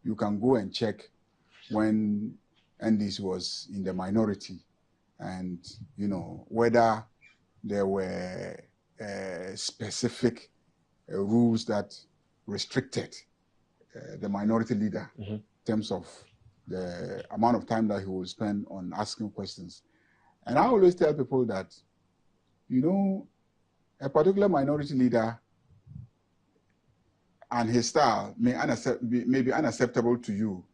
you can go and check when NDC was in the minority, and whether there were specific rules that restricted the minority leader in terms of the amount of time that he will spend on asking questions. And I always tell people that, a particular minority leader and his style may be unacceptable to you,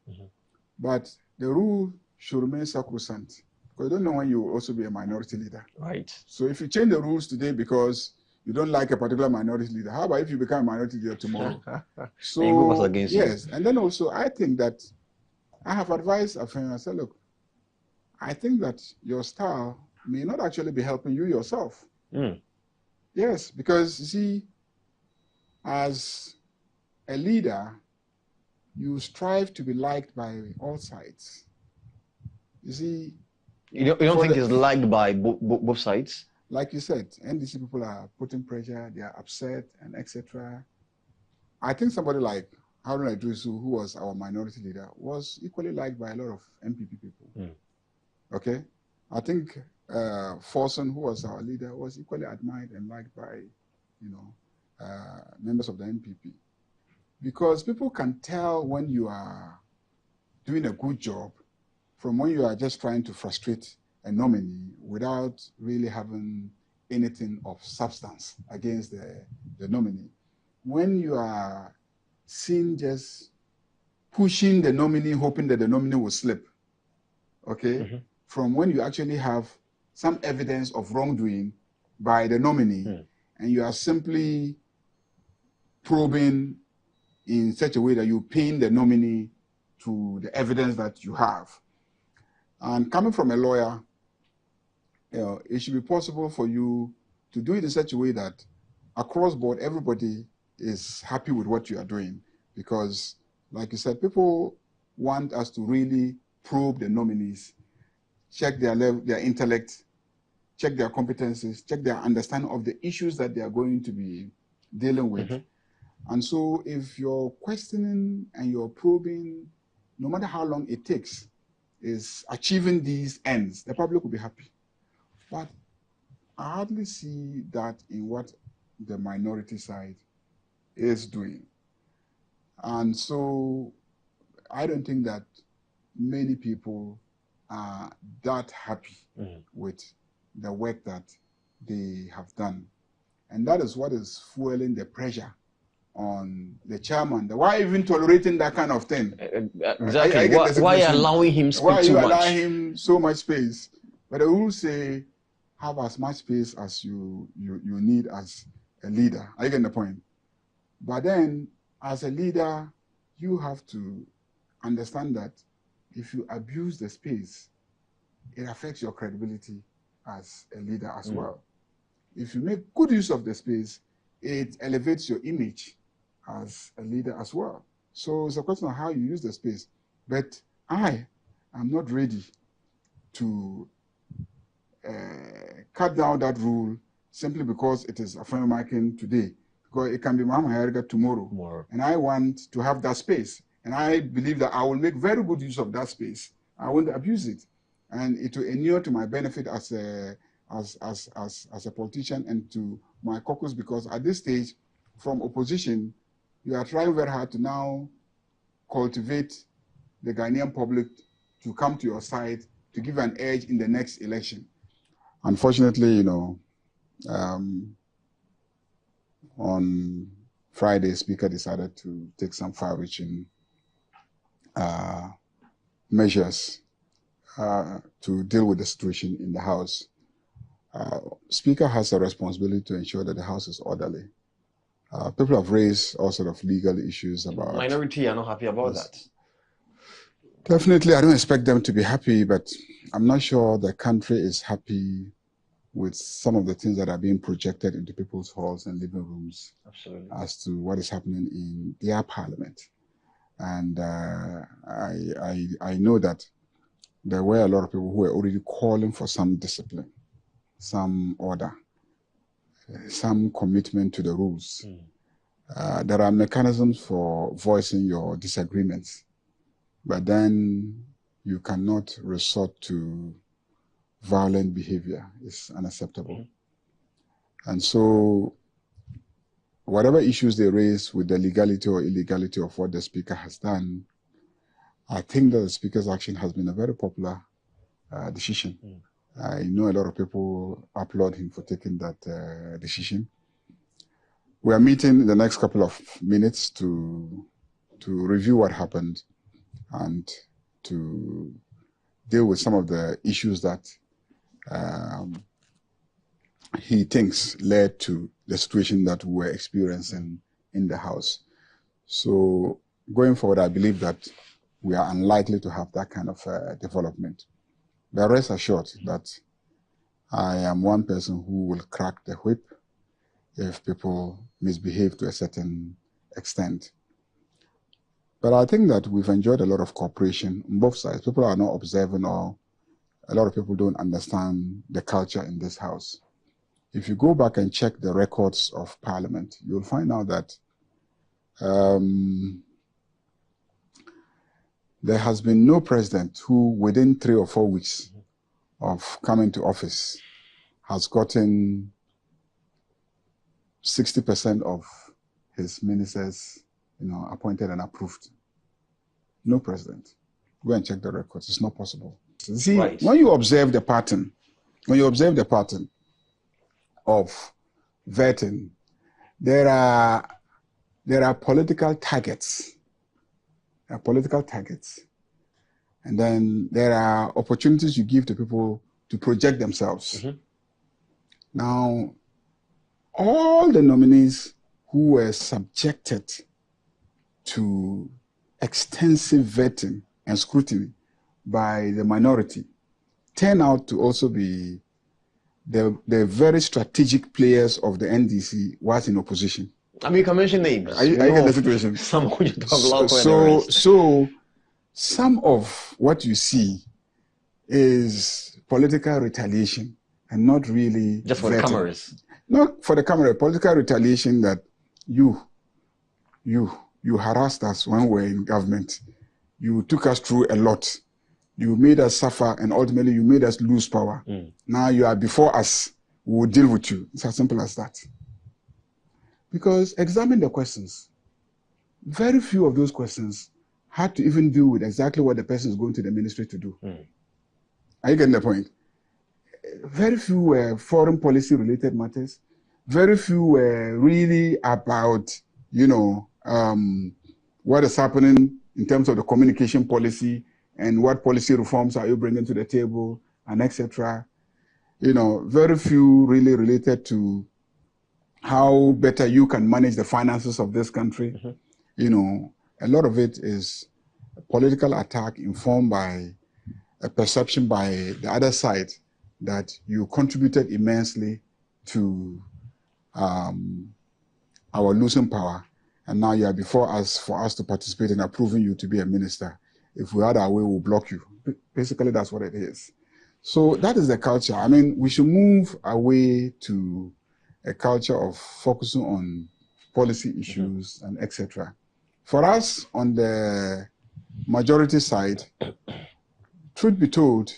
but the rule should remain sacrosanct, because you don't know when you will also be a minority leader. Right. So if you change the rules today because you don't like a particular minority leader, how about if you become a minority leader tomorrow? So against yes, you. and then also I think that I have advised a friend. I said, look, I think that your style may not actually be helping you yourself. Yes, because you see, as a leader, you strive to be liked by all sides. You see, you don't think it's liked by both sides? Like you said, NDC people are putting pressure, they are upset, and etc. I think somebody like Haruna Idrisu, who was our minority leader, was equally liked by a lot of MPP people. Okay? I think Forson, who was our leader, was equally admired and liked by, members of the MPP. Because people can tell when you are doing a good job from when you are just trying to frustrate a nominee without really having anything of substance against the nominee. When you are seen just pushing the nominee, hoping that the nominee will slip, okay, from when you actually have some evidence of wrongdoing by the nominee, and you are simply probing in such a way that you pin the nominee to the evidence that you have. And coming from a lawyer, it should be possible for you to do it in such a way that across board, everybody is happy with what you are doing. Because, like you said, people want us to really probe the nominees, check their level, their intellect, check their competencies, check their understanding of the issues that they are going to be dealing with. And so if you're questioning and you're probing, no matter how long it takes, is achieving these ends, the public will be happy. But I hardly see that in what the minority side is doing. And so I don't think that many people are that happy with the work that they have done. And that is what is fueling the pressure on the chairman. Why even tolerating that kind of thing? Exactly. Why allowing him space? Why are you allowing him so much space? But the rules say have as much space as you need as a leader. Are you getting the point? But then, as a leader, you have to understand that if you abuse the space, it affects your credibility as a leader as well. If you make good use of the space, it elevates your image as a leader as well. So it's a question of how you use the space. But I am not ready to cut down that rule simply because it is Afenyomakin today. Because it can be Mahama Herga tomorrow. And I want to have that space. And I believe that I will make very good use of that space. I won't abuse it. And it will inure to my benefit as a politician and to my caucus, because at this stage, from opposition, you are trying very hard to now cultivate the Ghanaian public to come to your side to give an edge in the next election. Unfortunately, on Friday, Speaker decided to take some far-reaching measures to deal with the situation in the House. Speaker has a responsibility to ensure that the House is orderly. People have raised all sorts of legal issues about... Minority are not happy about that. Definitely, I don't expect them to be happy, but I'm not sure the country is happy with some of the things that are being projected into people's halls and living rooms. Absolutely. As to what is happening in their parliament. And I know that there were a lot of people who were already calling for some discipline, some order, some commitment to the rules. There are mechanisms for voicing your disagreements but then you cannot resort to violent behavior. It's unacceptable. And so whatever issues they raise with the legality or illegality of what the Speaker has done, I think that the Speaker's action has been a very popular decision. I know a lot of people applaud him for taking that decision. We are meeting in the next couple of minutes to review what happened and to deal with some of the issues that he thinks led to the situation that we're experiencing in the House. So going forward, I believe that we are unlikely to have that kind of development. But rest assured that I am one person who will crack the whip if people misbehave to a certain extent. But I think that we've enjoyed a lot of cooperation on both sides. People are not observing, or a lot of people don't understand the culture in this House. If you go back and check the records of Parliament, you'll find out that there has been no president who, within 3 or 4 weeks of coming to office, has gotten 60% of his ministers, appointed and approved. No president. Go and check the records. It's not possible. See, right. When you observe the pattern of vetting, there are political targets. There are political targets. And then there are opportunities you give to people to project themselves. Now, all the nominees who were subjected to extensive vetting and scrutiny by the minority turn out to also be the very strategic players of the NDC whilst in opposition. I mean, you can mention names. Are you get the situation? So some of what you see is political retaliation and not really just for vetting. The cameras. Not for the camera, political retaliation that you harassed us when we were in government. You took us through a lot. You made us suffer, and ultimately you made us lose power. Now you are before us. We will deal with you. It's as simple as that. Because examine the questions. Very few of those questions had to even do with exactly what the person is going to the ministry to do. Are you getting the point? Very few were foreign policy related matters. Very few were really about, what is happening in terms of the communication policy and what policy reforms are you bringing to the table and etc. Very few really related to how better you can manage the finances of this country. A lot of it is a political attack informed by a perception by the other side that you contributed immensely to our losing power, and now you are before us for us to participate in approving you to be a minister. If we had our way, we'll block you. Basically, that's what it is. So that is the culture. I mean, we should move away to a culture of focusing on policy issues and etc. For us, on the majority side, truth be told,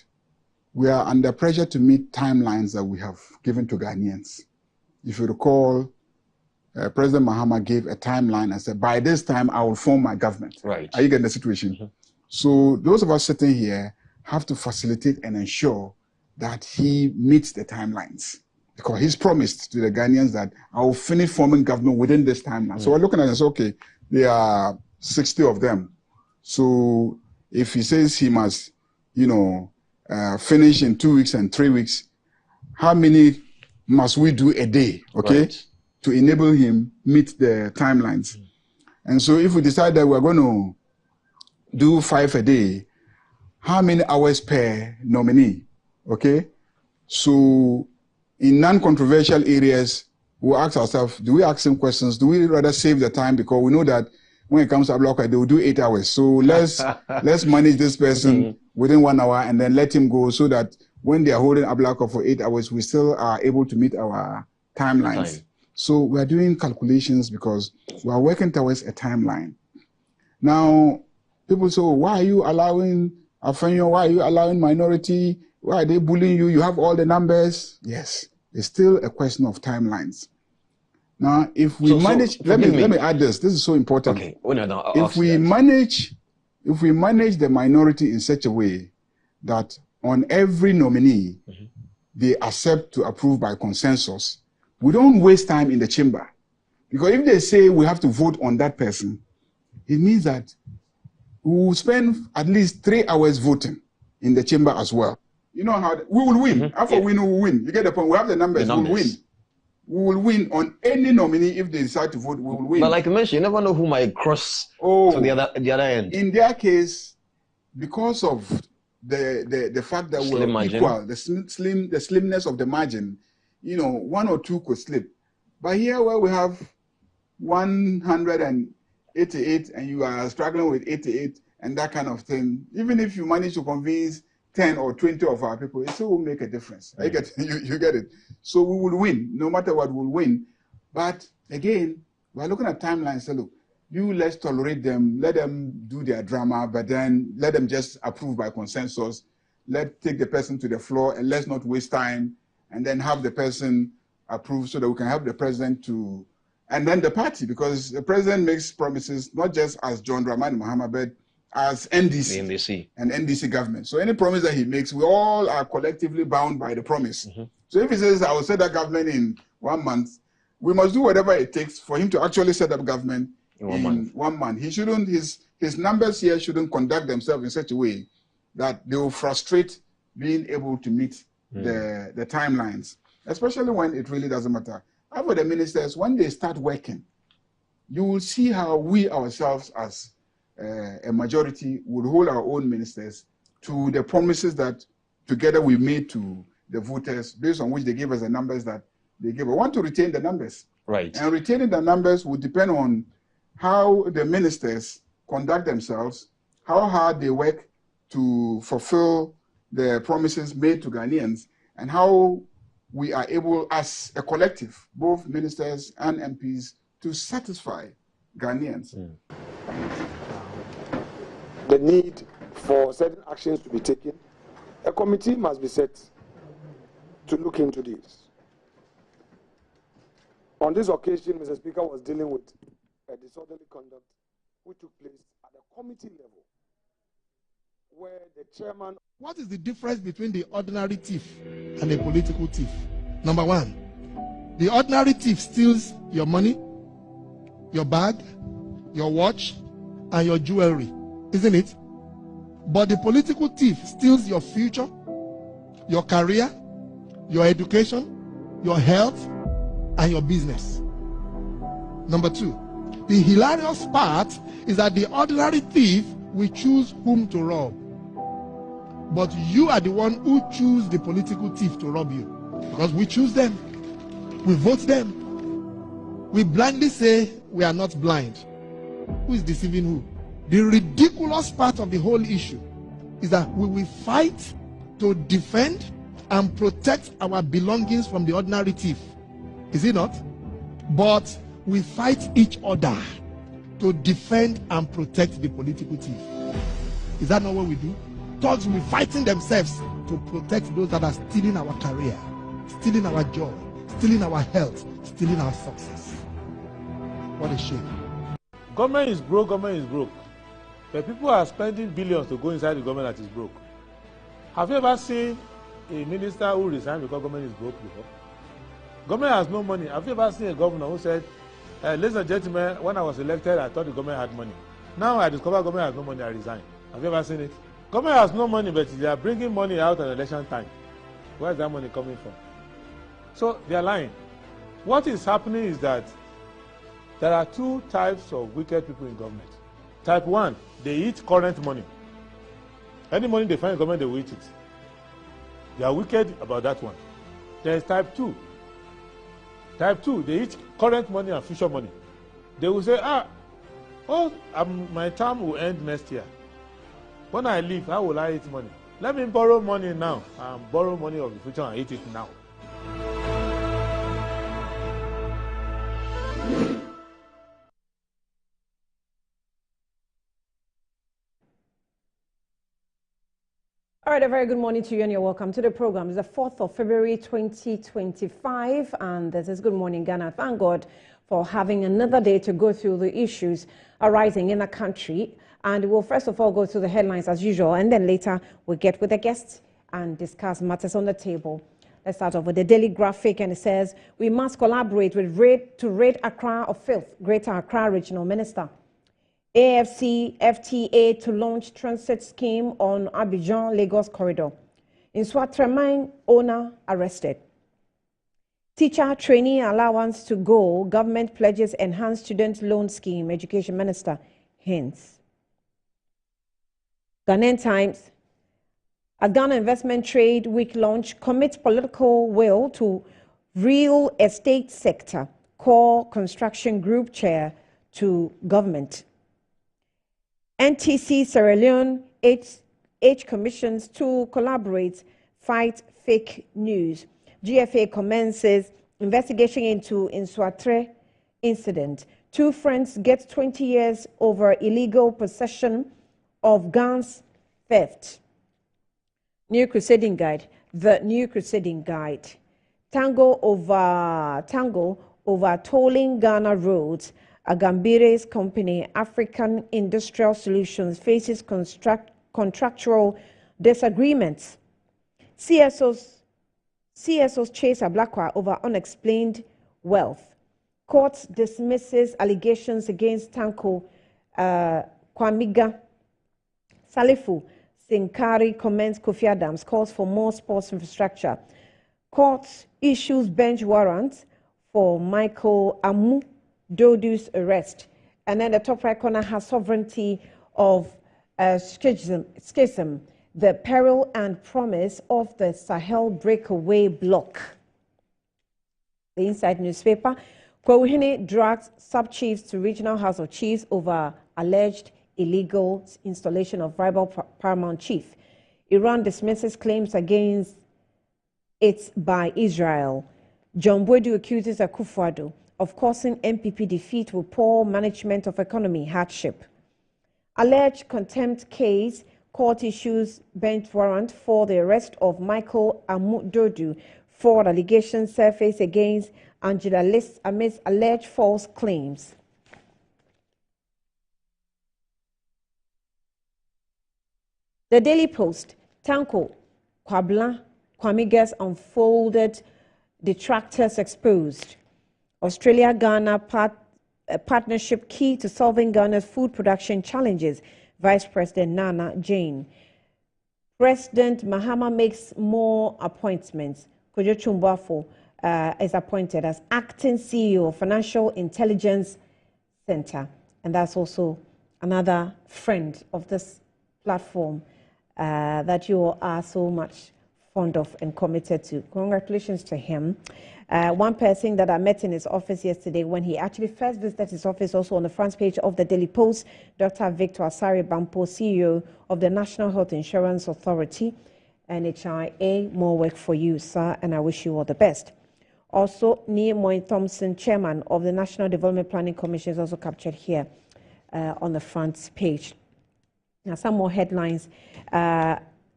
we are under pressure to meet timelines that we have given to Ghanaians. If you recall, President Mahama gave a timeline and said, by this time, I will form my government. Right. Are you getting the situation? So those of us sitting here have to facilitate and ensure that he meets the timelines. Because he's promised to the Ghanaians that I will finish forming government within this timeline. So we're looking at this, okay, there are 60 of them. So if he says he must, finish in 2 weeks and 3 weeks, how many must we do a day, okay, right, to enable him meet the timelines? And so if we decide that we're going to do 5 a day, how many hours per nominee, okay? So in non-controversial areas, we'll ask ourselves, do we ask him questions? Do we rather save the time? Because we know that when it comes to a blocker, they will do 8 hours. So let's manage this person within 1 hour and then let him go so that when they are holding a blocker for 8 hours, we still are able to meet our timelines. So we are doing calculations because we are working towards a timeline. Now, People say, oh, why are you allowing Afenyo? Why are you allowing minority? Why are they bullying you? You have all the numbers. Yes, it's still a question of timelines. Now, if we manage, let me add this. This is so important. Okay. Oh, no, if we manage the minority in such a way that on every nominee, they accept to approve by consensus, we don't waste time in the chamber. Because if they say we have to vote on that person, it means that we will spend at least 3 hours voting in the chamber as well. You know how we will win. After we will win. You get the point. We have the numbers. We will win. We will win on any nominee if they decide to vote. We will win. But like you mentioned, you never know who might cross to the other end. In their case, because of the fact that we're equal, the slimness of the margin, 1 or 2 could slip. But here where we have 188 and you are struggling with 88 and that kind of thing, even if you manage to convince 10 or 20 of our people, it still will make a difference. You get it. So we will win. No matter what, we'll win. But again, we're looking at timelines. So look, let's tolerate them, let them do their drama, but then let them just approve by consensus. Let's take the person to the floor and let's not waste time, and then have the person approve so that we can help the president to, and then the party, because the president makes promises not just as John Dramani Mahama, but as NDC and NDC government. So any promise that he makes, we all are collectively bound by the promise. So if he says, I will set up government in 1 month, we must do whatever it takes for him to actually set up government in 1 month. He shouldn't, his numbers here shouldn't conduct themselves in such a way that they will frustrate being able to meet the timelines, especially when it really doesn't matter. How for the ministers, when they start working, you will see how we ourselves as a majority would hold our own ministers to the promises that together we made to the voters, based on which they gave us the numbers that they gave. I want to retain the numbers. Right. And retaining the numbers would depend on how the ministers conduct themselves, how hard they work to fulfill the promises made to Ghanaians, and how we are able, as a collective, both ministers and MPs, to satisfy Ghanaians. The need for certain actions to be taken, a committee must be set to look into this. On this occasion, Mr. Speaker was dealing with a disorderly conduct which took place at the committee level, where the chairman... What is the difference between the ordinary thief and a political thief? Number one, the ordinary thief steals your money, your bag, your watch, and your jewelry, isn't it? But the political thief steals your future, your career, your education, your health, and your business. Number two, the hilarious part is that the ordinary thief will choose whom to rob. But you are the one who choose the political thief to rob you. Because we choose them. We vote them. We blindly say we are not blind. Who is deceiving who? The ridiculous part of the whole issue is that we will fight to defend and protect our belongings from the ordinary thief. Is it not? But we fight each other to defend and protect the political thief. Is that not what we do? Thugs will be fighting themselves to protect those that are stealing our career, stealing our joy, stealing our health, stealing our success. What a shame. Government is broke, but people are spending billions to go inside the government that is broke. Have you ever seen a minister who resigned because government is broke before? Government has no money. Have you ever seen a governor who said, ladies and gentlemen, when I was elected, I thought the government had money. Now I discover government has no money, I resign. Have you ever seen it? Government has no money, but they are bringing money out at election time. Where is that money coming from? So they are lying. What is happening is that there are two types of wicked people in government. Type 1, they eat current money. Any money they find in government, they will eat it. They are wicked about that one. There is type 2. Type 2, they eat current money and future money. They will say, my term will end next year. When I leave, how will I eat money? Let me borrow money now and borrow money of the future and eat it now. All right, a very good morning to you and you're welcome to the program. It's the 4th of February 2025 and this is Good Morning Ghana. Thank God for having another day to go through the issues arising in the country. And we'll first of all go through the headlines as usual and then later we'll get with the guests and discuss matters on the table. Let's start off with the Daily Graphic and it says, we must collaborate with to rid Accra of filth, Greater Accra Regional Minister. AFC FTA to launch transit scheme on Abidjan-Lagos corridor. In Swatreman, owner arrested. Teacher trainee allowance to go. Government pledges enhanced student loan scheme. Education Minister hints. Ghanaian Times. At Ghana Investment Trade Week launch, commits political will to real estate sector. Core construction group chair to government. NTC Sierra Leone H commissions to collaborate, fight fake news. GFA commences investigation into Inswatre incident. Two friends get 20 years over illegal possession of guns theft. New Crusading Guide. The New Crusading Guide. Tango over tolling Ghana roads. Agambire's company, African Industrial Solutions, faces contractual disagreements. CSOs chase Ablakwa over unexplained wealth. Court dismisses allegations against Tanko Kwamiga. Salifu Sinkari commends Kofi Adams, calls for more sports infrastructure. Court issues bench warrants for Michael Amu Dodu's arrest. And then the top right corner has sovereignty of schism, the peril and promise of the Sahel breakaway bloc. The inside newspaper, Kwauhine drags sub-chiefs to Regional House of Chiefs over alleged illegal installation of rival paramount chief. Iran dismisses claims against it by Israel. John Boadu accuses Akufo-Addo of causing MPP defeat with poor management of economy hardship. Alleged contempt case, court issues bench warrant for the arrest of Michael Amudodu. Fraud allegations surface against Angela List amidst alleged false claims. The Daily Post, Tanko Kwamiga's unfolded detractors exposed. Australia-Ghana partnership key to solving Ghana's food production challenges, Vice President Nana Jane. President Mahama makes more appointments. Kojo Chumbafo is appointed as acting CEO of Financial Intelligence Center. And that's also another friend of this platform that you are so much fond of and committed to. Congratulations to him. One person that I met in his office yesterday when he actually first visited his office, also on the front page of the Daily Post, Dr. Victor Asare Bampo, CEO of the National Health Insurance Authority, NHIA. More work for you, sir, and I wish you all the best. Also, Neil Moyne Thompson, Chairman of the National Development Planning Commission, is also captured here on the front page. Now, some more headlines.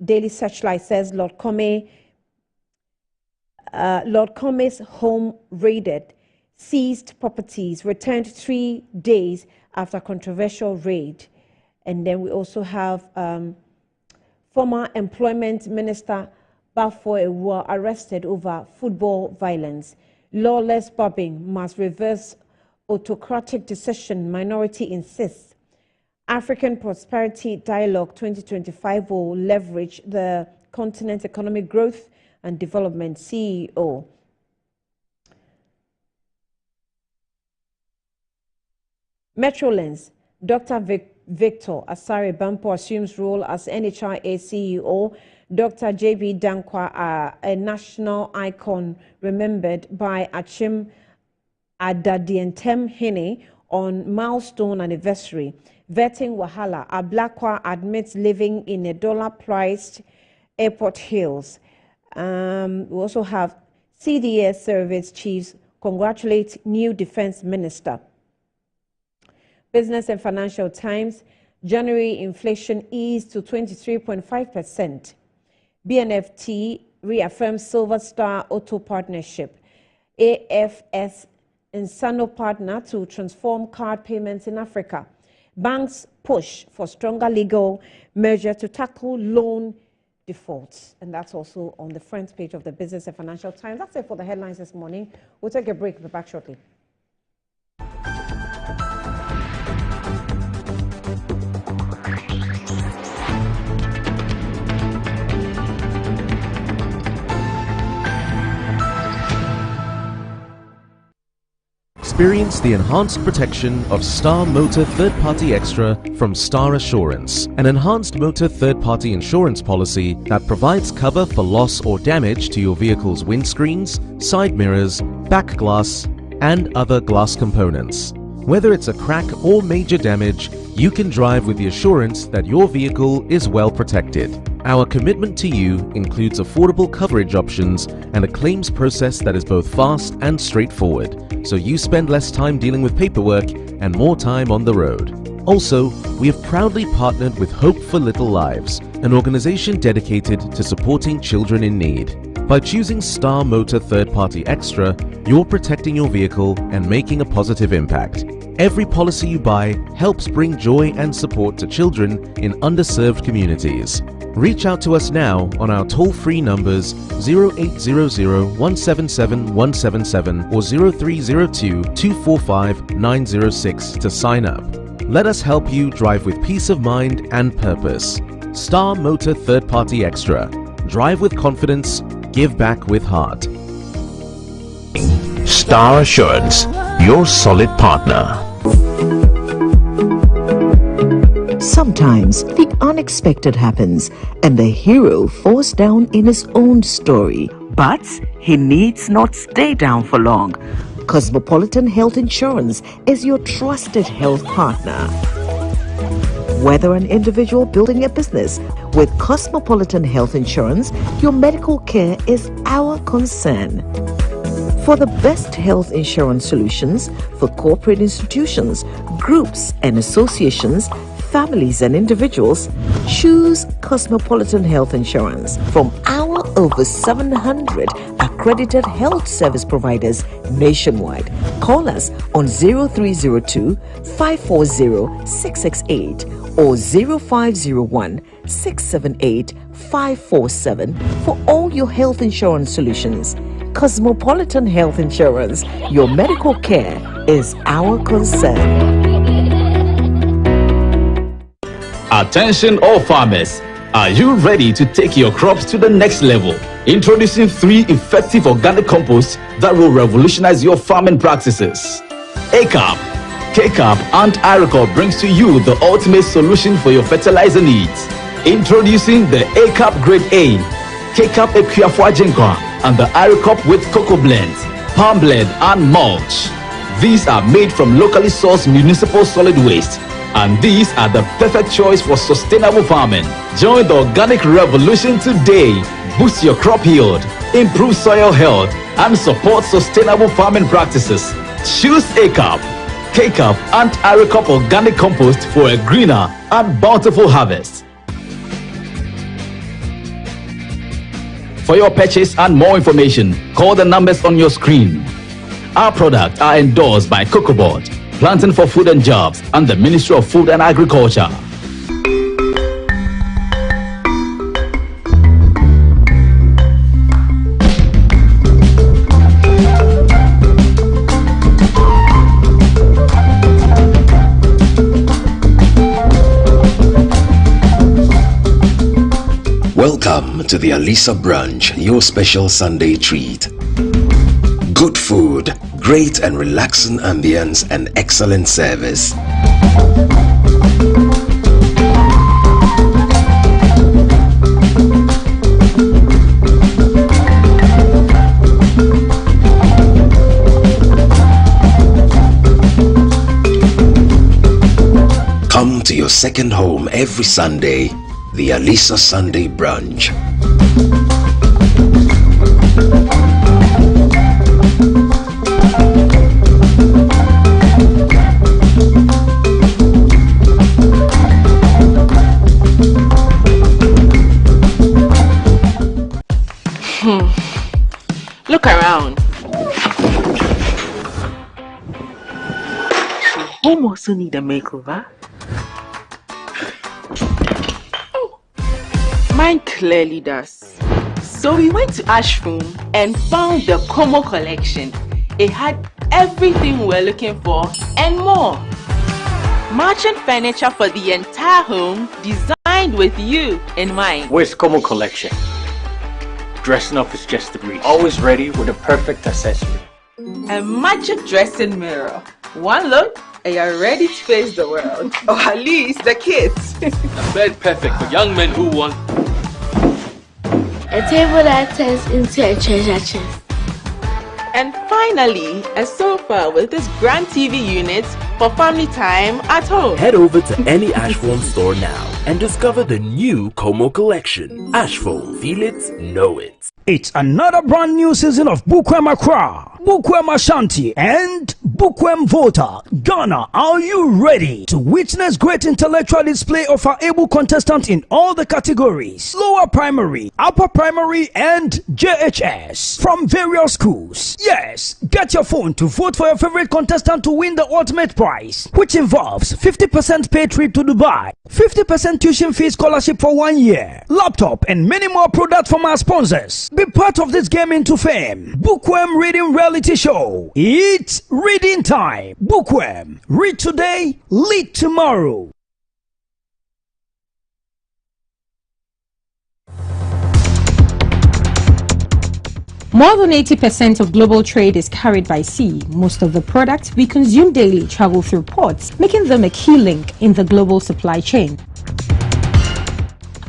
Daily Searchlight says Lord Come's home raided, seized properties, returned 3 days after controversial raid. And then we also have former Employment Minister Bafo Ewua arrested over football violence. Lawless bobbing must reverse autocratic decision, minority insists. African Prosperity Dialogue 2025 will leverage the continent's economic growth and development, CEO. Metrolens, Dr. Victor Asare Bampo assumes role as NHIA CEO. Dr. J.B. Dankwa, a national icon remembered by Achim Adadientem Hene on milestone anniversary. Vetting Wahala, Ablakwa admits living in a dollar-priced airport hills. We also have CDS service chiefs congratulate new defense minister. Business and Financial Times, January inflation eased to 23.5%. BNFT reaffirms Silver Star Auto Partnership. AFS Insano partner to transform card payments in Africa. Banks push for stronger legal measure to tackle loan defaults. And that's also on the front page of the Business and Financial Times. That's it for the headlines this morning. We'll take a break. We'll be back shortly. Experience the enhanced protection of Star Motor Third Party Extra from Star Assurance, an enhanced motor third-party insurance policy that provides cover for loss or damage to your vehicle's windscreens, side mirrors, back glass, and other glass components. Whether it's a crack or major damage, you can drive with the assurance that your vehicle is well protected. Our commitment to you includes affordable coverage options and a claims process that is both fast and straightforward, so you spend less time dealing with paperwork and more time on the road. Also, we have proudly partnered with Hope for Little Lives, an organization dedicated to supporting children in need. By choosing Star Motor Third Party Extra, you're protecting your vehicle and making a positive impact. Every policy you buy helps bring joy and support to children in underserved communities. Reach out to us now on our toll-free numbers 0800-177-177 or 0302-245-906 to sign up. Let us help you drive with peace of mind and purpose. Star Motor Third Party Extra. Drive with confidence, give back with heart. Star Assurance, your solid partner. Sometimes the unexpected happens and the hero falls down in his own story. But he needs not stay down for long. Cosmopolitan Health Insurance is your trusted health partner. Whether an individual building a business, with Cosmopolitan Health Insurance, your medical care is our concern. For the best health insurance solutions for corporate institutions, groups and associations, families and individuals, choose Cosmopolitan Health Insurance from our over 700 accredited health service providers nationwide. Call us on 0302 540 668 or 0501 678 547 for all your health insurance solutions. Cosmopolitan Health Insurance, your medical care is our concern. Attention all farmers, are you ready to take your crops to the next level? Introducing 3 effective organic composts that will revolutionize your farming practices. ACAP, KCAP and IRECOP brings to you the ultimate solution for your fertilizer needs. Introducing the ACAP Grade A, KCAP Equiafua Jinkwa and the IRECOP with cocoa blends, palm blend and mulch. These are made from locally sourced municipal solid waste, and these are the perfect choice for sustainable farming. Join the organic revolution today. Boost your crop yield, improve soil health, and support sustainable farming practices. Choose ACAP, KCAP, and IRECOP organic compost for a greener and bountiful harvest. For your purchase and more information, call the numbers on your screen. Our products are endorsed by COCOBOT, Planting for Food and Jobs, and the Ministry of Food and Agriculture. Welcome to the Alisa Brunch, your special Sunday treat. Good food, great and relaxing ambience, and excellent service. Come to your second home every Sunday, the Alisa Sunday Brunch. also need a makeover? Mine clearly does. So we went to Ashroom and found the Como collection. It had everything we're looking for and more. Matching furniture for the entire home, designed with you in mind. Where's Como collection? Dressing up is just a breeze. Always ready with a perfect accessory. A magic dressing mirror. One look and you're ready to face the world. Or at least the kids. A bed perfect for young men who want a table that turns into a treasure chest. And finally, a sofa with this grand TV unit for family time at home. Head over to any Ashform store now and discover the new Como collection. Ashform, feel it, know it. It's another brand new season of Bukwem Accra, Bukwem Ashanti, and Bukwem Volta. Ghana, are you ready to witness great intellectual display of our able contestants in all the categories? Lower primary, upper primary, and JHS from various schools. Yes, get your phone to vote for your favorite contestant to win the ultimate prize, which involves 50% paid trip to Dubai, 50% tuition fee scholarship for 1 year, laptop, and many more products from our sponsors. Be part of this game into fame. Bukwem Reading Reality Show. It's reading time. Bukwem. Read today, lead tomorrow. More than 80% of global trade is carried by sea. Most of the products we consume daily travel through ports, making them a key link in the global supply chain.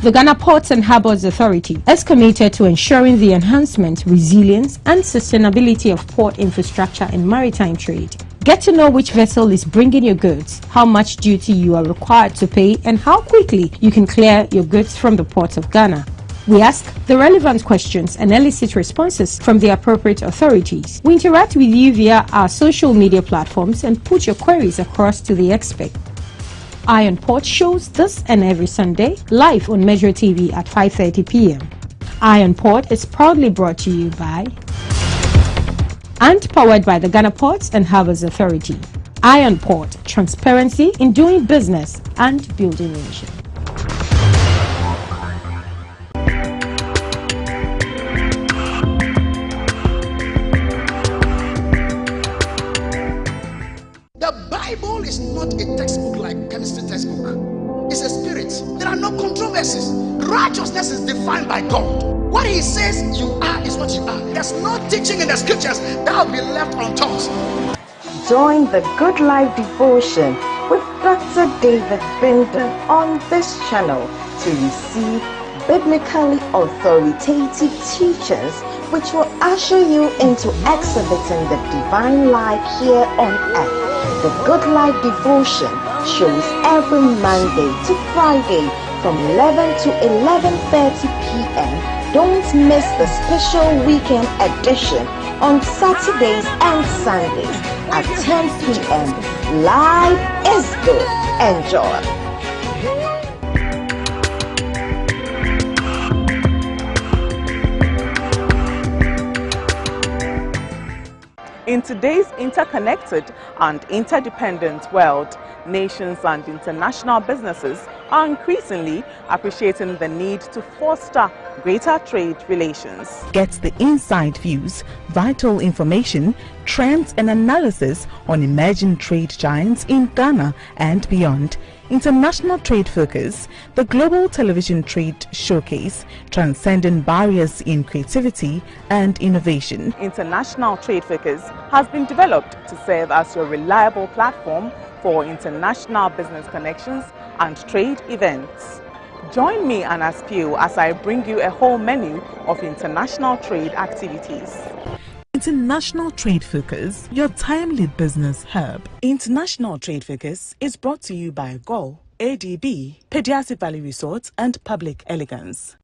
The Ghana Ports and Harbours Authority is committed to ensuring the enhancement, resilience and sustainability of port infrastructure and maritime trade. Get to know which vessel is bringing your goods, how much duty you are required to pay, and how quickly you can clear your goods from the ports of Ghana. We ask the relevant questions and elicit responses from the appropriate authorities. We interact with you via our social media platforms and put your queries across to the expert. Iron Port shows this and every Sunday live on Metro TV at 5:30 p.m. Iron Port is proudly brought to you by and powered by the Ghana Ports and Harbours Authority. Iron Port, transparency in doing business and building nation. The Bible is not a textbook like chemistry textbook. It's a spirit. There are no controversies. Righteousness is defined by God. What he says you are is what you are. There's no teaching in the scriptures that will be left untaught. Join the Good Life Devotion with Dr. David Binden on this channel to receive biblically authoritative teachings which will usher you into exhibiting the divine life here on earth. The Good Life Devotion shows every Monday to Friday from 11 to 11:30 p.m. Don't miss the special weekend edition on Saturdays and Sundays at 10 p.m. Life is good. Enjoy. In today's interconnected and interdependent world, nations and international businesses are increasingly appreciating the need to foster greater trade relations. Get the inside views, vital information, trends and analysis on emerging trade giants in Ghana and beyond. International Trade Focus, the global television trade showcase, transcending barriers in creativity and innovation. International Trade Focus has been developed to serve as your reliable platform for international business connections and trade events. Join me and Aspio as I bring you a whole menu of international trade activities. International Trade Focus, your timely business hub. International Trade Focus is brought to you by GOL, ADB, Pediasi Valley Resorts and Public Elegance.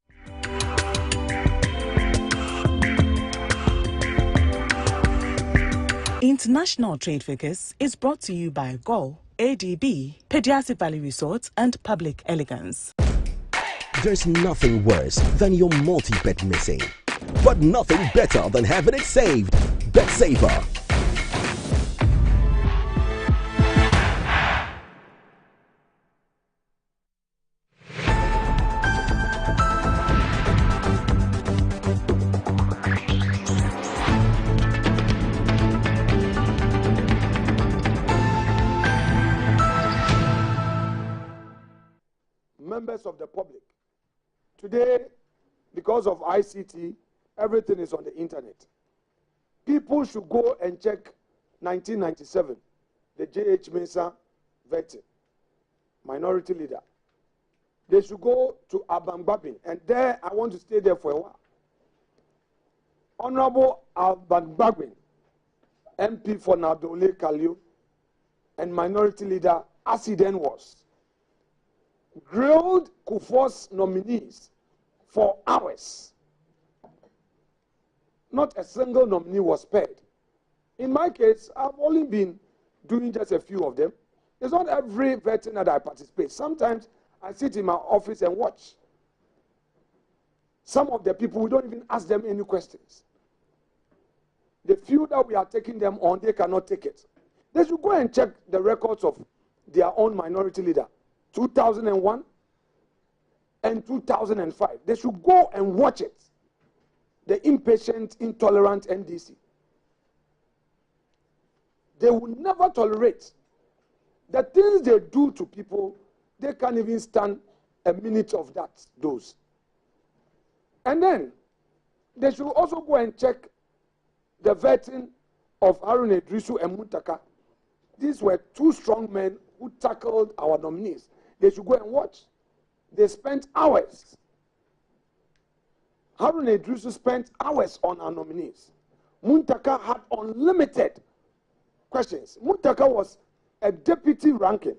International Trade Focus is brought to you by GOL, ADB, Pediasi Valley Resorts and Public Elegance. There's nothing worse than your multi-bet missing, but nothing better than having it saved. Bet safer. members of the public. Today, because of ICT, everything is on the internet. People should go and check 1997, the J.H. Mensah vetting, minority leader. They should go to Abangbabin, and there I want to stay there for a while. Honorable Abangbabin, MP for Nadole Kalio, and minority leader, as he then was, grilled Kufuor's nominees for hours. Not a single nominee was spared. In my case, I've only been doing just a few of them. It's not every vetting that I participate. Sometimes I sit in my office and watch. Some of the people, we don't even ask them any questions. The few that we are taking them on, they cannot take it. They should go and check the records of their own minority leader, 2001 and 2005. They should go and watch it. The impatient, intolerant NDC. They will never tolerate the things they do to people. They can't even stand a minute of that, those. And then, they should also go and check the vetting of Harun Idrisu and Muntaka. These were two strong men who tackled our nominees. They should go and watch. They spent hours. Harun Idrisu spent hours on our nominees. Muntaka had unlimited questions. Muntaka was a deputy ranking.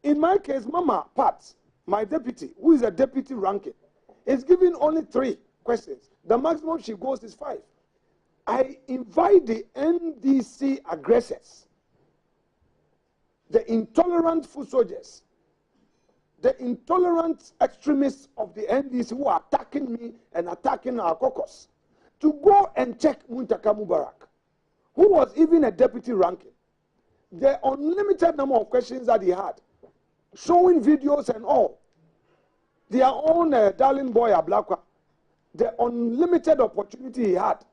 In my case, Mama Pat, my deputy, who is a deputy ranking, is given only 3 questions. The maximum she goes is 5. I invite the NDC aggressors, the intolerant foot soldiers, the intolerant extremists of the NDC who are attacking me and attacking our caucus, to go and check Muntaka Mubarak, who was even a deputy ranking. The unlimited number of questions that he had, showing videos and all. Their own darling boy Ablakwa, the unlimited opportunity he had,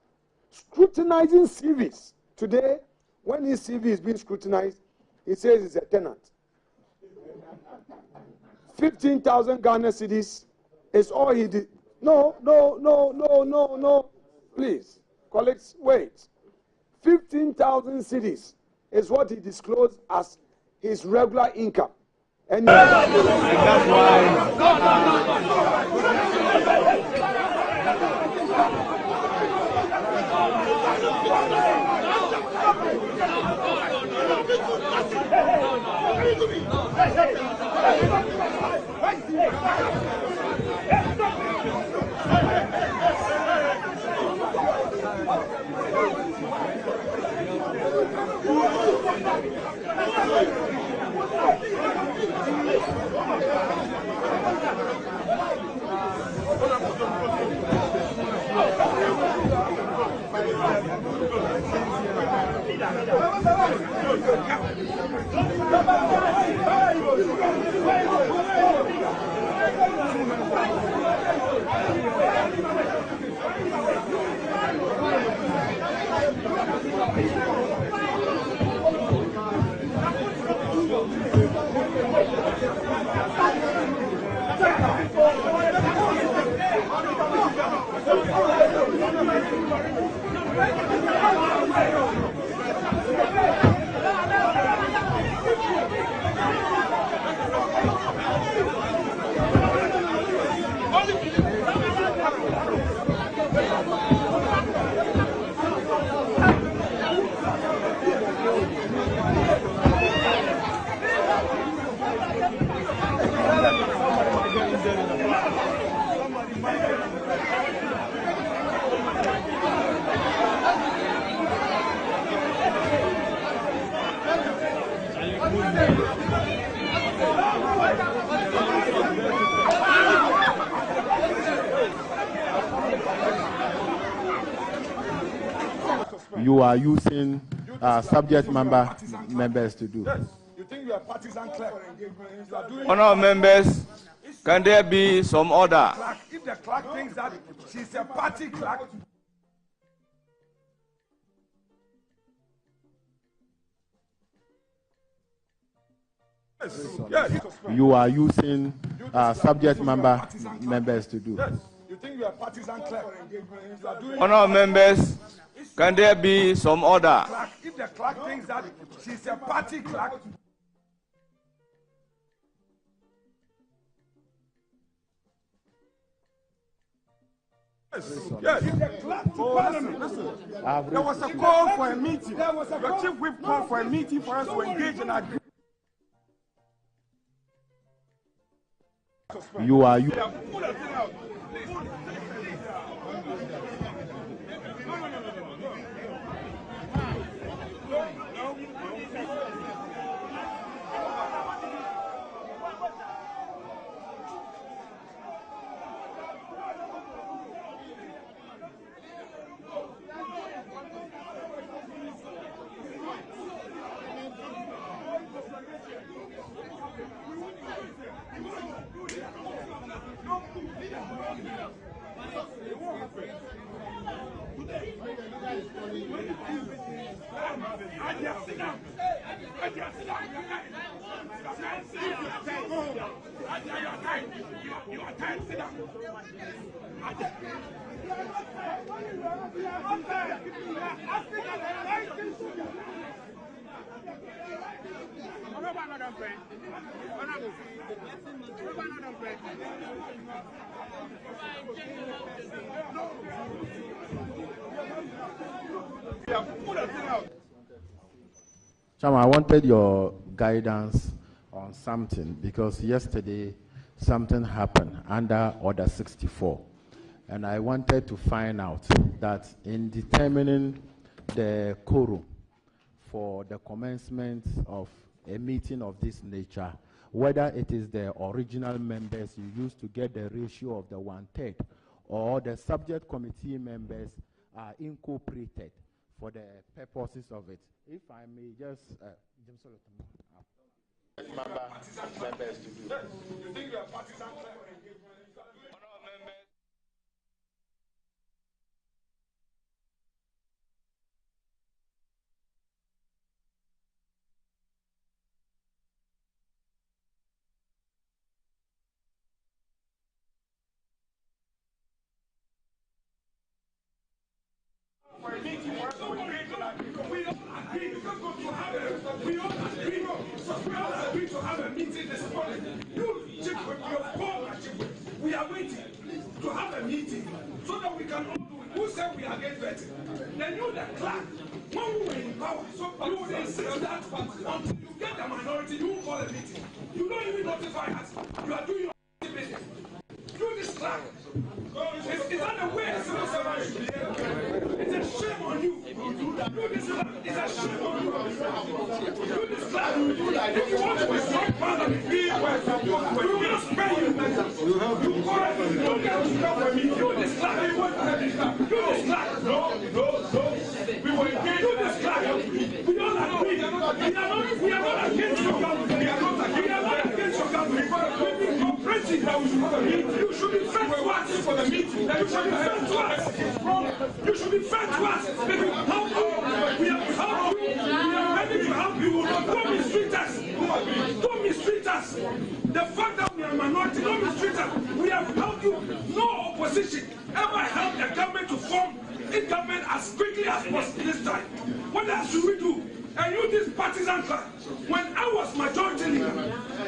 scrutinizing CVs. Today, when his CV is being scrutinized, he says he's a tenant. 15,000 Ghana cedis is all he did. No. Please, colleagues, wait. 15,000 cedis is what he disclosed as his regular income. And that's you are using subject members to do. Yes. You think you are partisan clerk? Honourable members, can there be some order? If the clerk thinks that she's a party clerk. you are using subject members to do. You think you are partisan clerk? Honourable members, can there be some order? If the clerk thinks that she's a party clerk, yes. If the clerk to Parliament, there was a call for a meeting. Your chief whip called for a meeting for us to engage in agreement. You are you. Chama, I wanted your guidance on something because yesterday something happened under Order 64. And I wanted to find out that in determining the quorum for the commencement of a meeting of this nature, whether it is the original members you used to get the ratio of the 1/3, or the subject committee members are incorporated for the purposes of it. If I may just members to do. You think you are partisan clerk? We are waiting to have a meeting so that we can all do it. Who said we are against vetting? Then you, the clerk, when we were in power, so you will insist that until you get the minority, you will call a meeting. You don't even notify us. You are doing your business. Do this clerk. Is that the way a civil servant should behave? It's a shame on you. Do this clerk. It's a shame on you. Do this clerk. If you want to destroy Parliament, we will not spare you. You call it. You don't get to come for me. Do this clerk. Do this clerk. No. We will engage. Do this clerk. We don't agree. We are not against your government. We are not against your government. We've been cooperating that we should have a meeting. You should be fair to us for the meeting. You should be fair to us. You should be fair to us. We will help you. We have helped you. We are ready to help you. Don't mistreat us. Don't mistreat us. The fact that we are a minority, don't mistreat us. We have helped you. No opposition ever helped the government to form its government as quickly as possible this time. What else should we do? And you, this partisan clerk, when I was majority leader,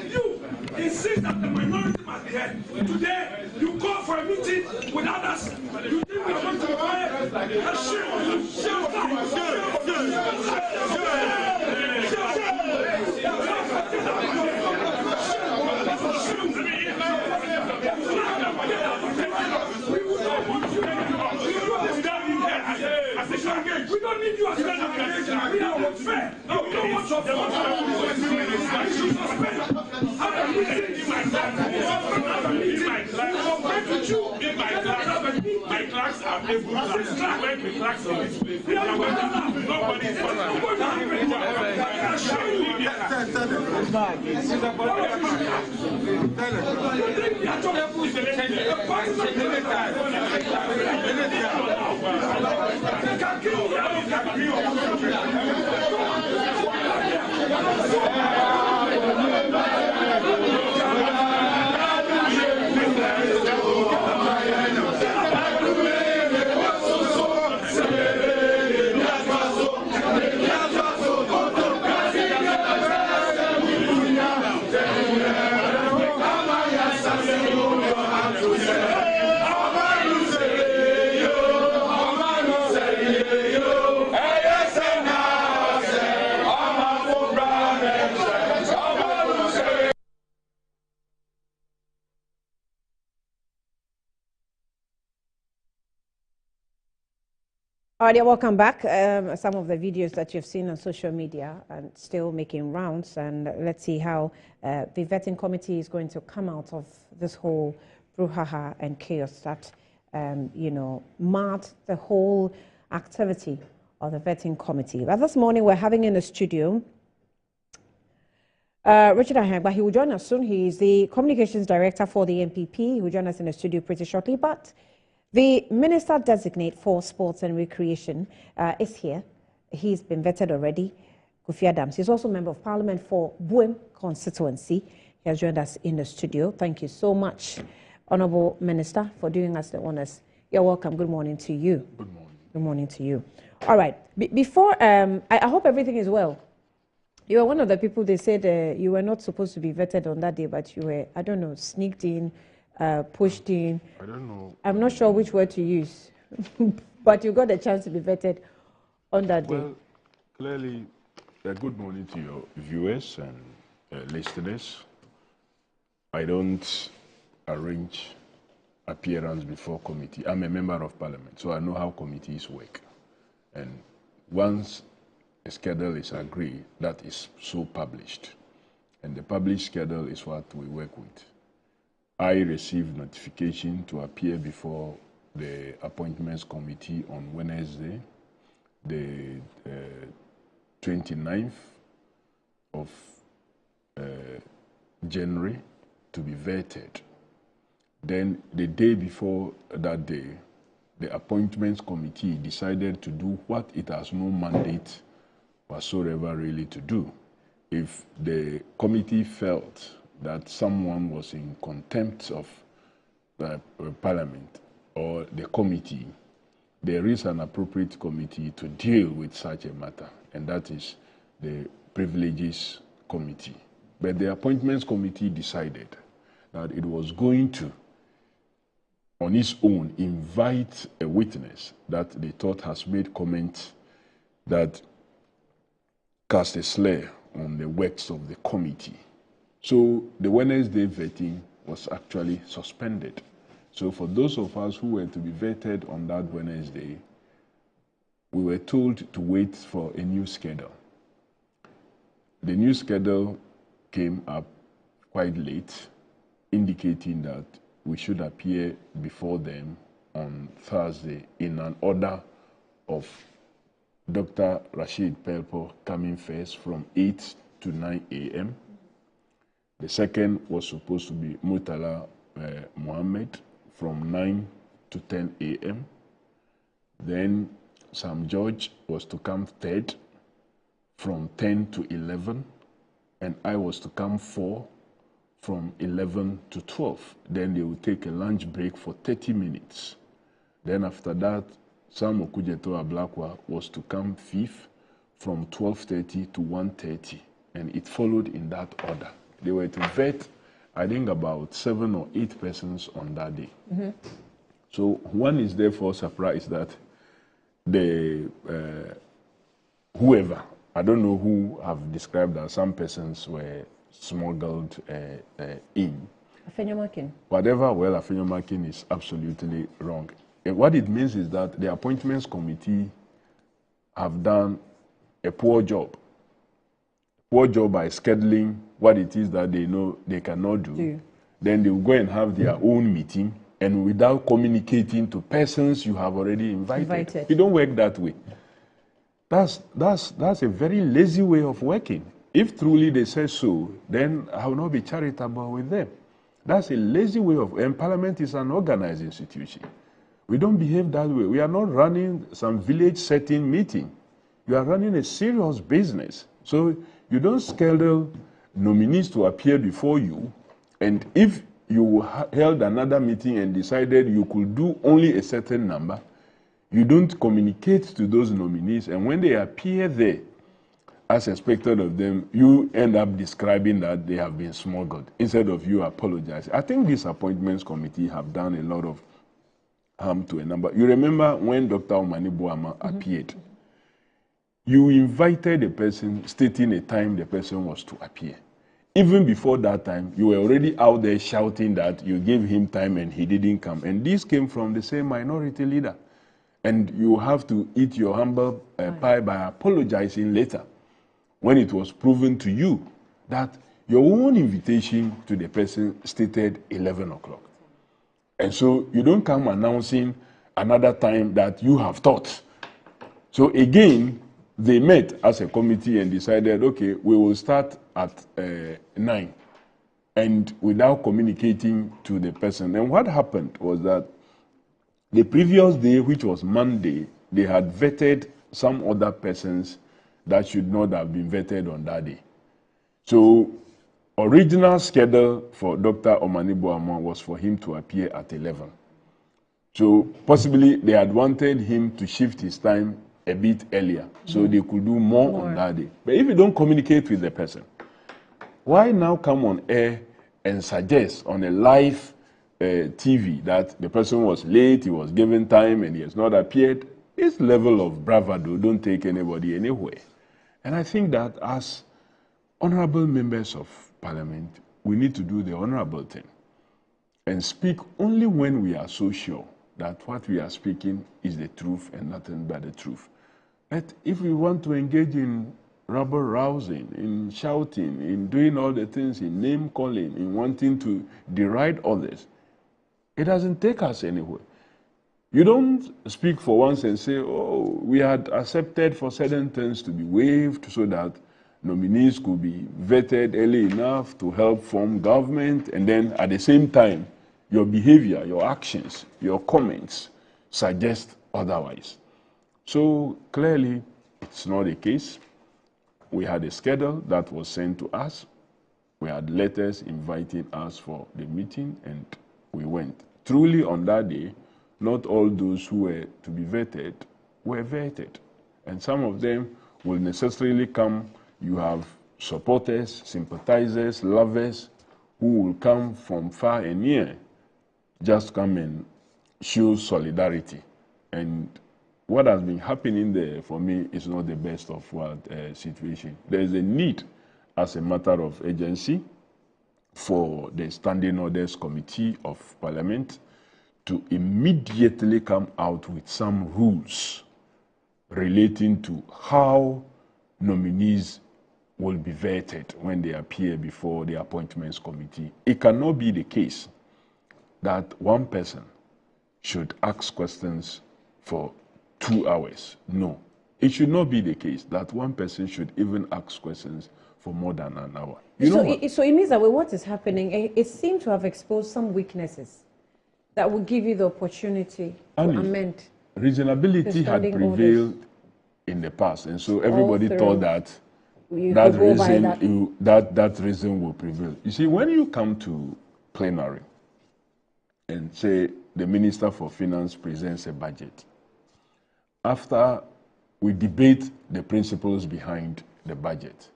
you insist that the minority must be heard. Today, you call for a meeting with others. You think we are going to be quiet? A shame on you. We don't need you as a candidate. We are fair. No, we don't want your have a meeting. My clerks are able to when the clerks are this place. Nobody is Thank you. All right, welcome back. Some of the videos that you've seen on social media and still making rounds, and let's see how the vetting committee is going to come out of this whole brouhaha and chaos that marred the whole activity of the vetting committee. But this morning we're having in the studio Richard Ahengba. He will join us soon. He is the communications director for the NPP. He will join us in the studio pretty shortly. But the Minister Designate for Sports and Recreation is here. He's been vetted already, Kofi Adams. He's also a member of Parliament for Buem constituency. He has joined us in the studio. Thank you so much, Honourable Minister, for doing us the honours. You're welcome. Good morning to you. Good morning. Good morning to you. All right. Before, I hope everything is well. You were one of the people they said you were not supposed to be vetted on that day, but you were, I don't know, sneaked in, pushed in. I don't know. I'm not sure which word to use, but you got a chance to be vetted on that day. Well, clearly, good morning to your viewers and listeners. I don't arrange appearance before committee. I'm a member of Parliament, so I know how committees work. And once a schedule is agreed, that is so published. And the published schedule is what we work with. I received notification to appear before the Appointments Committee on Wednesday, the 29th of January, to be vetted. Then the day before that day, the Appointments Committee decided to do what it has no mandate whatsoever really to do. If the committee felt that someone was in contempt of Parliament or the committee, there is an appropriate committee to deal with such a matter, and that is the Privileges Committee. But the Appointments Committee decided that it was going to, on its own, invite a witness that they thought has made comments that cast a slur on the works of the committee. So the Wednesday vetting was actually suspended. So for those of us who were to be vetted on that Wednesday, we were told to wait for a new schedule. The new schedule came up quite late, indicating that we should appear before them on Thursday in an order of Dr. Rashid Pelpo coming first from 8 to 9 a.m. The second was supposed to be Murtala Mohammed from 9 to 10 a.m. Then Sam George was to come third from 10 to 11, and I was to come fourth from 11 to 12. Then they would take a lunch break for 30 minutes. Then after that, Sam Okujeto Ablakwa was to come fifth from 12:30 to 1:30, and it followed in that order. They were to vet, I think, about 7 or 8 persons on that day. Mm-hmm. So one is therefore surprised that the whoever, I don't know who have described that some persons were smuggled in. Afenyomakin. Whatever, well, Afenyomakin is absolutely wrong. And what it means is that the Appointments Committee have done a poor job. Poor job by scheduling what it is that they know they cannot do. Then they will go and have their own meeting, and without communicating to persons you have already invited. It don't work that way. That's a very lazy way of working. If truly they say so, then I will not be charitable with them. That's a lazy way of, and Parliament is an organized institution. We don't behave that way. We are not running some village setting meeting. You are running a serious business. So you don't schedule nominees to appear before you, and if you held another meeting and decided you could do only a certain number, you don't communicate to those nominees, and when they appear there, as expected of them, you end up describing that they have been smuggled instead of you apologizing. I think this Appointments Committee have done a lot of harm to a number. You remember when Dr. Omani Boama appeared, you invited a person stating a time the person was to appear. Even before that time, you were already out there shouting that you gave him time and he didn't come. And this came from the same minority leader. And you have to eat your humble pie by apologizing later when it was proven to you that your own invitation to the person stated 11 o'clock. And so you don't come announcing another time that you have thought. So again, they met as a committee and decided, okay, we will start at 9, and without communicating to the person. And what happened was that the previous day, which was Monday, they had vetted some other persons that should not have been vetted on that day. So original schedule for Dr. Omaniboama was for him to appear at 11. So possibly they had wanted him to shift his time a bit earlier so they could do more on that day. But if you don't communicate with the person, why now come on air and suggest on a live TV that the person was late, he was given time, and he has not appeared? This level of bravado don't take anybody anywhere. And I think that as honorable members of Parliament, we need to do the honorable thing and speak only when we are so sure that what we are speaking is the truth and nothing but the truth. But if we want to engage in rabble rousing, in shouting, in doing all the things, in name calling, in wanting to deride others, it doesn't take us anywhere. You don't speak for once and say, oh, we had accepted for certain things to be waived so that nominees could be vetted early enough to help form government, and then at the same time, your behavior, your actions, your comments suggest otherwise. So clearly, it's not the case. We had a schedule that was sent to us. We had letters inviting us for the meeting, and we went. Truly, on that day, not all those who were to be vetted were vetted. And some of them will necessarily come. You have supporters, sympathizers, lovers who will come from far and near, just come and show solidarity. And what has been happening there for me is not the best of what situation. There is a need, as a matter of urgency, for the Standing Orders Committee of Parliament to immediately come out with some rules relating to how nominees will be vetted when they appear before the Appointments Committee. It cannot be the case that one person should ask questions for 2 hours. No. It should not be the case that one person should even ask questions for more than an hour. So it means that with what is happening, it seems to have exposed some weaknesses that will give you the opportunity to amend. Reasonability had prevailed in the past, and so everybody thought that that reason will prevail. You see, when you come to plenary and say the Minister for Finance presents a budget, after we debate the principles behind the budget,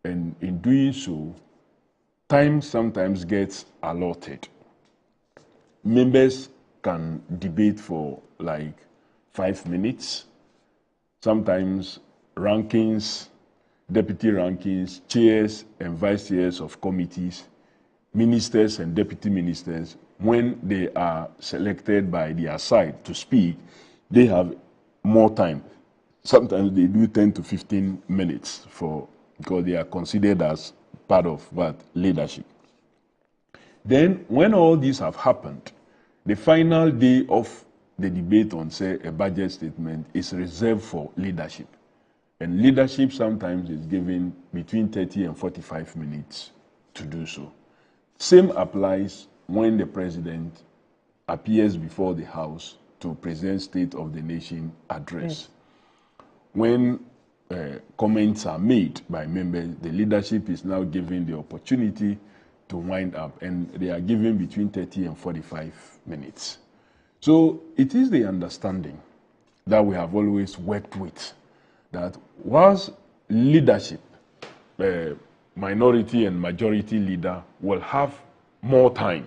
and in doing so, time sometimes gets allotted. Members can debate for like 5 minutes. Sometimes rankings, deputy rankings, chairs and vice chairs of committees, ministers and deputy ministers, when they are selected by their side to speak, they have more time. Sometimes they do 10 to 15 minutes because they are considered as part of leadership. Then, when all these have happened, the final day of the debate on, say, a budget statement is reserved for leadership. And leadership sometimes is given between 30 and 45 minutes to do so. Same applies when the president appears before the House to present State of the Nation address. Yes. When comments are made by members, the leadership is now given the opportunity to wind up, and they are given between 30 and 45 minutes. So it is the understanding that we have always worked with, that whilst leadership, minority and majority leader will have more time,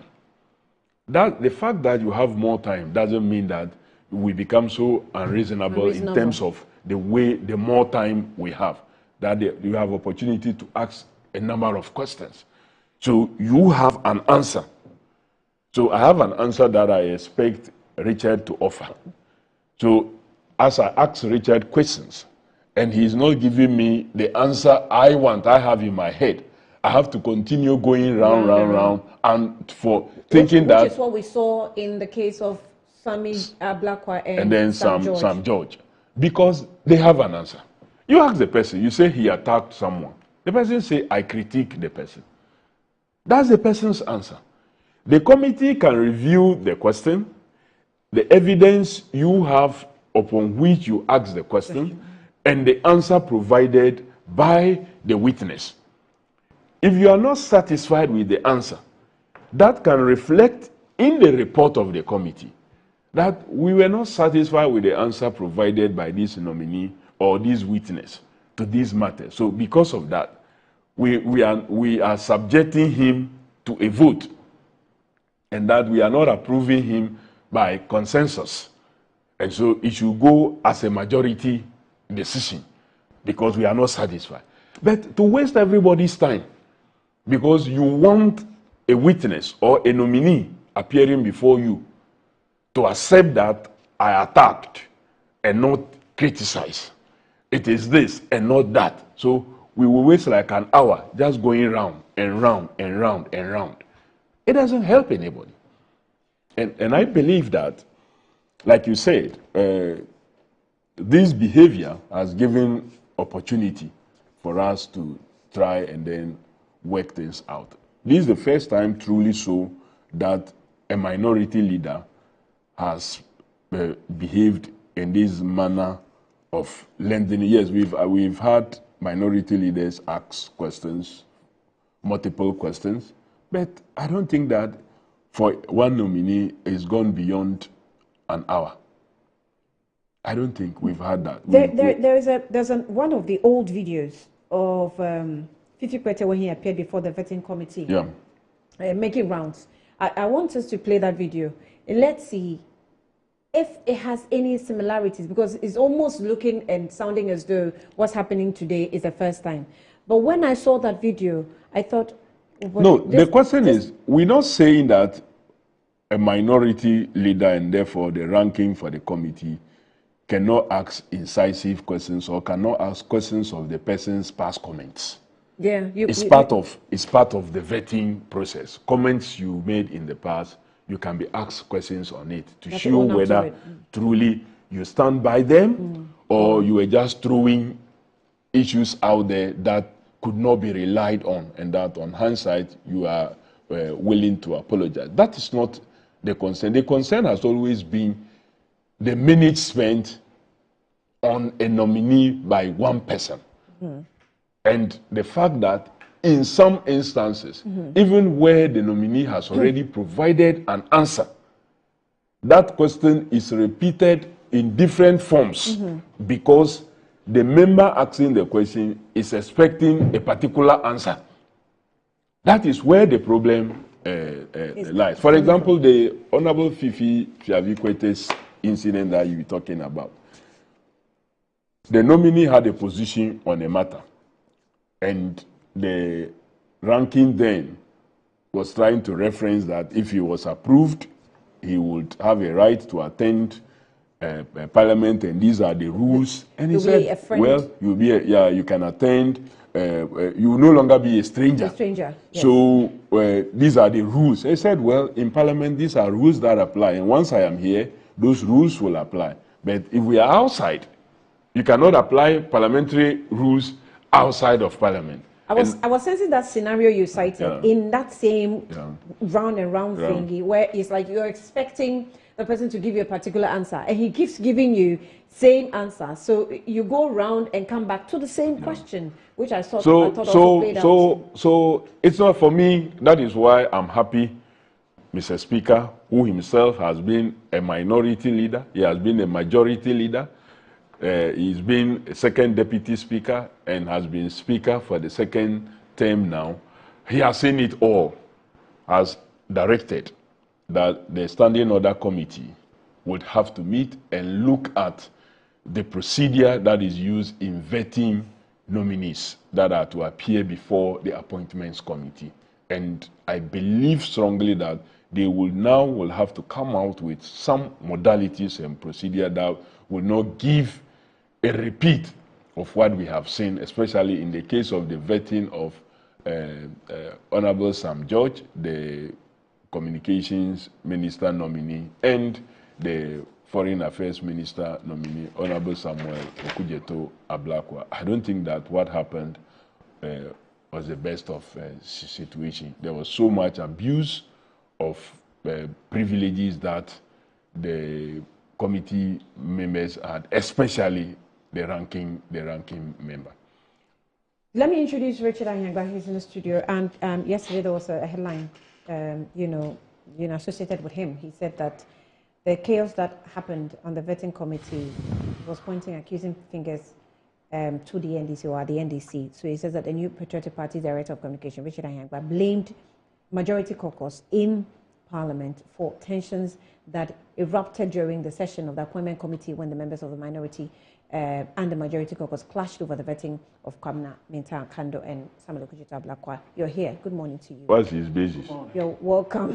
that the fact that you have more time doesn't mean that we become so unreasonable in terms of the more time we have, that you have opportunity to ask a number of questions. So you have an answer. So I have an answer that I expect Richard to offer. So as I ask Richard questions, and he's not giving me the answer I have in my head, I have to continue going round, and for thinking which is what we saw in the case of Sammy Blakwa and then Sam George, because they have an answer. You ask the person, you say he attacked someone. The person say, I critique the person. That's the person's answer. The committee can review the question, the evidence you have upon which you ask the question, and the answer provided by the witness. If you are not satisfied with the answer, that can reflect in the report of the committee that we were not satisfied with the answer provided by this nominee or this witness to this matter. So because of that, we are subjecting him to a vote, and that we are not approving him by consensus. And so it should go as a majority decision because we are not satisfied. But to waste everybody's time, because you want a witness or a nominee appearing before you to accept that I attacked and not criticize. It is this and not that. So we will waste like an hour just going round and round and round and round. It doesn't help anybody. And I believe that, like you said, this behavior has given opportunity for us to try and then work things out. This is the first time truly so that a minority leader has behaved in this manner of lending. Yes, we've had minority leaders ask questions, multiple questions, but I don't think that for one nominee it's gone beyond an hour. I don't think we've had that. There's one of the old videos of Fifi Kwete when he appeared before the vetting committee, making rounds. I want us to play that video. Let's see if it has any similarities, because it's almost looking and sounding as though what's happening today is the first time. But when I saw that video, I thought... No, the question is, we're not saying that a minority leader and therefore the ranking for the committee cannot ask incisive questions or cannot ask questions of the person's past comments. Yeah, it's part of the vetting process. Comments you made in the past, you can be asked questions on it to show whether truly you stand by them or you are just throwing issues out there that could not be relied on, and that on hindsight you are willing to apologize. That is not the concern. The concern has always been the minutes spent on a nominee by one person. And the fact that in some instances, even where the nominee has already provided an answer, that question is repeated in different forms because the member asking the question is expecting a particular answer. That is where the problem lies. For example, the Honorable Fifi Kwete's incident that you were talking about. The nominee had a position on a matter, and the ranking then was trying to reference that if he was approved, he would have a right to attend Parliament, and these are the rules. And he said, well, you can attend, you will no longer be a stranger. Yes. So these are the rules. He said, well, in Parliament, these are rules that apply, and once I am here, those rules will apply. But if we are outside, you cannot apply parliamentary rules outside of Parliament. I was sensing that scenario you cited in that same round and round thingy, where it's like you're expecting the person to give you a particular answer, and he keeps giving you same answer. So you go round and come back to the same question, which I thought also played out. So it's not for me. That is why I'm happy, Mr. Speaker, who himself has been a minority leader. He has been a majority leader. He's been a second deputy speaker and has been speaker for the second term now. He has seen it all, has directed that the Standing Order Committee would have to meet and look at the procedure that is used in vetting nominees that are to appear before the Appointments Committee. And I believe strongly that they will have to come out with some modalities and procedure that will not give a repeat of what we have seen, especially in the case of the vetting of Honorable Sam George, the Communications Minister nominee, and the Foreign Affairs Minister nominee, Honorable Samuel Okujeto Ablakwa. I don't think that what happened was the best of situation. There was so much abuse of privileges that the committee members had, especially the ranking member. Let me introduce Richard Anyagba. He's in the studio, and yesterday there was a headline, associated with him. He said that the chaos that happened on the vetting committee was pointing accusing fingers to the NDC or the NDC. So he says that the new Patriotic Party Director of Communication, Richard Anyagba, blamed majority caucus in Parliament for tensions that erupted during the session of the appointment committee when the members of the minority and the majority caucus clashed over the vetting of Kwabena Mintah Kando and Samuel Okujeto Ablakwa. You're here. Good morning to you. What's his basis? You're welcome.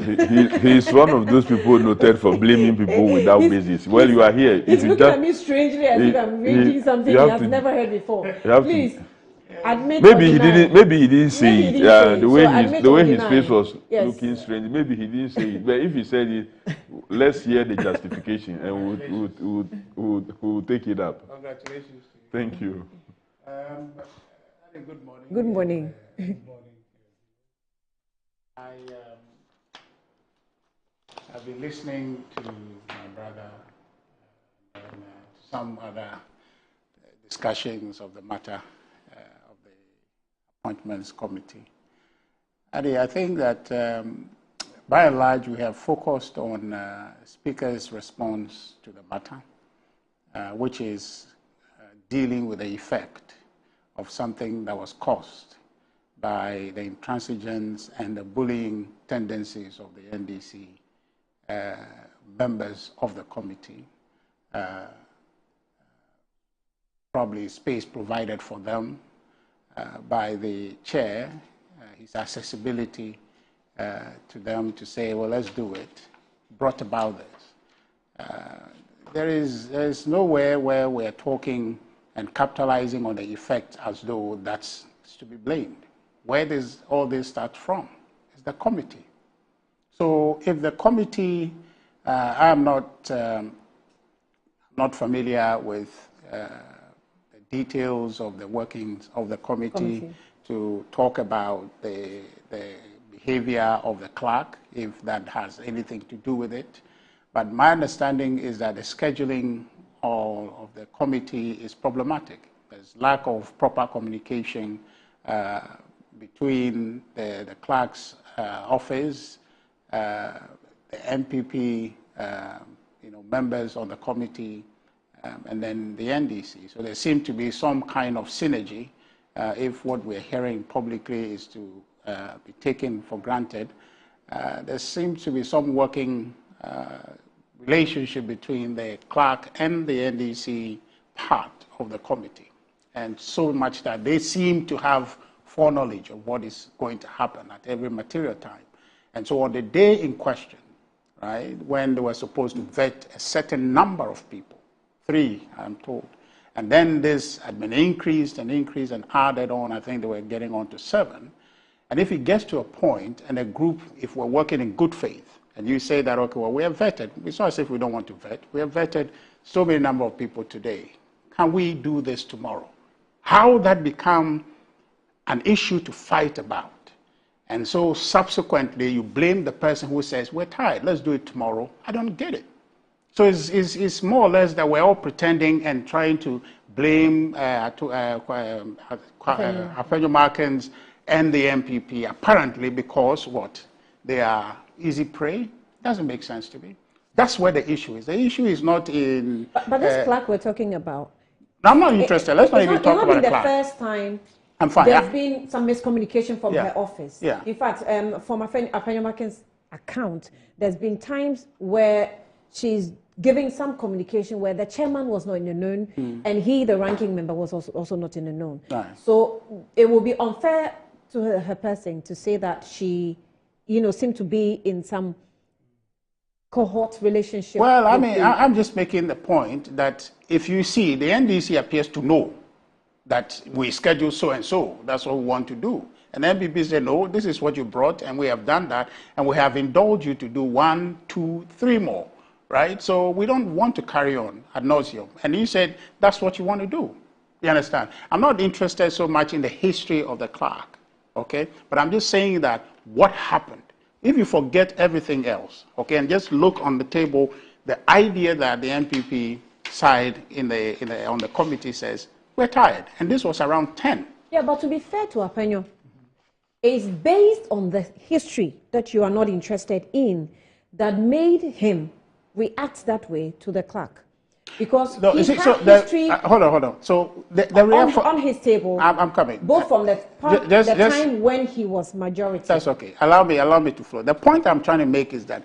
He's one of those people noted for blaming people without basis. Well, you are here. He's looking at me strangely as if I'm reading something he has never heard before. Please. Admit maybe he didn't say it. The way his face was looking strange. Maybe he didn't say it. But if he said it, let's hear the justification and we'll take it up. Congratulations to you. Thank you. Good morning. Good morning. Good morning. I've been listening to my brother and some other discussions of the matter. Appointments Committee. I think that by and large we have focused on Speaker's response to the matter, which is dealing with the effect of something that was caused by the intransigence and the bullying tendencies of the NDC members of the committee, probably space provided for them by the chair, his accessibility to them to say, well, let's do it, brought about this. There is nowhere where we're talking and capitalizing on the effect as though that's to be blamed. Where does all this start from? It's the committee. So if the committee, I'm not familiar with details of the workings of the committee to talk about the behavior of the clerk, if that has anything to do with it. But my understanding is that the scheduling of the committee is problematic. There's lack of proper communication between the clerk's office, the MPP, members on the committee, and then the NDC. So there seems to be some kind of synergy if what we're hearing publicly is to be taken for granted. There seems to be some working relationship between the clerk and the NDC part of the committee, and so much that they seem to have foreknowledge of what is going to happen at every material time. And so on the day in question, right, when they were supposed to vet a certain number of people, 3, I'm told. And then this had been increased and added on. I think they were getting on to 7. And if it gets to a point and a group, if we're working in good faith, and you say that, okay, well, we have vetted. It's not as if we don't want to vet. We have vetted so many number of people today. Can we do this tomorrow? How that become an issue to fight about? And so subsequently, you blame the person who says, we're tired, let's do it tomorrow. I don't get it. So it's more or less that we're all pretending and trying to blame Afenyo-Markins and the MPP, apparently because what? They are easy prey? Doesn't make sense to me. That's where the issue is. The issue is not in... But this clerk we're talking about... No, I'm not interested. Let's not even talk about the clerk. It's not the first time I'm fine. There's been some miscommunication from her office. Yeah. In fact, from Afenyo-Markins' account, there's been times where she's giving some communication where the chairman was not in the known and he, the ranking member, was also not in the known. Nice. So it will be unfair to her person to say that she, seemed to be in some cohort relationship? Well, I mean, I'm just making the point that if you see, the NDC appears to know that we schedule so and so, that's what we want to do. And MPP said, no, this is what you brought, and we have done that, and we have indulged you to do 1, 2, 3 more, right? So we don't want to carry on ad nauseum. And he said, that's what you want to do. You understand? I'm not interested so much in the history of the clerk, okay? But I'm just saying that what happened, if you forget everything else, okay, and just look on the table, the idea that the MPP side on the committee says, we're tired, and this was around 10. Yeah, but to be fair to Apenyo, it's based on the history that you are not interested in that made him react that way to the clerk. Because no, he see, had so history hold on. So on his table. I'm coming. Both from the time when he was majority. That's okay. Allow me to flow. The point I'm trying to make is that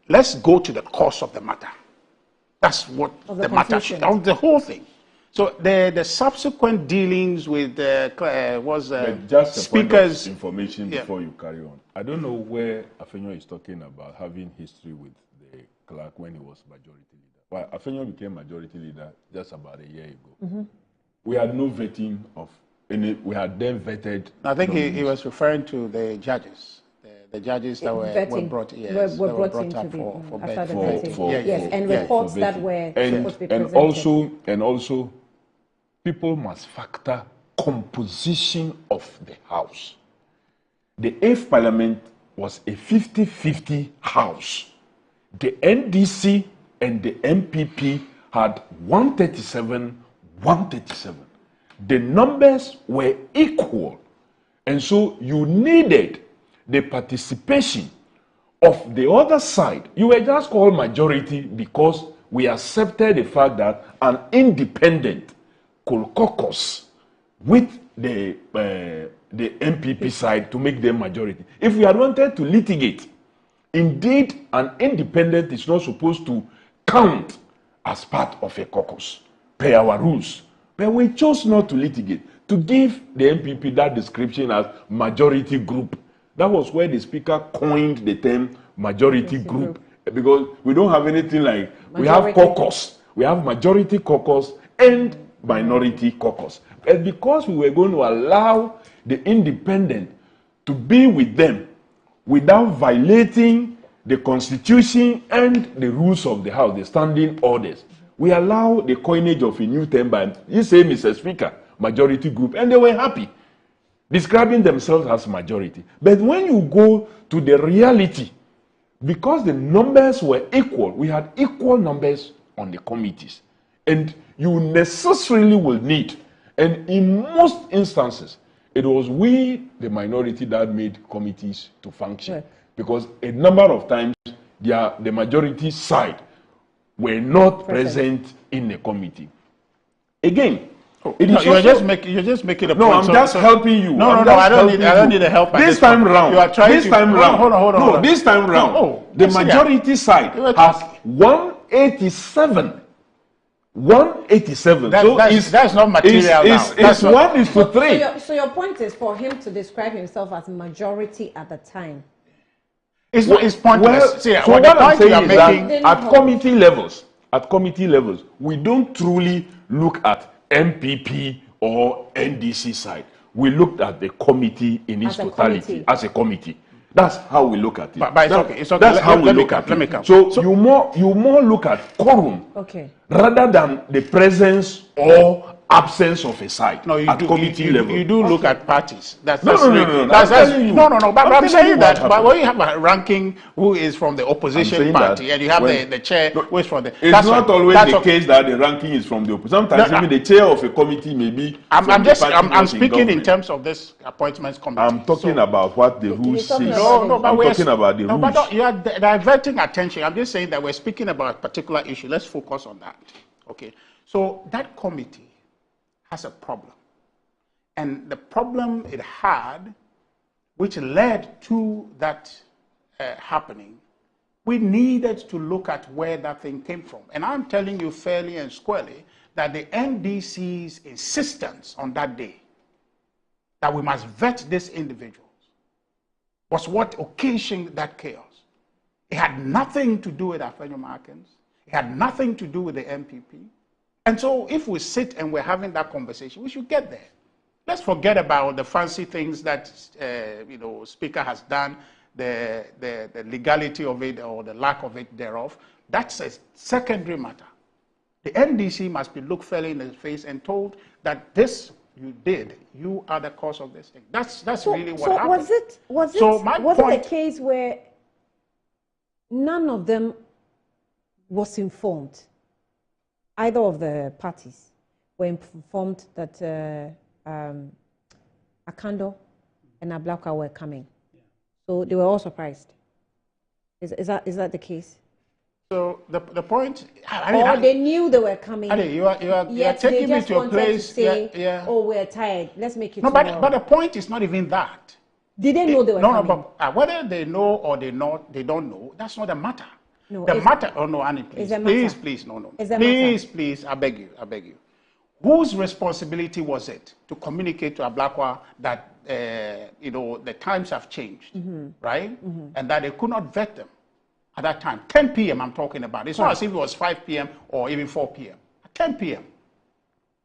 let's go to the cause of the matter. That's what the matter should, of the whole thing. So the subsequent dealings with just speakers. Information before you carry on. I don't know where Afenyo is talking about having history with the clerk when he was majority leader. Well, Afenyo became majority leader just about a year ago. We had no vetting of any. We had then vetted. I think he was referring to the judges. The judges that were brought, were brought up for vetting. Yes, and reports that were supposed to be presented. And also, people must factor composition of the House. The 8th Parliament was a 50-50 House. The NDC and the MPP had 137, 137. The numbers were equal. And so you needed the participation of the other side. You were just called majority because we accepted the fact that an independent could caucus with the MPP side to make them majority. If we had wanted to litigate, indeed an independent is not supposed to count as part of a caucus per our rules. But we chose not to litigate, to give the MPP that description as majority group. That was where the speaker coined the term majority group, because we don't have anything like majority. We have caucus, we have majority caucus and minority caucus. And because we were going to allow the independent to be with them without violating the constitution and the rules of the House, the standing orders, we allow the coinage of a new term by, you say, Mr. Speaker, majority group, and they were happy, describing themselves as majority. But when you go to the reality, because the numbers were equal, we had equal numbers on the committees. And you necessarily will need, and in most instances, it was we, the minority, that made committees to function. Right. Because a number of times, the majority side were not present in the committee. Again, you're just making a point. No, I'm just helping you. No, I don't need the help. This time round, you are trying to hold on. This time round, the majority side has 187. 187. That's not material now. It's 1:3. So your point is for him to describe himself as majority at the time. It's pointless. So what I'm saying is that at committee levels, we don't truly look at MPP or NDC side. We looked at the committee in its totality as a committee. That's how we look at it. But it's okay. It's okay. That's how we look at it. So you more look at quorum rather than the presence or absence of a side. No, at committee level. You do look at parties. No. But I'm saying that. But when you have a ranking who is from the opposition party and you have the chair who is from the. It's not always the case that the ranking is from the opposition. Sometimes even the chair of a committee may be. I'm speaking in terms of this appointments committee. I'm talking about what the rules say. No, but I'm talking about the rules. But you are diverting attention. I'm just saying that we're speaking about a particular issue. Let's focus on that. Okay. So that committee has a problem. And the problem it had, which led to that happening, we needed to look at where that thing came from. And I'm telling you fairly and squarely that the NDC's insistence on that day that we must vet these individuals was what occasioned that chaos. It had nothing to do with Afenyo Markins. It had nothing to do with the MPP. And so if we sit and we're having that conversation, we should get there. Let's forget about the fancy things that Speaker has done, the legality of it or the lack of it thereof. That's a secondary matter. The NDC must be looked fairly in the face and told that this you did, you are the cause of this thing. That's really what happened. Was it a case where none of them was informed? Either of the parties were informed that Akando and Ablakwa were coming. So they were all surprised. Is that the case? So the point, they knew they were coming. You are taking me to a place. To say, oh, we're tired. Let's make it. No, but the point is not even that. Did they know they were coming? No, but whether they know or they don't know, that's not the matter. No, the matter. Oh no, Annie, please, no. Please, I beg you. Whose responsibility was it to communicate to Ablakwa that the times have changed, right? And that they could not vet them at that time. 10 p.m. I'm talking about. It's not as if it was 5 p.m. or even 4 p.m. 10 p.m.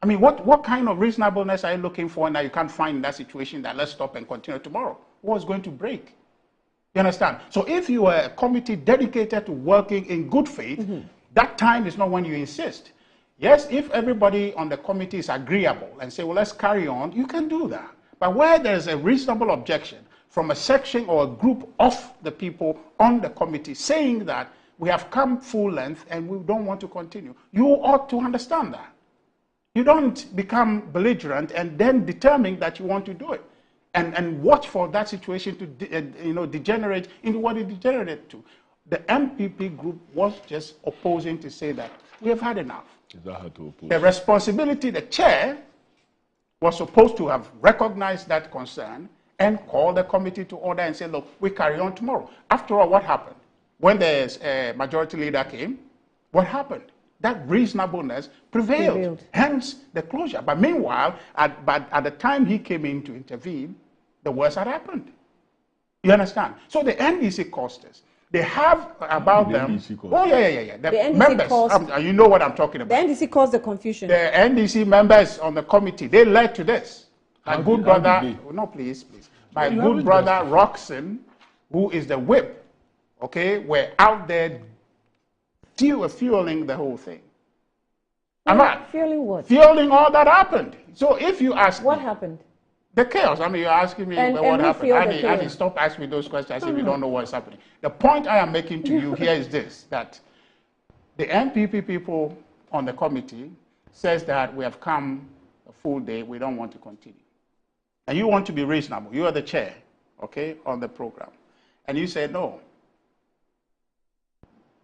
I mean, what kind of reasonableness are you looking for now you can't find in that situation that let's stop and continue tomorrow? What's going to break? You understand? So if you are a committee dedicated to working in good faith, that time is not when you insist. Yes, if everybody on the committee is agreeable and say, well, let's carry on, you can do that. But where there's a reasonable objection from a section or a group of the people on the committee saying that we have come full length and we don't want to continue, you ought to understand that. You don't become belligerent and then determine that you want to do it. And watch for that situation to degenerate into what it degenerated to. The MPP group was just opposing to say that we have had enough. Is that how to oppose? The responsibility, the chair was supposed to have recognized that concern and call the committee to order and say, look, we carry on tomorrow. After all, what happened? When the majority leader came, what happened? That reasonableness prevailed. Hence the closure. But meanwhile, at the time he came in to intervene, the worst had happened. You understand? So the NDC caused this. They have about them. Oh, yeah. The members, you know what I'm talking about. The NDC caused the confusion. The NDC members on the committee, they led to this. My good brother, no, please. My good brother, Roxon, who is the whip, okay, were out there fueling the whole thing. Fueling what? Fueling all that happened. So if you ask what happened? The chaos. I mean, you're asking me what happened. I mean, stop asking me those questions if you don't know what's happening. The point I am making to you here is this, that the MPP people on the committee says that we have come a full day, we don't want to continue. And you want to be reasonable. You are the chair, okay, on the program. And you say, no,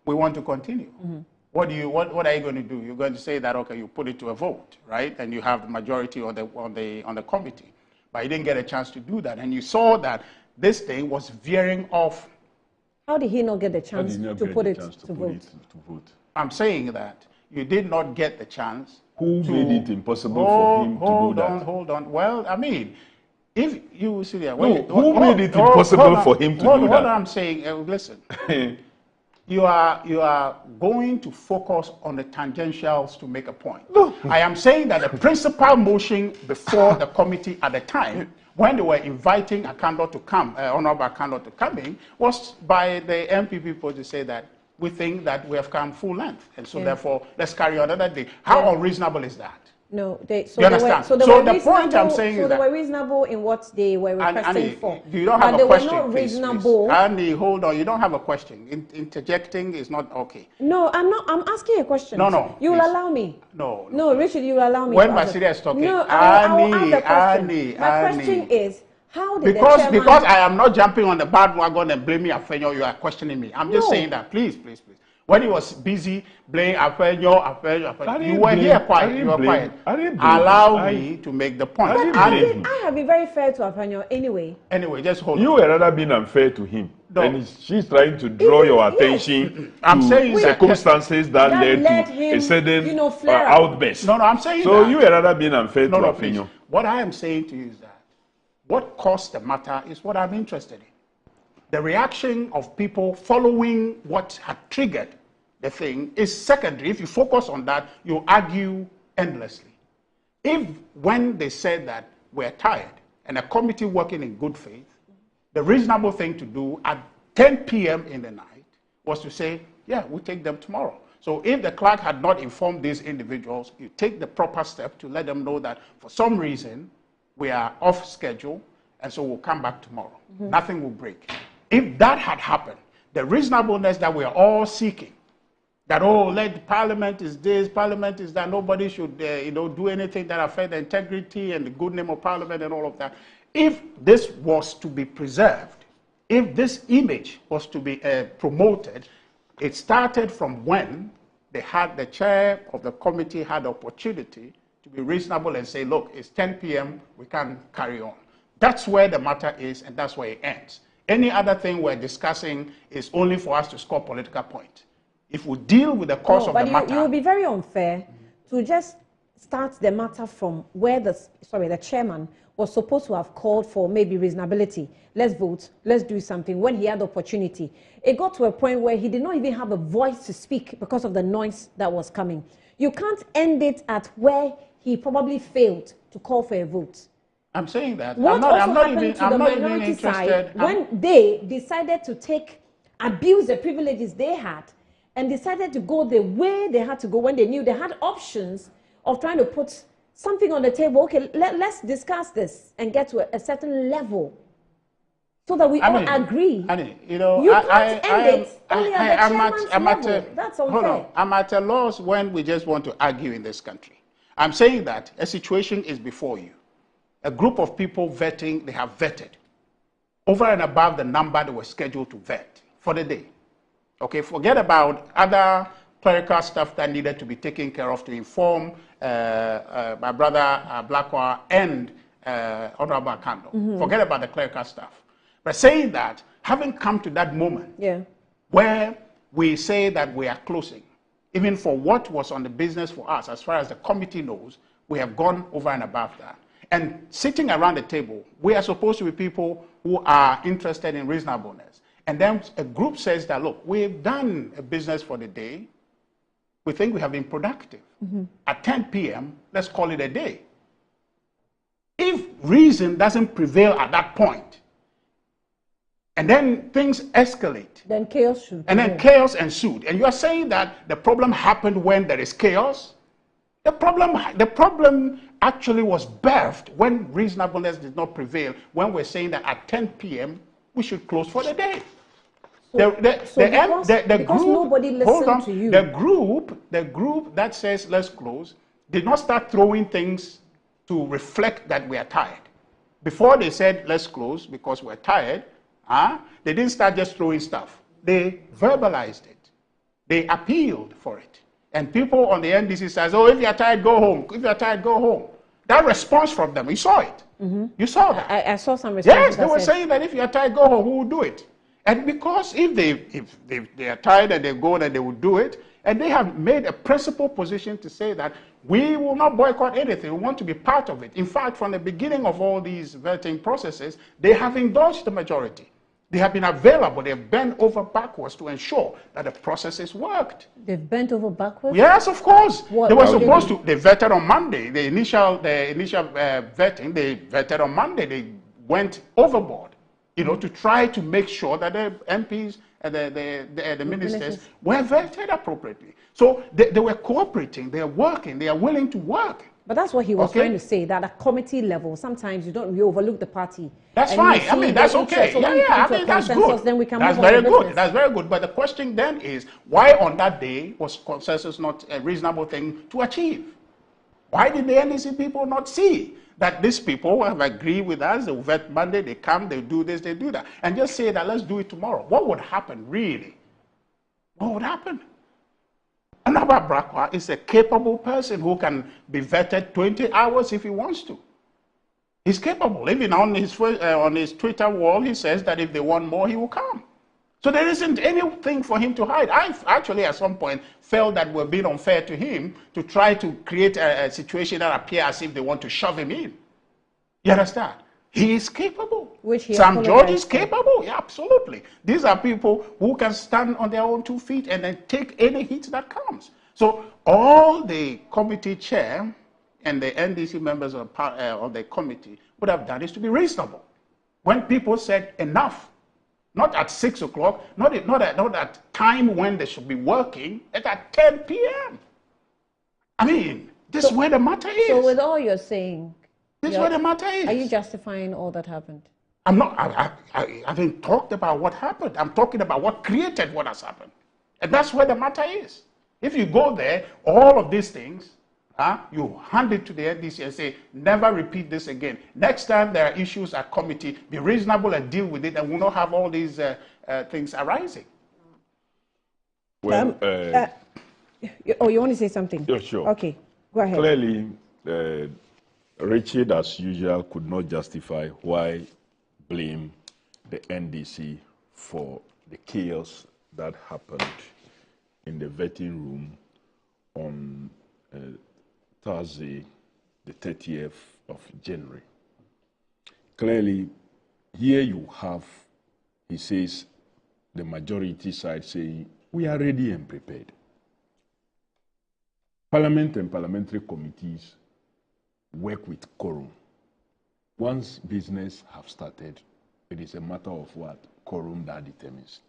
we want to continue. What are you going to do? You're going to say that, okay, you put it to a vote, right? And you have the majority on the committee. But you didn't get a chance to do that. And you saw that this thing was veering off. How did he not get the chance to put it to vote? I'm saying that you did not get the chance. Who made it impossible for him to do that? Hold on. Well, I mean, if you see there. Who made it impossible for him to do that? What I'm saying, listen. You are going to focus on the tangentials to make a point. No. I am saying that the principal motion before the committee at the time, when they were inviting Akando to come, Honorable Akando to come in, was by the MP people to say that we think that we have come full length, and so therefore let's carry on another day. How unreasonable is that? No, you understand? So the point I'm saying is that they were reasonable in what they were requesting for. You don't have a question. They were not reasonable. Annie, hold on. You don't have a question. Interjecting is not okay. No, I'm not. I'm asking a question. No. You will allow me. No, Richard, you will allow me. When Basiria is talking, no, Annie. My question is, how did because I am not jumping on the bandwagon and blaming Afenyo, you are questioning me. I'm just saying that. Please. When he was busy blaming Afenyo, you were here quiet. You were quiet. Allow me to make the point. I have been very fair to Afenyo anyway. Anyway, just hold on. You were rather being unfair to him. No. And she's trying to draw your attention to circumstances that led to a sudden outburst. No, I'm saying so you were rather being unfair to Afenyo. What I am saying to you is that what caused the matter is what I'm interested in. The reaction of people following what had triggered the thing is secondary. If you focus on that, you argue endlessly. If when they said that we're tired and a committee working in good faith, the reasonable thing to do at 10 p.m. in the night was to say, yeah, we'll take them tomorrow. So if the clerk had not informed these individuals, you take the proper step to let them know that for some reason we are off schedule and so we'll come back tomorrow. Nothing will break. If that had happened, the reasonableness that we are all seeking, that, oh, let Parliament is this, Parliament is that, nobody should do anything that affect the integrity and the good name of Parliament and all of that. If this was to be preserved, if this image was to be promoted, it started from when the chair of the committee had the opportunity to be reasonable and say, look, it's 10 p.m., we can't carry on. That's where the matter is, and that's where it ends. Any other thing we're discussing is only for us to score political points. If we deal with the cause of the matter... But it would be very unfair to just start the matter from where the chairman was supposed to have called for maybe reasonability. Let's vote, let's do something, when he had the opportunity. It got to a point where he did not even have a voice to speak because of the noise that was coming. You can't end it at where he probably failed to call for a vote. I'm saying that. What also happened to the minority side when they decided to abuse the privileges they had and decided to go the way they had to go when they knew they had options of trying to put something on the table. Okay, let's discuss this and get to a certain level so that we all agree. You can't end it only at the chairman's level. That's unfair. Hold on. I'm at a loss when we just want to argue in this country. I'm saying that a situation is before you. A group of people vetting, they have vetted over and above the number they were scheduled to vet for the day. Okay, forget about other clerical stuff that needed to be taken care of to inform my brother Blackwell and Honorable Akando. Forget about the clerical stuff. But saying that, having come to that moment where we say that we are closing, even for what was on the business for us, as far as the committee knows, we have gone over and above that. And sitting around the table, we are supposed to be people who are interested in reasonableness. And then a group says that, look, we've done a business for the day. We think we have been productive. At 10 p.m., let's call it a day. If reason doesn't prevail at that point, and then things escalate. Then chaos should. And then chaos ensued. And you are saying that the problem happened when there is chaos? The problem actually was birthed when reasonableness did not prevail, when we're saying that at 10 p.m. we should close for the day. Because nobody listened to you. The group that says let's close did not start throwing things to reflect that we are tired. Before they said let's close because we're tired, they didn't start just throwing stuff. They verbalized it. They appealed for it. And people on the NDC says, oh, if you're tired, go home. If you're tired, go home. That response from them, you saw it. You saw that. I saw some response. Yes, they were saying that if you're tired, go home. Who will do it? And because if they are tired and they go, then they will do it. And they have made a principled position to say that we will not boycott anything. We want to be part of it. In fact, from the beginning of all these vetting processes, they have endorsed the majority. They have been available. They have bent over backwards to ensure that the processes worked. They've bent over backwards? Yes, of course. They were supposed to. They vetted on Monday. The initial vetting, they vetted on Monday. They went overboard, to try to make sure that the MPs and the ministers were vetted appropriately. So they were cooperating. They are working. They are willing to work. But that's what he was trying to say, that at committee level, sometimes you overlook the party. That's fine. I mean, that's okay. So that's good. Then we can that's very good. That's very good. But the question then is, why on that day was consensus not a reasonable thing to achieve? Why did the NDC people not see that these people have agreed with us, they vet Monday, they come, they do this, they do that, and just say that let's do it tomorrow? What would happen, really? What would happen? Honorable Brakwa is a capable person who can be vetted 20 hours if he wants to. He's capable. Even on his Twitter wall, he says that if they want more, he will come. So there isn't anything for him to hide. I actually, at some point, felt that we're being unfair to him to try to create a situation that appears as if they want to shove him in. You understand? He is capable. Which he Sam George is apologized for. capable. Yeah, absolutely. These are people who can stand on their own 2 feet and then take any hit that comes. So all the committee chair and the NDC members of the committee would have done is to be reasonable. When people said enough, not at 6 o'clock, not at time when they should be working, at 10 p.m. I mean, this is where the matter is. So with all you're saying, this is where the matter is. Are you justifying all that happened? I'm not. I haven't talked about what happened. I'm talking about what created what has happened. And that's where the matter is. If you go there, all of these things, you hand it to the NDC and say, never repeat this again. Next time there are issues at committee, be reasonable and deal with it, and we'll not have all these things arising. Well, you want to say something? Yeah, sure. Okay, go ahead. Clearly, Richard, as usual, could not justify why blame the NDC for the chaos that happened in the vetting room on Thursday, the 30th of January. Clearly, here you have, he says, the majority side saying, we are ready and prepared. Parliament and parliamentary committees work with quorum. Once business have started, it is a matter of what quorum that determines.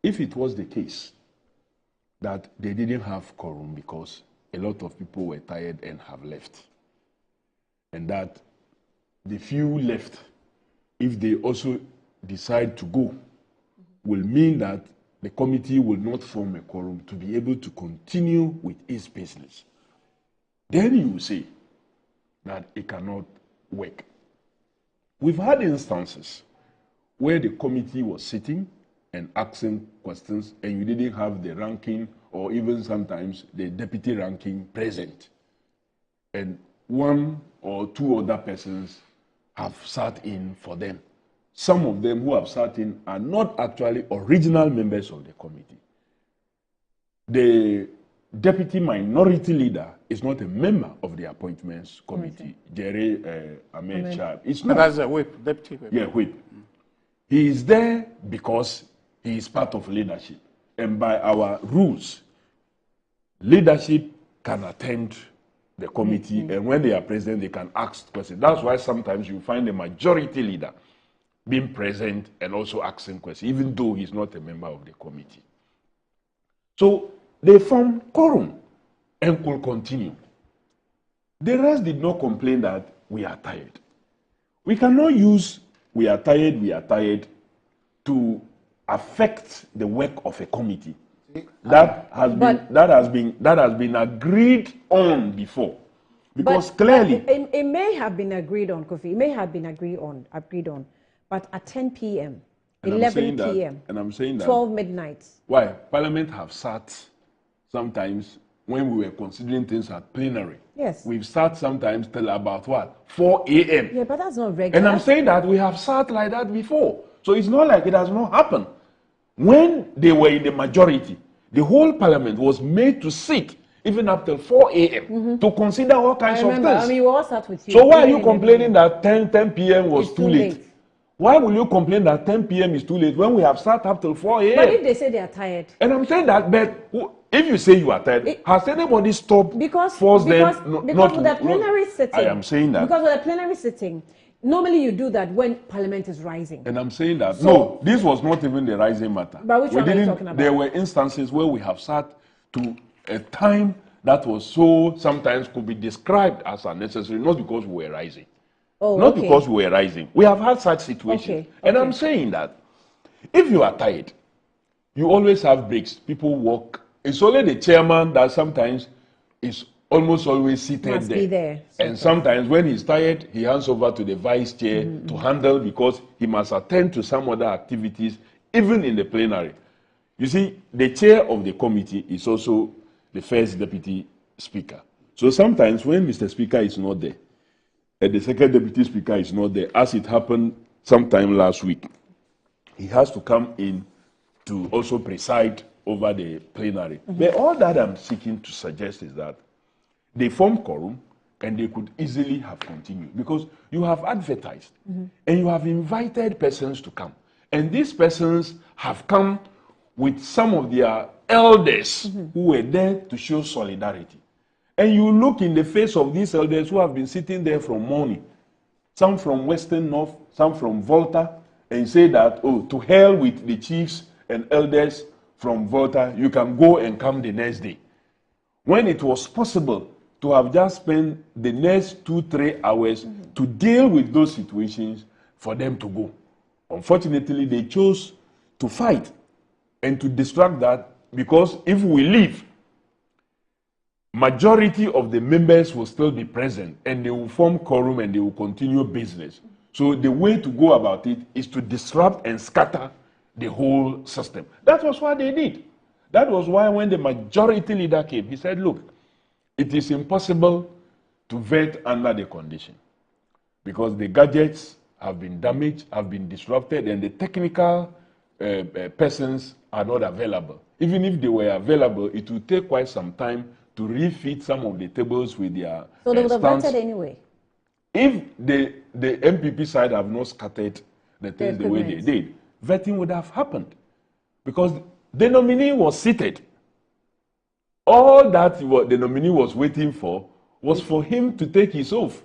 If it was the case that they didn't have quorum because a lot of people were tired and have left, and that the few left, if they also decide to go, will mean that the committee will not form a quorum to be able to continue with its business. Then you say that it cannot work. We've had instances where the committee was sitting and asking questions and you didn't have the ranking or even sometimes the deputy ranking present. And one or two other persons have sat in for them. Some of them who have sat in are not actually original members of the committee. The deputy minority leader is not a member of the appointments committee. Jerry Ahmed Chab. It's not. That's a whip, deputy whip. Yeah, whip. He is there because he is part of leadership. And by our rules, leadership can attend the committee, and when they are present, they can ask questions. That's why sometimes you find the majority leader being present and also asking questions, even though he's not a member of the committee. So they form quorum and could continue. The rest did not complain that we are tired. We cannot use we are tired to affect the work of a committee. That has been agreed on before. Because clearly it may have been agreed on, Kofi. It may have been agreed on. But at 10 p.m., 11 p.m., and I'm saying that 12 midnight. Why? Parliament have sat sometimes when we were considering things at plenary. Yes. We've sat sometimes till about what? 4 a.m. Yeah, but that's not regular. And I'm saying that we have sat like that before. So it's not like it has not happened. When they were in the majority, the whole parliament was made to sit even up till 4 a.m. to consider all kinds of things. I mean, we all sat with you. So why are you complaining that 10 p.m. was too late? Why will you complain that 10 p.m. is too late when we have sat up till 4 a.m.? But if they say they are tired. And I'm saying that, but if you say you are tired, has anybody stopped because with the plenary sitting. I am saying that. Because with the plenary sitting, normally you do that when parliament is rising. And I'm saying that, no, this was not even the rising matter. But which one are you talking about? There were instances where we have sat to a time that was so, sometimes could be described as unnecessary, not because we were rising. Oh, not because we were rising. We have had such situations. And I'm saying that if you are tired, you always have breaks. People walk. It's only the chairman that sometimes is almost always seated Must there. Be there. And sometimes when he's tired, he hands over to the vice chair to handle because he must attend to some other activities, even in the plenary. You see, the chair of the committee is also the first deputy speaker. So sometimes when Mr. Speaker is not there, and the second deputy speaker is not there, as it happened sometime last week, he has to come in to also preside over the plenary. But all that I'm seeking to suggest is that they form quorum, and they could easily have continued because you have advertised and you have invited persons to come. And these persons have come with some of their elders who were there to show solidarity. And you look in the face of these elders who have been sitting there from morning, some from Western North, some from Volta, and say that, oh, to hell with the chiefs and elders from Volta, you can go and come the next day. When it was possible to have just spent the next 2-3 hours to deal with those situations for them to go. Unfortunately, they chose to fight and to distract that because if we leave, majority of the members will still be present and they will form quorum and they will continue business. So the way to go about it is to disrupt and scatter the whole system. That was what they did. That was why when the majority leader came, he said, look, it is impossible to vet under the condition because the gadgets have been damaged, have been disrupted, and the technical persons are not available. Even if they were available, it would take quite some time to refit some of the tables with their So they would have stands. vetted anyway. If the MPP side have not scattered the things the way they did, vetting would have happened because the nominee was seated. All that the nominee was waiting for was for him to take his oath.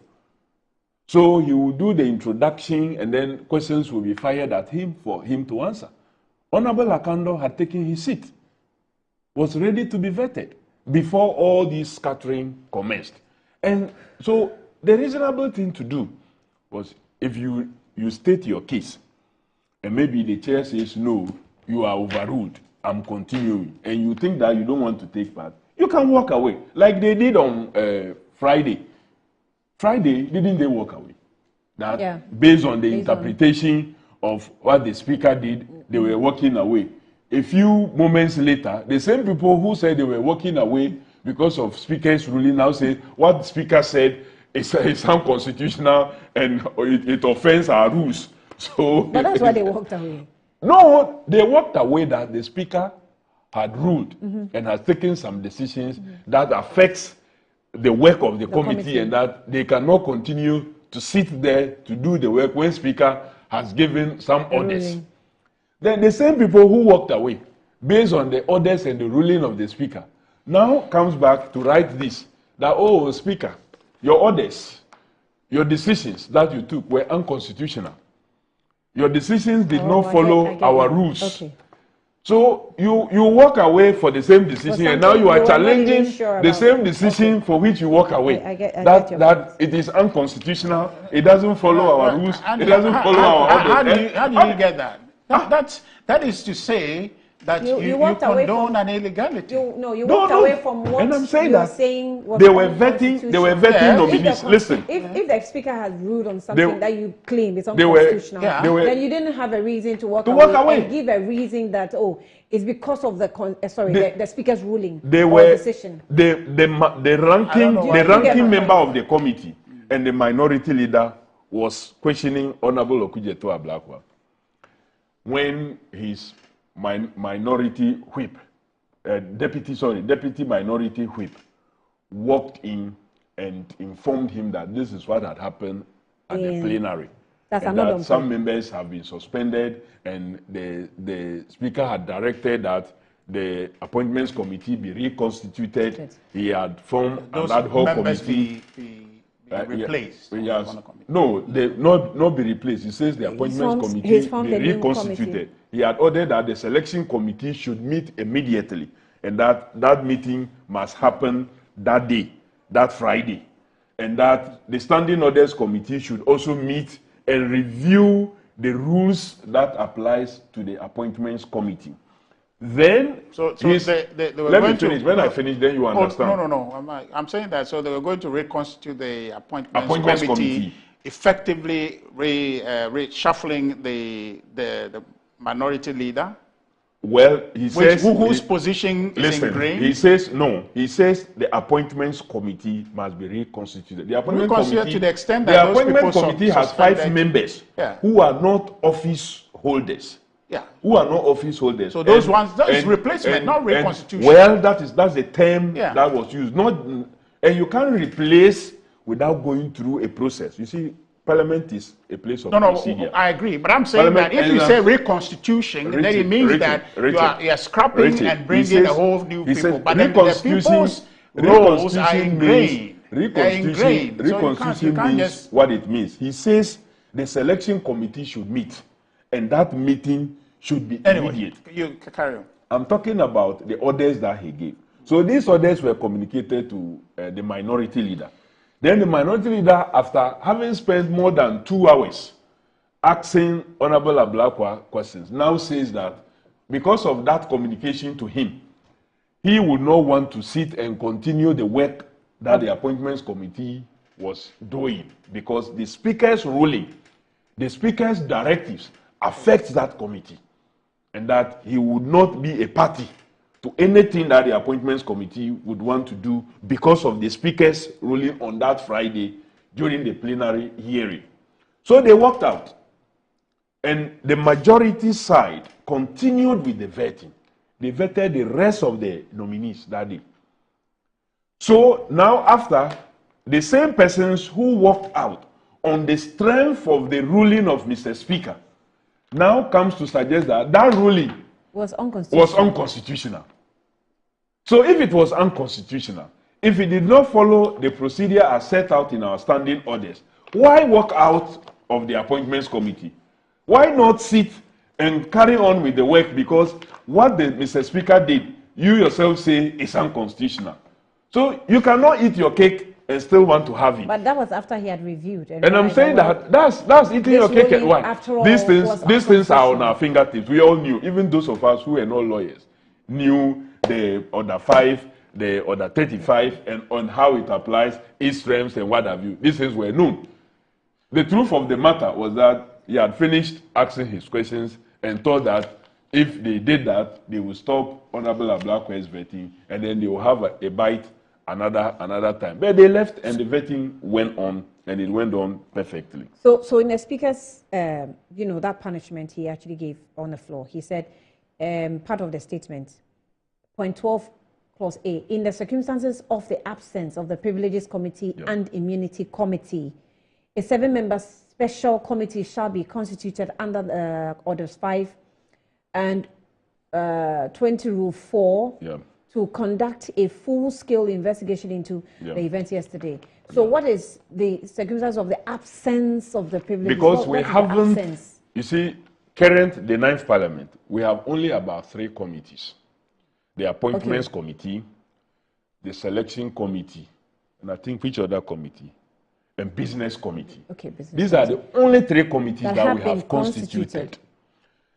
So he will do the introduction and then questions will be fired at him for him to answer. Honorable Akando had taken his seat, was ready to be vetted before all this scattering commenced. And so the reasonable thing to do was if you state your case and maybe the chair says, no, you are overruled, I'm continuing, and you think that you don't want to take part, you can walk away, like they did on Friday. Friday, didn't they walk away? That based on the interpretation of what the speaker did, they were walking away. A few moments later, the same people who said they were walking away because of speaker's ruling now say what the speaker said is unconstitutional and it offends our rules. So, but that's why they walked away. No, they walked away that the speaker had ruled and has taken some decisions that affects the work of the committee and that they cannot continue to sit there to do the work when speaker has given some orders. Then the same people who walked away based on the orders and the ruling of the speaker now comes back to write this, that, oh, speaker, your orders, your decisions that you took were unconstitutional. Your decisions did not follow our rules. Okay. So you walk away for the same decision and now you are challenging the same decision for which you walk away. That it is unconstitutional, it doesn't follow our rules, it doesn't follow our orders. How do you get that? That is to say that you condone an illegality. You walked away from what and I'm saying you are saying was they were vetting nominees. Listen. If the speaker has ruled on something that you claim is unconstitutional, then you didn't have a reason to walk away and give a reason that, oh, it's because of the speaker's ruling or decision. The ranking member of the committee and the minority leader was questioning Honorable Okujeto Ablakwa when his minority whip, deputy minority whip, walked in and informed him that this is what had happened at the plenary. And that some members have been suspended, and the speaker had directed that the appointments committee be reconstituted. He had formed an ad hoc committee. Replaced. No, not be replaced. He says the appointments committee be reconstituted. He had ordered that the selection committee should meet immediately, and that meeting must happen that day, that Friday, and that the standing orders committee should also meet and review the rules that applies to the appointments committee. Then, let me finish. When I finish, then you understand. No. I'm saying that so they were going to reconstitute the appointments committee, effectively reshuffling the minority leader. Well, he says whose position is ingrained. He says no. He says the appointments committee must be reconstituted. The appointment committee, to the extent that the appointment committee has 5 members who are not office holders. Who are not office holders. So those ones, that is replacement, not reconstitution. Well, that's the term that was used. And you can't replace without going through a process. You see, Parliament is a place of no, procedure. I agree. But I'm saying that if you say reconstitution, then it means that you are scrapping and bringing a whole new people. But then the people's roles are ingrained. Reconstitution means what it means. He says the selection committee should meet, and that meeting should be immediate. You carry on. I'm talking about the orders that he gave. So these orders were communicated to the minority leader. Then the minority leader, after having spent more than 2 hours asking Honorable Ablakwa questions, now says that because of that communication to him, he would not want to sit and continue the work that the appointments committee was doing, because the speaker's ruling, the speaker's directives affects that committee, and that he would not be a party to anything that the appointments committee would want to do because of the speaker's ruling on that Friday during the plenary hearing. So they walked out, and the majority side continued with the vetting. They vetted the rest of the nominees that day. So now, after, the same persons who walked out on the strength of the ruling of Mr. Speaker now comes to suggest that that ruling was unconstitutional. So if it was unconstitutional, if it did not follow the procedure as set out in our standing orders, why walk out of the appointments committee? Why not sit and carry on with the work? Because what the Mr. Speaker did, you yourself say is unconstitutional. So you cannot eat your cake and still want to have it. But that was after he had reviewed. And I'm saying that's eating your cake and wine. These things are on our fingertips. We all knew, even those of us who were not lawyers, knew the Order 5, the Order 35, and on how it applies, its strengths and what have you. These things were known. The truth of the matter was that he had finished asking his questions and thought that if they did that, they would stop Honorable Ablakwa's vetting, and then they will have a bite another time. But they left, and the vetting went on, and it went on perfectly. So in the speaker's, that punishment he actually gave on the floor, he said, part of the statement, point 12, clause A, in the circumstances of the absence of the Privileges Committee and Immunity Committee, a 7-member special committee shall be constituted under the Orders 5 and 20 Rule 4 to conduct a full-scale investigation into the events yesterday. So what is the circumstance of the absence of the privileges? Because we haven't, you see, the 9th Parliament, we have only about 3 committees. The Appointments Committee, the Selection Committee, and I think which other committee? And Business Committee. These are the only 3 committees that we have constituted.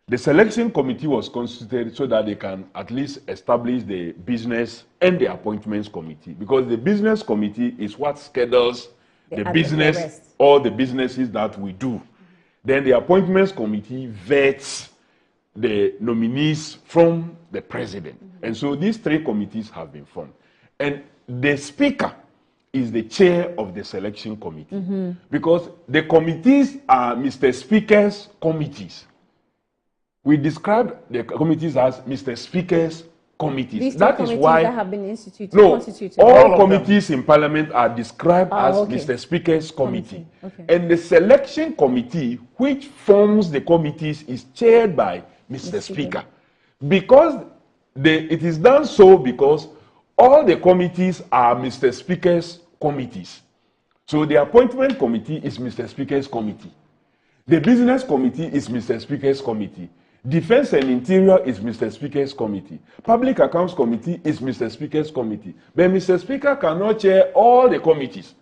The Selection Committee was constituted so that they can at least establish the Business and the Appointments Committee, because the Business Committee is what schedules the business, all the businesses that we do. Then the Appointments Committee vets the nominees from the President. And so these 3 committees have been formed. And the Speaker is the chair of the Selection Committee, because the committees are Mr. Speaker's committees. We describe the committees as Mr. Speaker's committees. These that is why that have been instituted, all committees in Parliament are described as Mr. Speaker's committee. And the Selection Committee, which forms the committees, is chaired by Mr. Speaker. Because it is done so because all the committees are Mr. Speaker's committees. So the Appointment Committee is Mr. Speaker's committee. The Business Committee is Mr. Speaker's committee. Defense and Interior is Mr. Speaker's committee. Public Accounts Committee is Mr. Speaker's committee. But Mr. Speaker cannot chair all the committees.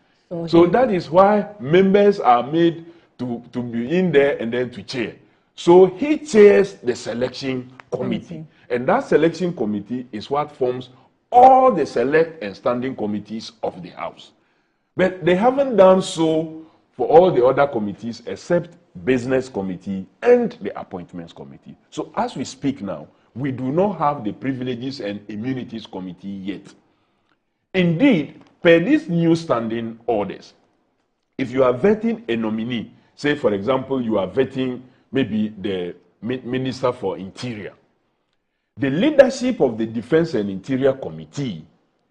So that is why members are made to be in there and then to chair. So he chairs the Selection Committee. And that Selection Committee is what forms all the select and standing committees of the House. But they haven't done so for all the other committees except Business Committee and the Appointments Committee. So as we speak now, we do not have the Privileges and Immunities Committee yet. Indeed, per these new standing orders, if you are vetting a nominee, say for example you are vetting maybe the Minister for Interior, the leadership of the Defense and Interior Committee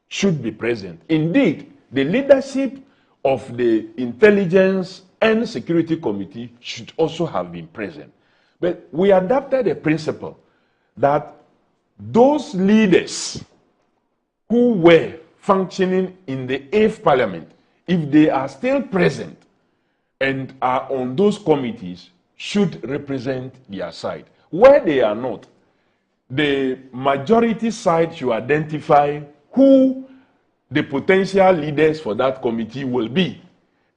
should be present. Indeed, the leadership of the Intelligence and Security Committee should also have been present. But we adopted a principle that those leaders who were functioning in the 8th Parliament, if they are still present and are on those committees, should represent their side. Where they are not, the majority side should identify who the potential leaders for that committee will be,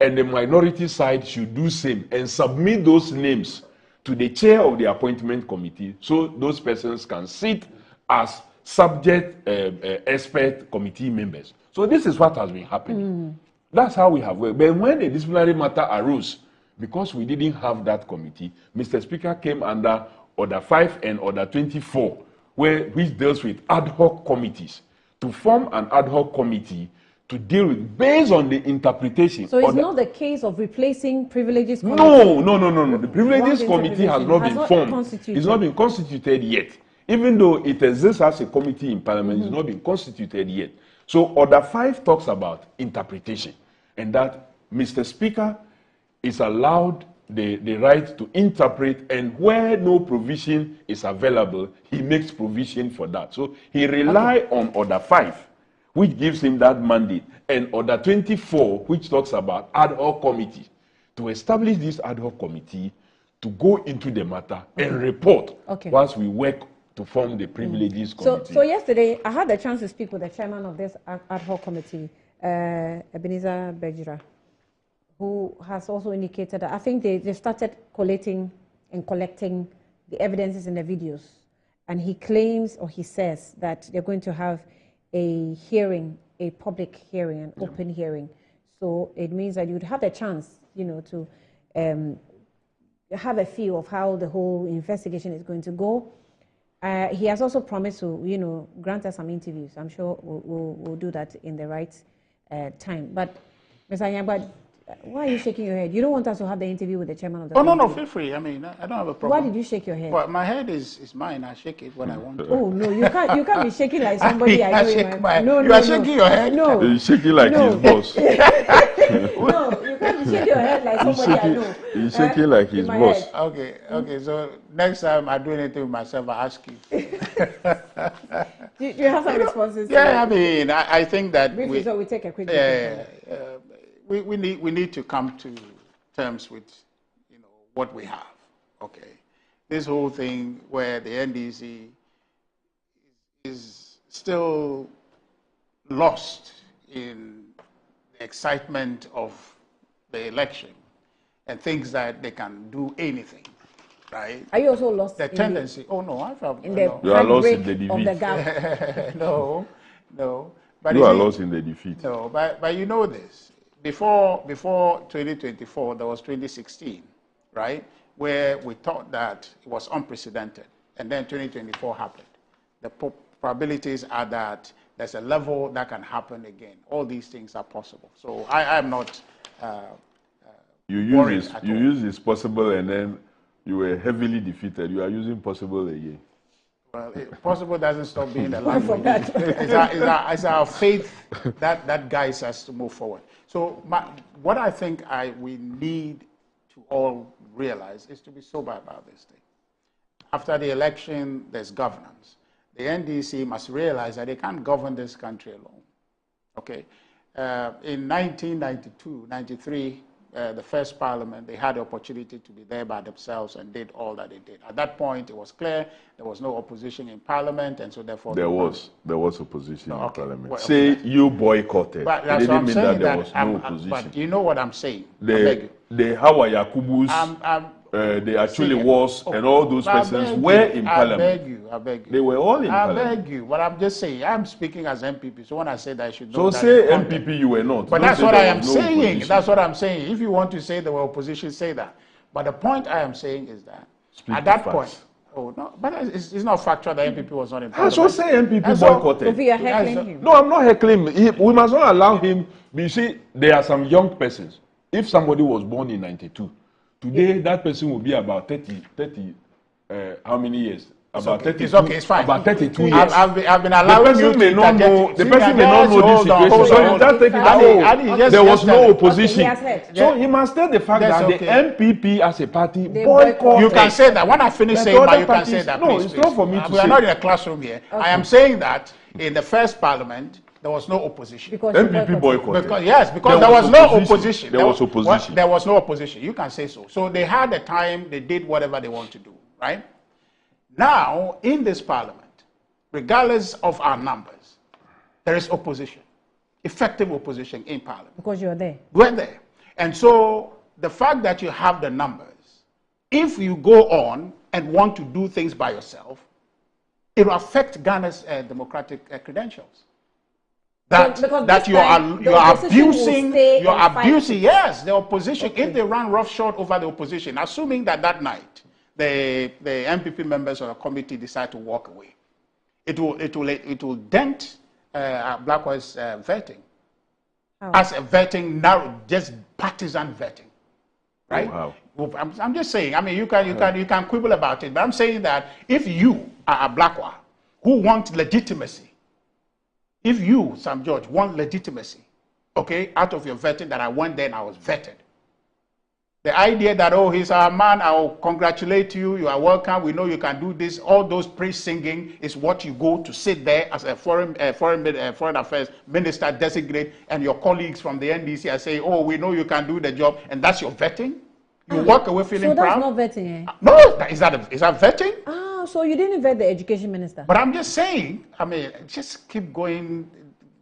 and the minority side should do same and submit those names to the chair of the appointment committee so those persons can sit as subject expert committee members. So this is what has been happening. That's how we have worked. But when the disciplinary matter arose, because we didn't have that committee, Mr. Speaker came under Order 5 and Order 24, which deals with ad hoc committees, to form an ad hoc committee to deal with based on the interpretation. So it's not the case of replacing privileges committee? No. The privileges committee has not been formed. It's not been constituted yet. Even though it exists as a committee in Parliament, it's not been constituted yet. So Order 5 talks about interpretation, and that Mr. Speaker is allowed the right to interpret, and where no provision is available, he makes provision for that. So he relies on Order 5, which gives him that mandate, and Order 24, which talks about ad hoc committee, to establish this ad hoc committee to go into the matter and report once we work to form the privileges committee. So yesterday, I had the chance to speak with the chairman of this ad hoc committee, Ebenezer Bejira, who has also indicated that I think they started collating and collecting the evidences in the videos. And he claims, or he says, that they're going to have a hearing, a public hearing, an open hearing. So it means that you'd have a chance, to have a feel of how the whole investigation is going to go. He has also promised to, grant us some interviews. I'm sure we'll do that in the right time. But, Mr. Anyagba, why are you shaking your head? You don't want us to have the interview with the chairman of the committee? No, feel free. I mean, I don't have a problem. Why did you shake your head? Well, my head is mine. I shake it when I want to. Oh, no, you can't be shaking like somebody I shake my head. No, you are shaking your head? No. He's shaking like his boss. No, you can't be shaking your head like somebody I know. He's shaking like his boss. Okay, so next time I do anything with myself, I ask you. Do you have some responses? Yeah, I mean, I think that so we take a quick break. We need to come to terms with what we have. Okay, this whole thing where the NDC is still lost in the excitement of the election and thinks that they can do anything. Right? Are you also lost? The tendency. Oh no, I felt in the you are lost in the defeat. Of the gap. No. But you are lost in the defeat. No, but you know this. Before 2024, there was 2016, right? Where we thought that it was unprecedented, and then 2024 happened. The probabilities are that there's a level that can happen again. All these things are possible. So I am not. You use this possible, and then you were heavily defeated. You are using possible again. Well, possible doesn't stop being a language. It's our faith that guides us to move forward. So what I think we need to all realize is to be sober about this thing. After the election, there's governance. The NDC must realize that they can't govern this country alone. Okay? In 1992, 93, the first parliament, they had the opportunity to be there by themselves and did all that they did. At that point, it was clear there was no opposition in parliament, and so therefore... There was opposition in parliament. Well, you boycotted. But that's it didn't mean that there was no opposition. But you know what I'm saying. The Hawa Yakubus, the actually was, and all those persons were in parliament. I beg you. They were all in parliament. I beg you. But I'm just saying, I'm speaking as MPP, so when I say that, I should So know that. say MPP, you were not. But that's what I am saying. That's what I'm saying. If you want to say there were opposition, say that. But the point I am saying is that at that point, but it's not factual that MPP was not in parliament. I should say MPP boycotted. You are heckling him. No, I'm not heckling him. We must not allow him. You see, there are some young persons. If somebody was born in 92, today that person will be about 30 how many years? About 32. It's okay, it's fine. About 32 years. I've been allowing you to may not know. The person may not know this situation. So you just take it. There was no opposition. So he must tell the fact that the MPP as a party boycotted. You can say that. When I finish saying that, you can say that. No, it's not for me to say. We are not in a classroom here. I am saying that in the first parliament, there was no opposition. Because MPP boycotted. Because there was no opposition. There was opposition. There was no opposition. You can say so. So they had the time, they did whatever they want to do, right? Now, in this parliament, regardless of our numbers, there is opposition, effective opposition in parliament. Because you're there. We're there. And so the fact that you have the numbers, if you go on and want to do things by yourself, it will affect Ghana's democratic credentials. That you are abusing, yes, the opposition. Okay. If they run roughshod over the opposition, assuming that night the MPP members of the committee decide to walk away, it will dent Blackwell's vetting. As a vetting, now just partisan vetting, right? Oh, wow. I'm just saying. I mean, you can quibble about it, but I'm saying that if you are a Blackwell who want legitimacy, if you, Sam George, want legitimacy, okay, out of your vetting that I went there and I was vetted, the idea that, oh, he's our man, I'll congratulate you, you are welcome, we know you can do this, all those praise singing is what you go to sit there as a foreign affairs minister designate, and your colleagues from the NDC are saying, oh, we know you can do the job, and that's your vetting? You walk away feeling proud? So that's not vetting, eh? No, is that vetting? Ah, so you didn't vet the education minister? But I'm just saying, I mean, just keep going.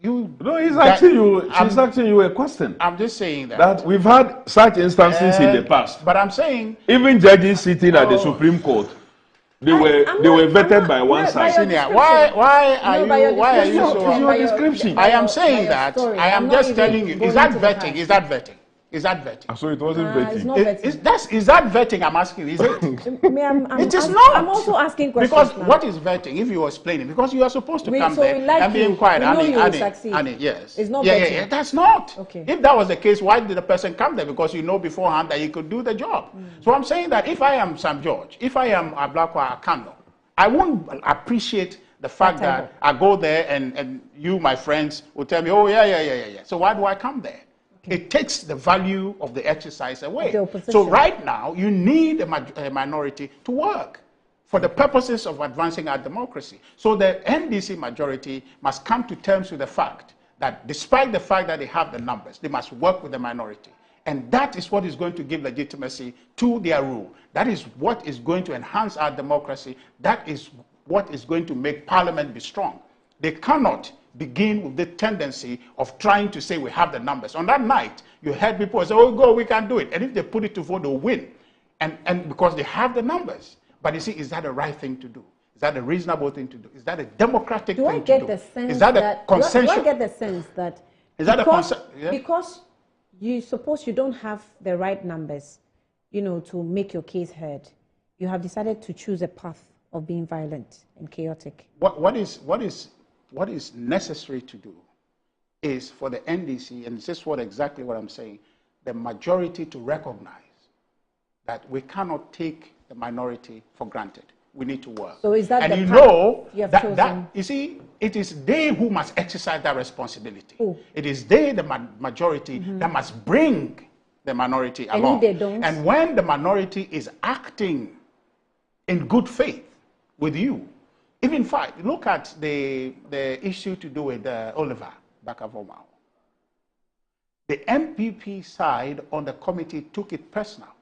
No, she's asking you a question. I'm just saying that we've had such instances in the past. But I'm saying even judges sitting at the Supreme Court, they were vetted by one side. Why are you so? Your description. I am saying that. I am just telling you. Is that vetting? Is that vetting? Is that vetting? So it wasn't vetting. It's not vetting. Is that vetting? I'm asking. Is it? It is not. I'm also asking questions. Because now. What is vetting? If you explain it, because you are supposed to come there and be inquired. Annie, yes. It's not vetting. Yeah, that's not. Okay. If that was the case, why did the person come there? Because you know beforehand that he could do the job. So I'm saying that if I am Sam George, if I am Ablakwa Akano, I won't appreciate the fact that I go there and you, my friends, will tell me, oh, yeah. So why do I come there? Okay. It takes the value of the exercise away. So right now, you need a minority to work for the purposes of advancing our democracy. So the NDC majority must come to terms with the fact that despite the fact that they have the numbers, they must work with the minority. And that is what is going to give legitimacy to their rule. That is what is going to enhance our democracy. That is what is going to make Parliament be strong. They cannot begin with the tendency of trying to say we have the numbers. On that night, you heard people say, oh, go, we can do it. And if they put it to vote, they'll win. And because they have the numbers. But you see, is that the right thing to do? Is that a reasonable thing to do? Is that a democratic thing to do? Do I get the sense that because you suppose you don't have the right numbers, to make your case heard, you have decided to choose a path of being violent and chaotic? What is necessary to do is for the NDC, and this is exactly what I'm saying, the majority to recognize that we cannot take the minority for granted. We need to work. So is that and the you know you have that you see, it is they who must exercise that responsibility. Ooh. It is they, the majority, that must bring the minority along. If they don't. And when the minority is acting in good faith with you, if in fact, look at the issue to do with Oliver Bakavomao. The MPP side on the committee took it personal,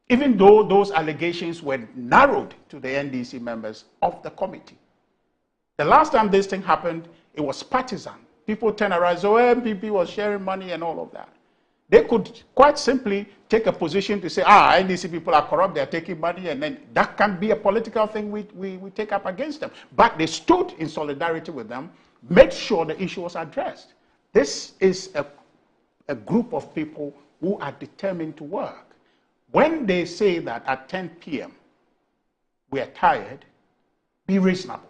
even though those allegations were narrowed to the NDC members of the committee. The last time this thing happened, it was partisan. People turned around and said, oh, MPP was sharing money and all of that. They could quite simply take a position to say, NDC people are corrupt, they're taking money, and then that can be a political thing we take up against them. But they stood in solidarity with them, made sure the issue was addressed. This is a group of people who are determined to work. When they say that at 10 p.m. we are tired, be reasonable.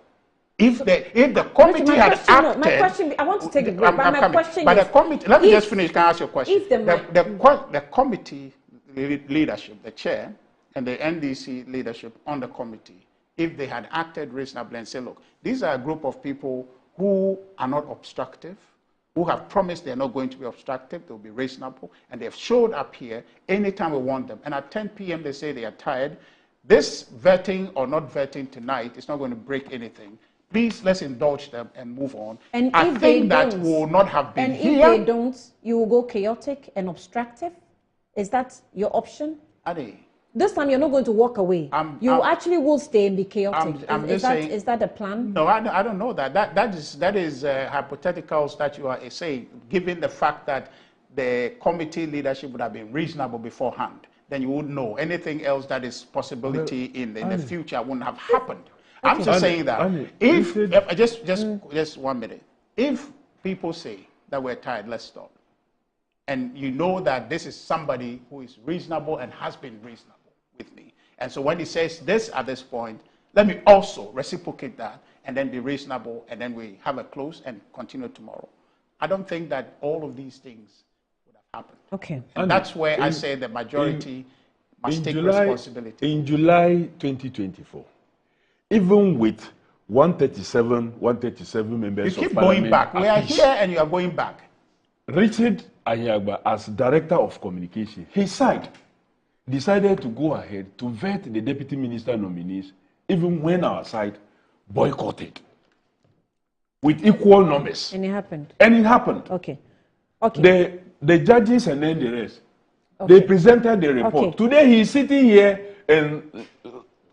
If the committee had acted... my question, I want to take a break, but my question is... the committee, let me just finish, can I ask you a question? The committee leadership, the chair, and the NDC leadership on the committee if they had acted reasonably and said, look, these are a group of people who are not obstructive, who have promised they're not going to be obstructive, they'll be reasonable, and they've showed up here anytime we want them. And at 10 p.m. they say they are tired. This vetting or not vetting tonight is not going to break anything. Please, let's indulge them and move on. And I if think they that don't, will not have been and here. if they don't, you will go chaotic and obstructive? Is that your option? Adi, this time you're not going to walk away. You actually will stay and be chaotic. Is that the plan? No, I don't know that. That is hypotheticals that you are saying, given the fact that the committee leadership would have been reasonable beforehand. Then you would know. Anything else that is possibility in the future wouldn't have happened. Okay. I'm just saying that just 1 minute. If people say that we're tired, let's stop. And you know that this is somebody who is reasonable and has been reasonable with me. And so when he says this at this point, let me also reciprocate that and then be reasonable, and then we have a close and continue tomorrow. I don't think that all of these things would have happened. Okay. And that's where I say the majority must take responsibility. In July 2024, even with 137 members you keep of parliament, going back. We are here and you are going back. Richard Ayagba, as Director of Communication, his side decided to go ahead to vet the Deputy Minister nominees, even when our side boycotted with equal numbers. And it happened. And it happened. Okay. Okay. The judges and then the rest, they presented the report. Okay. Today he is sitting here and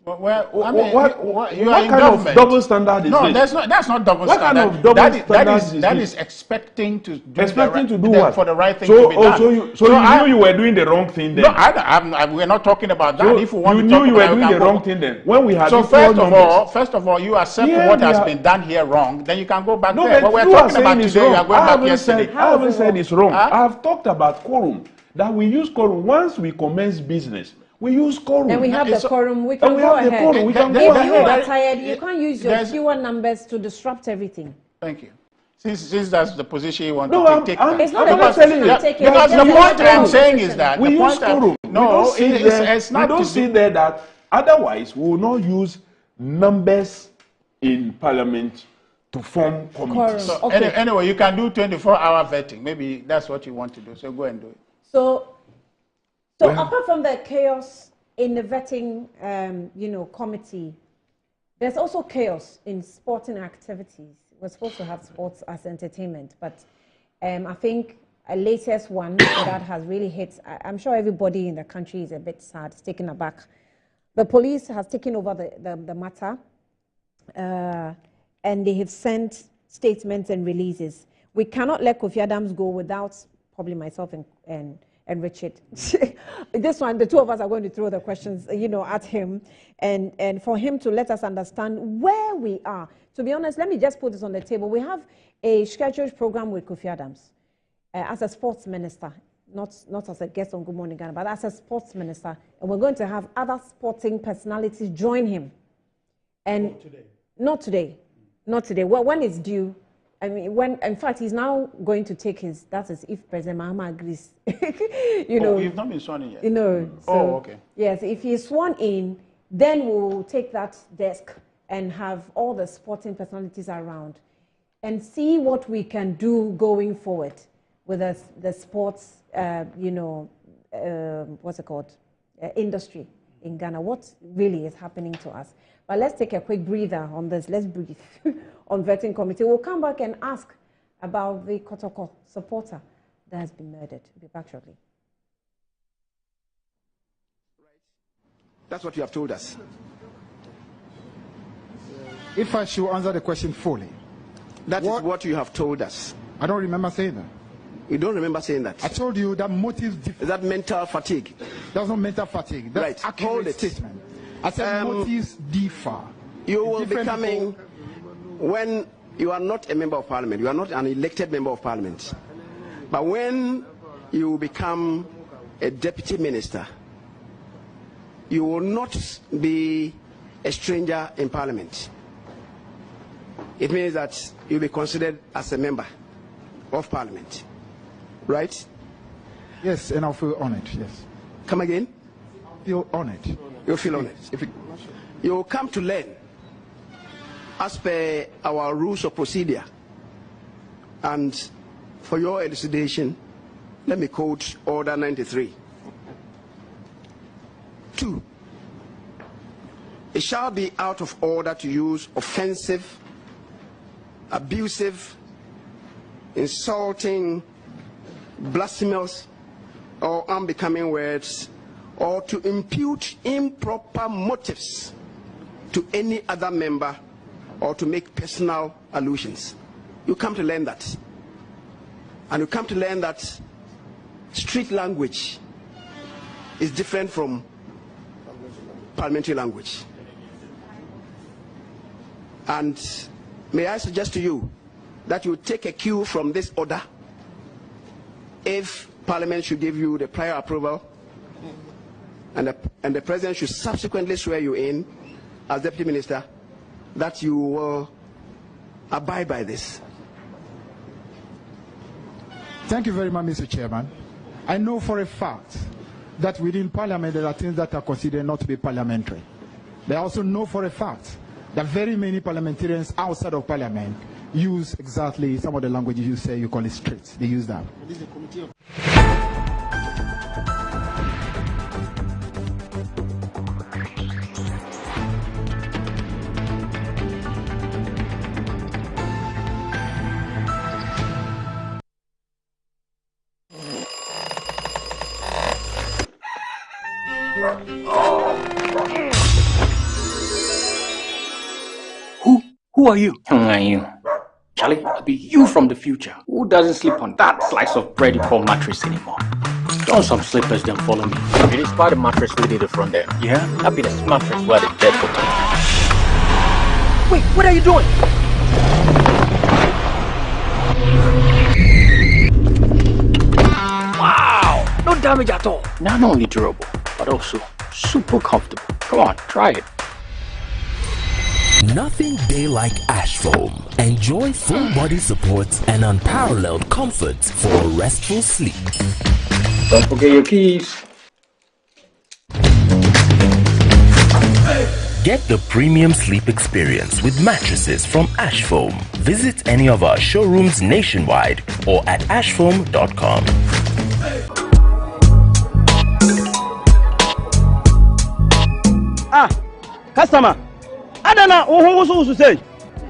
what kind of double standard is this? No, that's not double what standard. What kind of double standard that is expecting to do what? For the right thing to be done. So you knew you were doing the wrong thing then? No, we're not talking about that. So if we want you to knew talk you were about doing the wrong thing then? When we had so first of all, you accept what has been done here wrong, then you can go back there. What we're talking about today, you are going back yesterday. I haven't said it's wrong. I have talked about quorum, that we use quorum once we commence business. We use quorum. And we have the quorum. We can go ahead. If you are tired, you can't use your fewer numbers to disrupt everything. Thank you. Since that's the position you want to take. It's not the position to take. Because the point I'm saying is that we use quorum. No, it's not. We don't see there that otherwise we will not use numbers in Parliament to form committees. So anyway, you can do 24-hour vetting. Maybe that's what you want to do. So go and do it. So apart from the chaos in the vetting, committee, there's also chaos in sporting activities. We're supposed to have sports as entertainment, but I think a latest one that has really hit, I'm sure everybody in the country is a bit sad, taken aback. The police has taken over the matter, and they have sent statements and releases. We cannot let Kofi Adams go without probably myself and Richard. This one, the two of us are going to throw the questions, at him, and for him to let us understand where we are. To be honest, let me just put this on the table. We have a scheduled program with Kofi Adams as a sports minister, not as a guest on Good Morning Ghana, but as a sports minister, and we're going to have other sporting personalities join him. And not today. Well, when it's due. I mean, in fact, he's now going to take that is if President Mahama agrees. You've not been sworn in yet? So, okay. Yes, if he's sworn in, then we'll take that desk and have all the sporting personalities around and see what we can do going forward with the sports, what's it called, industry in Ghana. What really is happening to us? But let's take a quick breather on this. Let's breathe on vetting committee. We'll come back and ask about the Kotoko supporter that has been murdered. We'll be back shortly. That's what you have told us. If I should answer the question fully. That is what you have told us. I don't remember saying that. You don't remember saying that? I told you that motives differ. Is that mental fatigue? That's not mental fatigue. That's accurate statement. I said motives differ. You will be coming when you are not a member of parliament. You are not an elected member of parliament. But when you become a deputy minister, you will not be a stranger in parliament. It means that you'll be considered as a member of parliament. Right? Yes, and I'll feel honored, yes. Come again? Feel honored. You'll feel honored. You will come to learn as per our rules of procedure. And for your elucidation, let me quote Order 93. 2. It shall be out of order to use offensive, abusive, insulting, blasphemous, or unbecoming words, or to impute improper motives to any other member, or to make personal allusions. You come to learn that. And you come to learn that street language is different from parliamentary language. And may I suggest to you that you take a cue from this order. If Parliament should give you the prior approval, and the President should subsequently swear you in as Deputy Minister, that you will abide by this. Thank you very much, Mr. Chairman. I know for a fact that within Parliament there are things that are considered not to be parliamentary. They also know for a fact that very many parliamentarians outside of Parliament use exactly some of the languages you say, you call it street. They use that. Who are you? Who are you? Charlie, I'll be you from the future. Who doesn't sleep on that slice of bready poor mattress anymore? Don some slippers, then follow me. It is part of the mattress we did the front there. Yeah? That'll be the mattress where the dead put on. Wait, what are you doing? Wow! No damage at all. Not only durable, but also super comfortable. Come on, try it. Nothing day like ash foam. Enjoy full body support and unparalleled comfort for a restful sleep. Don't forget your keys. Get the premium sleep experience with mattresses from Ash Foam. Visit any of our showrooms nationwide or at ashfoam.com. Customer. I don't know who to say.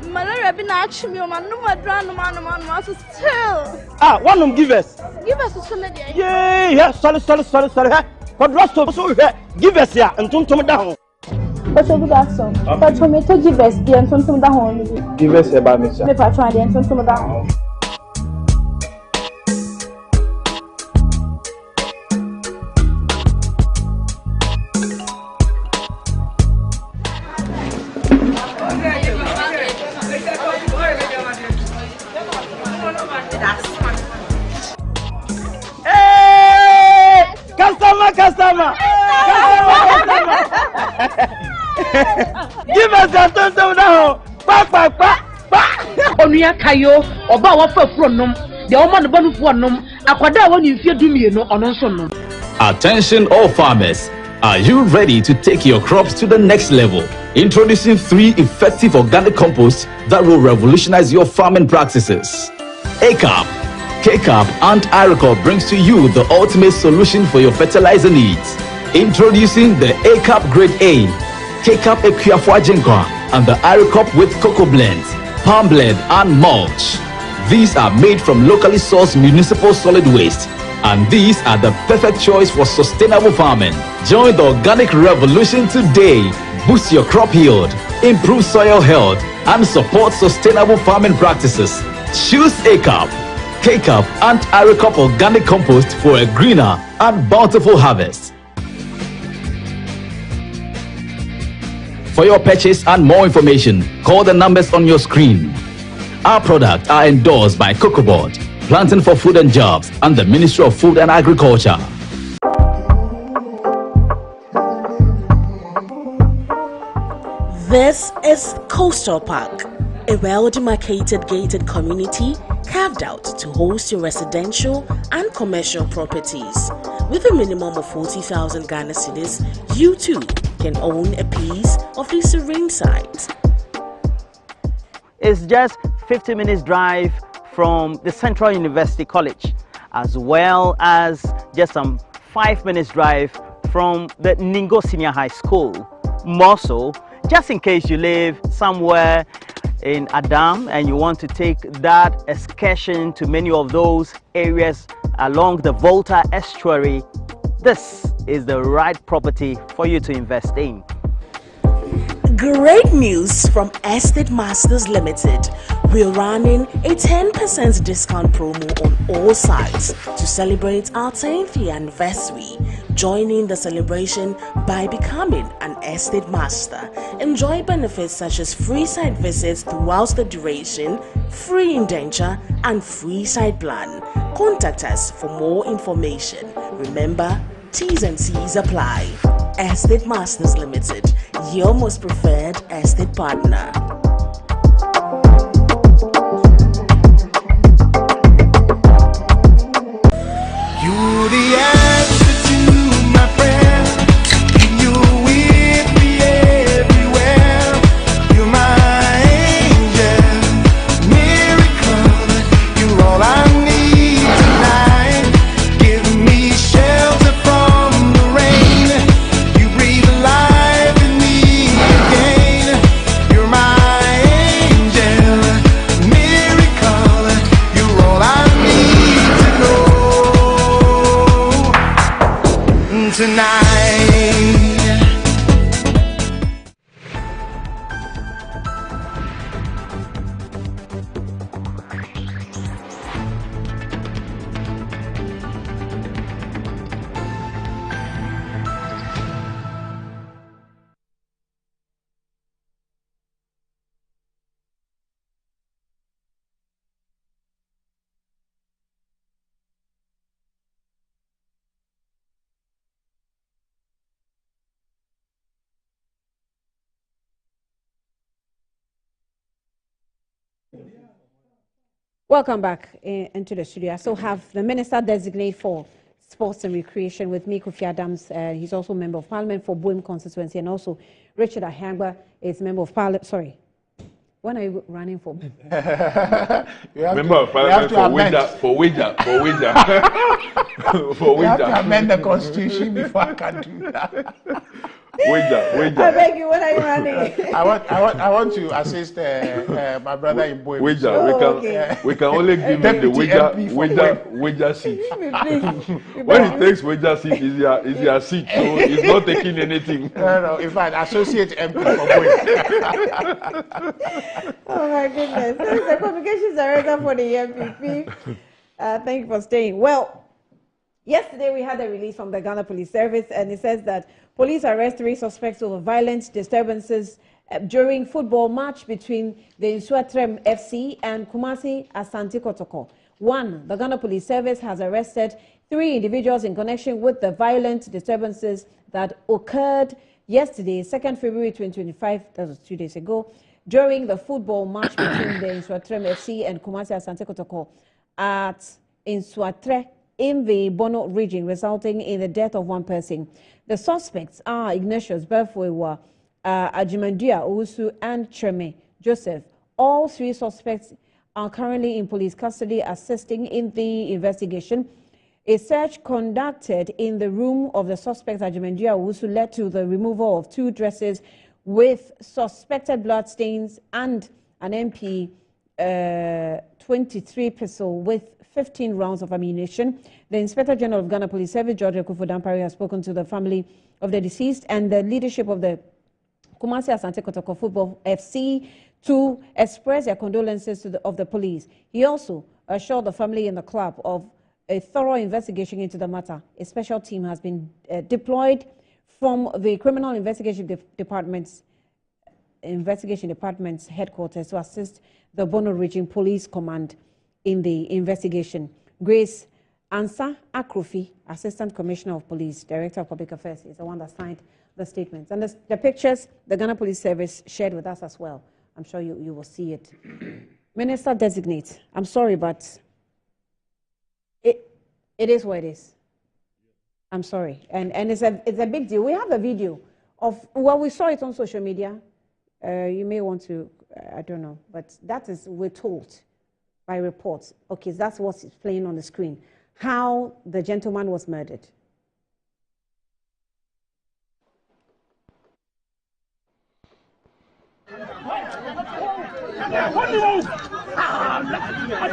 Malaria been actually me, man. No more man, still. One of them give us. Give us a solid. Yeah, sorry. But Rosto, so give us here and don't come down. But you good action. But for me to give us the and don't down. Give us a bad mission. Me try the and don't down. Customer. Give us a tonto now. Pa. Onuya kayo, oba wa fafuro nom. The woman the banu for nom. Akwada won you dumie no ono nso nom. Attention all farmers. Are you ready to take your crops to the next level? Introducing 3 effective organic composts that will revolutionize your farming practices. ACAP, KCAP and IRECOP brings to you the ultimate solution for your fertilizer needs. Introducing the ACAP Grade A, KCAP Equiafua Jinkwa, and the IRECOP with cocoa blends, palm blend and mulch. These are made from locally sourced municipal solid waste, and these are the perfect choice for sustainable farming. Join the organic revolution today. Boost your crop yield, improve soil health, and support sustainable farming practices. Choose ACAP, KCAP and IRECOP organic compost for a greener and bountiful harvest. For your purchase and more information, call the numbers on your screen. Our products are endorsed by COCOBOD, Planting for Food and Jobs, and the Ministry of Food and Agriculture. This is Coastal Park, a well-demarcated gated community carved out to host your residential and commercial properties. With a minimum of 40,000 Ghana cedis, you too can own a piece of the serene side. It's just 50 minutes drive from the Central University College, as well as just some 5 minutes drive from the Ningo Senior High School. More so, just in case you live somewhere in Adam and you want to take that excursion to many of those areas along the Volta estuary, this is the right property for you to invest in. Great news from Estate Masters Limited. We're running a 10% discount promo on all sites to celebrate our 10th year anniversary. Join in the celebration by becoming an Estate Master. Enjoy benefits such as free site visits throughout the duration, free indenture, and free site plan. Contact us for more information. Remember, T's and C's apply. Estate Masters Limited, your most preferred estate partner. You're the answer to my prayer. You're with me everywhere. You're my angel, miracle. You're all I need tonight. Give me shelter from the rain. You breathe life in me again. You're my angel, miracle. You're all I need to know tonight. Welcome back into the studio. I still have the Minister Designate for Sports and Recreation with me, Kofi Adams. He's also Member of Parliament for Boeing constituency, and also Richard Ahangba is Member of Parliament. Sorry, when are you running for? Member of Parliament for Wija. You have to amend the constitution before I can do that. Wija. I beg you, when are you running? I want to assist my brother in Boeing. Wija, we can only give him the Wija seat. When he takes Wija seat, is your seat, so he's not taking anything. No. In fact, associate MP for Boeing. Oh my goodness! This is the communications director for the MPP. Thank you for staying. Well, yesterday we had a release from the Ghana Police Service, and it says that police arrest 3 suspects over violent disturbances during football match between the Nsuatrem FC and Kumasi Asante Kotoko. 1. The Ghana Police Service has arrested 3 individuals in connection with the violent disturbances that occurred yesterday, 2nd February 2025, that was 2 days ago, during the football match between the Nsuatrem FC and Kumasi Asante Kotoko at Nsuatre in the Bono region, resulting in the death of 1 person. The suspects are Ignatius Berfuewa, Ajimandia Owusu, and Cheme Joseph. All 3 suspects are currently in police custody assisting in the investigation. A search conducted in the room of the suspects Ajimandia Owusu led to the removal of 2 dresses with suspected blood stains and an MP 23 pistol with 15 rounds of ammunition. The Inspector General of Ghana Police Service, George Akufo-Dampare, has spoken to the family of the deceased and the leadership of the Kumasi Asante Kotoko Football FC to express their condolences to the police. He also assured the family and the club of a thorough investigation into the matter. A special team has been deployed from the Criminal Investigation Department's headquarters to assist the Bono Region Police Command in the investigation. Grace Ansa Akrofi, Assistant Commissioner of Police, Director of Public Affairs, is the one that signed the statements. And the pictures the Ghana Police Service shared with us as well. I'm sure you will see it. Minister Designate, I'm sorry, but it is what it is. I'm sorry. And it's a big deal. We have a video well, we saw it on social media. You may want to, I don't know, but that is, we're told by reports. Okay, that's what's playing on the screen. How the gentleman was murdered. What do you want?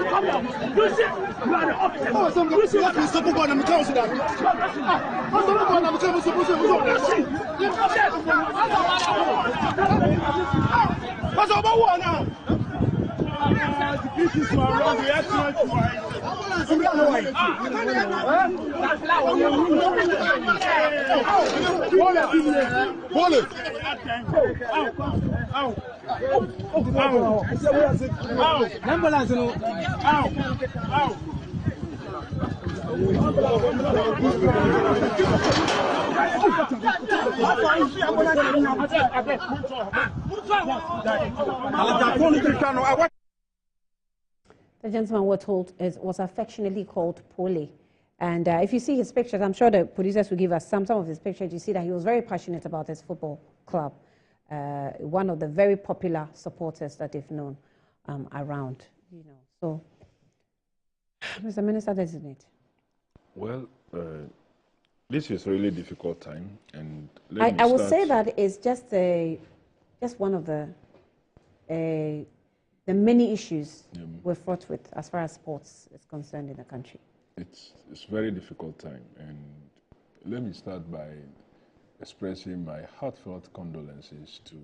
Come on. You see, you are the officer. You see what is the book on the council? What's the book on the council? What's about one now? This is around the excellent The gentleman we're told was affectionately called Pole. And if you see his pictures, I'm sure the producers will give us some of his pictures. You see that he was very passionate about his football club. One of the very popular supporters that they've known around. So, Mr. Minister Designate. Well, this is a really difficult time, and I will say that it's just one of the many issues we're fraught with as far as sports is concerned in the country. It's a very difficult time, and let me start by expressing my heartfelt condolences to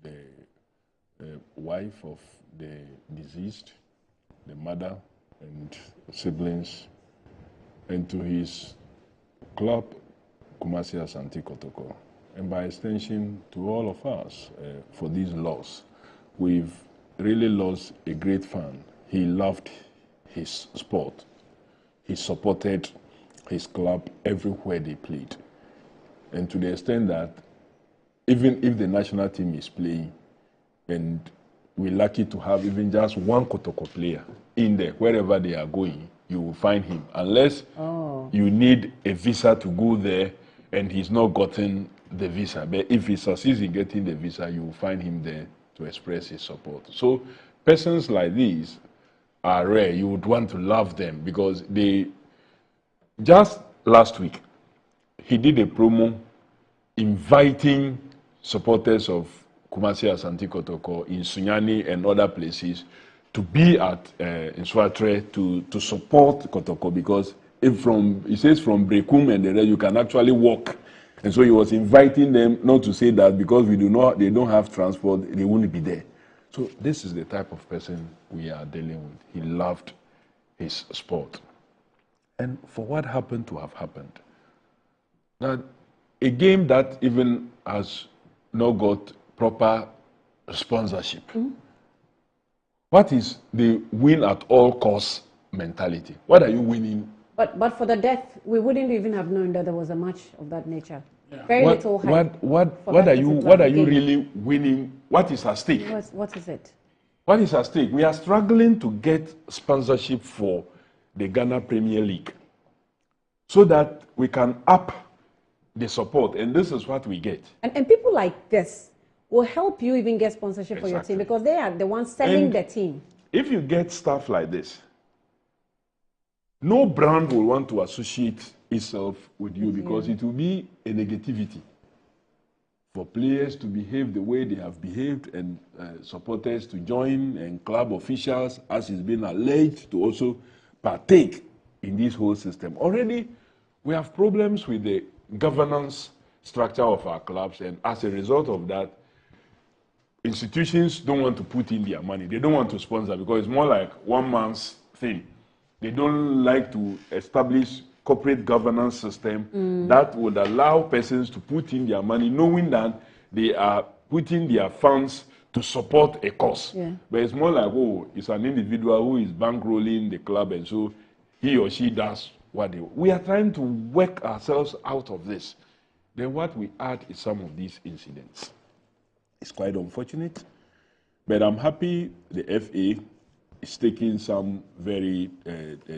the wife of the deceased, the mother and siblings, and to his club, Kumasi Asante Kotoko, and by extension to all of us for this loss. We've really lost a great fan. He loved his sport. He supported his club everywhere they played. And to the extent that even if the national team is playing, and we're lucky to have even just one Kotoko player in there, wherever they are going, you will find him. Unless you need a visa to go there and he's not gotten the visa. But if he succeeds in getting the visa, you will find him there to express his support. So persons like these are rare. You would want to love them because they, just last week, he did a promo inviting supporters of Kumasi Asante Kotoko in Sunyani and other places to be at Nswatre to support Kotoko, because he says from Brekum and the rest you can actually walk. And so he was inviting them not to say that because they don't have transport, they won't be there. So this is the type of person we are dealing with. He loved his sport. And for what happened to have happened, that a game that even has not got proper sponsorship. What is the win at all costs mentality? What are you winning? But for the death, we wouldn't even have known that there was a match of that nature. Yeah. Very little hype. What are you really winning? What is at stake? What is it? What is at stake? We are struggling to get sponsorship for the Ghana Premier League so that we can up the support, and this is what we get. And people like this will help you even get sponsorship for your team, because they are the ones selling the team. If you get stuff like this, no brand will want to associate itself with you because it will be a negativity for players to behave the way they have behaved, and supporters to join, and club officials, as is being alleged, to also partake in this whole system. Already, we have problems with the governance structure of our clubs, and as a result of that, institutions don't want to put in their money. They don't want to sponsor because it's more like one man's thing. They don't like to establish corporate governance system that would allow persons to put in their money, knowing that they are putting their funds to support a cause. Yeah. But it's more like, it's an individual who is bankrolling the club, and so he or she does what they want. We are trying to work ourselves out of this. Then what we add is some of these incidents. It's quite unfortunate, but I'm happy the FA is taking some very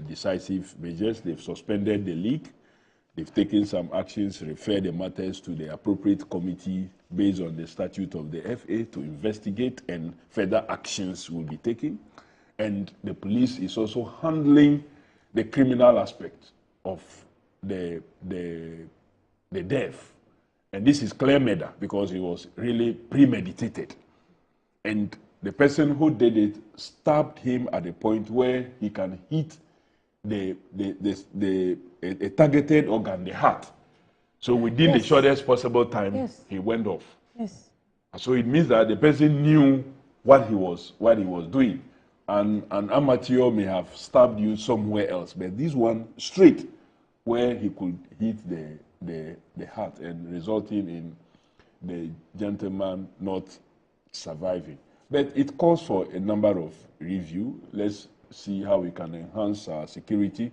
decisive measures. They've suspended the league. they've taken some actions, refer the matters to the appropriate committee based on the statute of the FA to investigate, and further actions will be taken. And the police is also handling the criminal aspect of the death. And this is clear murder because it was really premeditated. And the person who did it stabbed him at a point where he can hit a targeted organ, the heart. So within the shortest possible time, he went off. Yes. So it means that the person knew what he was doing. And an amateur may have stabbed you somewhere else, but this one straight where he could hit the heart and resulting in the gentleman not surviving. But it calls for a number of review. Let's see how we can enhance our security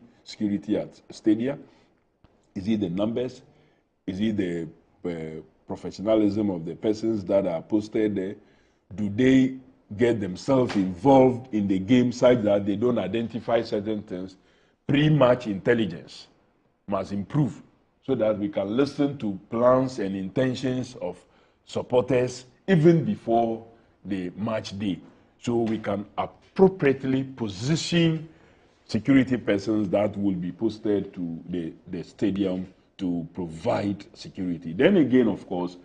at stadia. Is it the numbers? Is it the professionalism of the persons that are posted there? Do they get themselves involved in the game such that they don't identify certain things? Pre-match intelligence must improve so that we can listen to plans and intentions of supporters even before the match day, so we can appropriately position security persons that will be posted to the stadium to provide security. Then again, of course,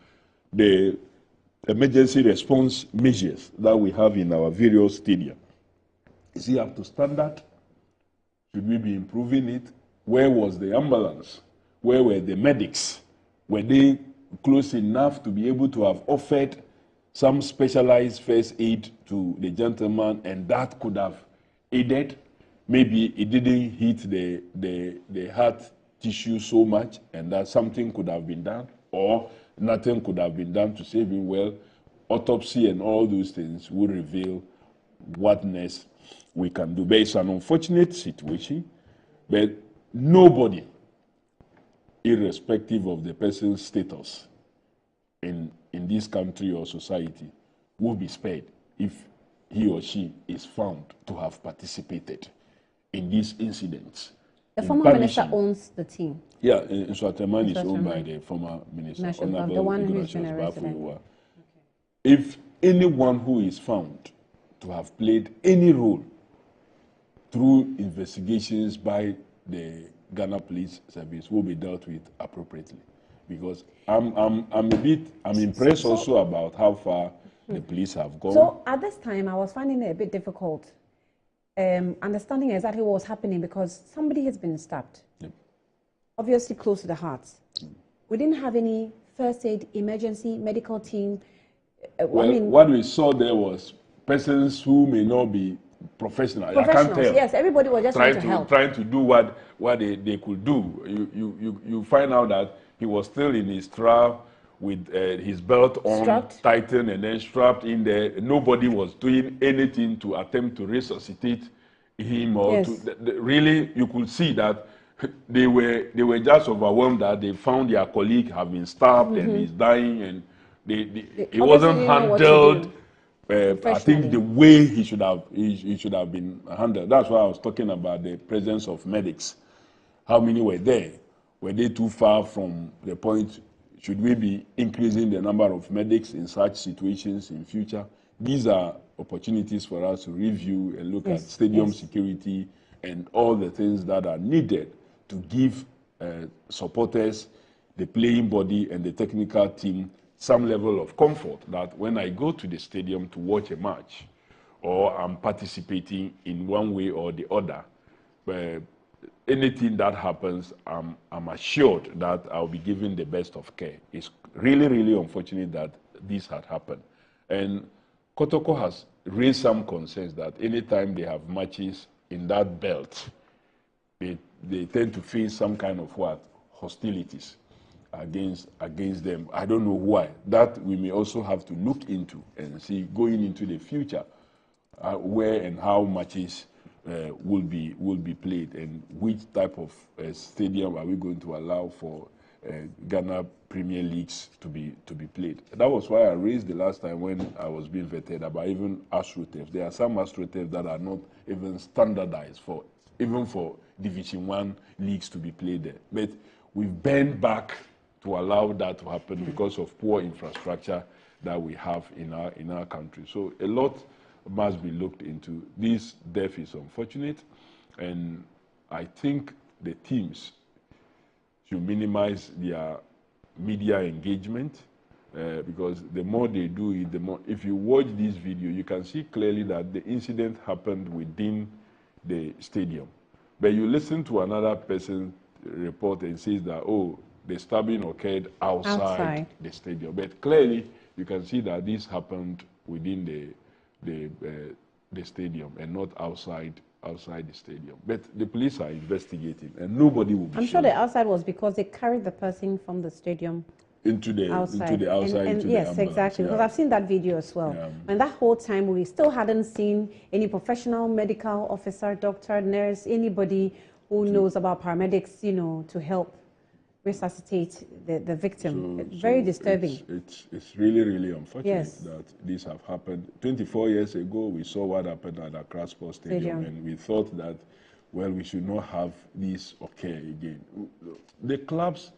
the emergency response measures that we have in our various stadiums. Is it up to standard? Should we be improving it? Where was the ambulance? Where were the medics? Were they close enough to be able to have offered some specialized first aid to the gentleman, and that could have aided? Maybe it didn't hit the heart tissue so much, and that something could have been done, or nothing could have been done to save him. Well, autopsy and all those things will reveal what next we can do. But it's an unfortunate situation, but nobody, irrespective of the person's status in this country or society, will be spared if he or she is found to have participated in these incidents. The former minister owns the team. Yeah, Nswateman is owned by the former minister, Honorable the one who's been Ignatius arrested. Bafuwa. If anyone who is found to have played any role through investigations by the Ghana Police Service will be dealt with appropriately, because I'm impressed also about how far the police have gone. So at this time, I was finding it a bit difficult understanding exactly what was happening, because somebody has been stabbed, obviously close to the heart. We didn't have any first aid, emergency medical team. What we saw there was persons who may not be professional. I can't tell. Yes, everybody was just trying to help. Trying to do what they could do. You find out that he was still in his trial with his belt on, tightened and then strapped in there. Nobody was doing anything to attempt to resuscitate him, or really, you could see that they were just overwhelmed that they found their colleague have been stabbed and he's dying, and it wasn't handled. I think the way he should have been handled. That's why I was talking about the presence of medics. How many were there? Were they too far from the point? Should we be increasing the number of medics in such situations in future? These are opportunities for us to review and look at stadium security and all the things that are needed to give supporters, the playing body and the technical team some level of comfort that when I go to the stadium to watch a match, or I'm participating in one way or the other, anything that happens, I'm assured that I'll be given the best of care. It's really, really unfortunate that this had happened. And Kotoko has raised some concerns that anytime they have matches in that belt, they tend to face some kind of hostilities against them. I don't know why. That we may also have to look into and see going into the future where and how matches will be played, and which type of stadium are we going to allow for Ghana Premier Leagues to be played. That was why I raised the last time when I was being vetted about even AstroTurf. There are some AstroTurf that are not even standardized for Division 1 leagues to be played there. But we've bent back to allow that to happen because of poor infrastructure that we have in our country. So a lot must be looked into. This death is unfortunate, and I think the teams should minimize their media engagement, because the more they do it, the more. If you watch this video, you can see clearly that the incident happened within the stadium. But you listen to another person report and says that, oh, the stabbing occurred outside the stadium. But clearly, you can see that this happened within the stadium and not outside the stadium. But the police are investigating, and nobody will be I'm sure the outside was because they carried the person from the stadium into the outside, into yes, the ambulance, exactly. Because I've seen that video as well. Yeah. And that whole time, we still hadn't seen any professional medical officer, doctor, nurse, anybody who knows about paramedics, you know, to help resuscitate the victim. Very disturbing. It's really, really unfortunate that this have happened. 24 years ago, we saw what happened at Accra Sports Stadium, and we thought that, well, we should not have this occur again. The clubs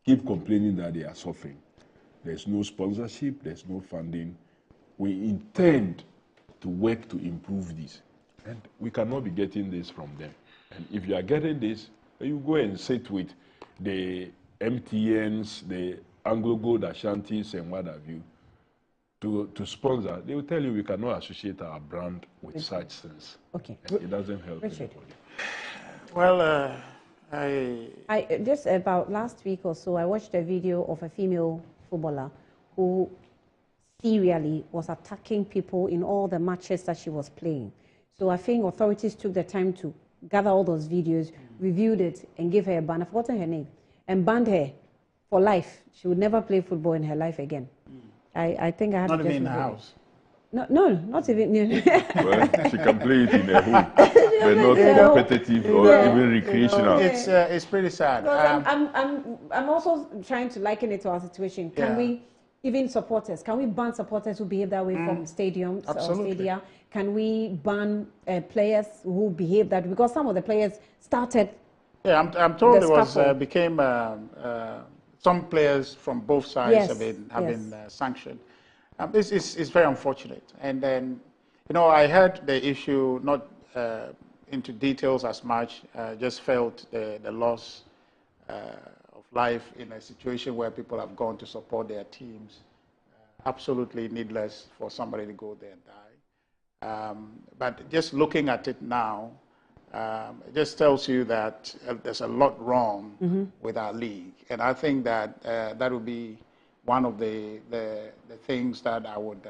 keep complaining that they are suffering. There's no sponsorship, there's no funding. We intend to work to improve this, and we cannot be getting this from them. And if you are getting this, you go and sit with the MTNs, the Anglo Gold Ashantis, and what have you, to sponsor. They will tell you we cannot associate our brand with such things. Okay. And it doesn't help Richard. anybody. Well, I just about last week or so, I watched a video of a female footballer who serially was attacking people in all the matches that she was playing. So I think authorities took the time to gather all those videos, reviewed it, and gave her a ban. I've forgotten her name, and banned her for life. She would never play football in her life again. I think I had not to even just in the house. No, not even. Well, she can play it in her home, but not competitive or even recreational. It's pretty sad. I'm also trying to liken it to our situation. Can we, even supporters, can we ban supporters who behave that way from stadiums or stadia? Can we ban players who behave that way? Because some of the players started. Yeah, I'm told there was became some players from both sides have been sanctioned. This is very unfortunate. And then, you know, I heard the issue, not into details as much, just felt the loss of life in a situation where people have gone to support their teams. Absolutely needless for somebody to go there and die. But just looking at it now, it just tells you that there's a lot wrong with our league. And I think that that would be one of the things that I would,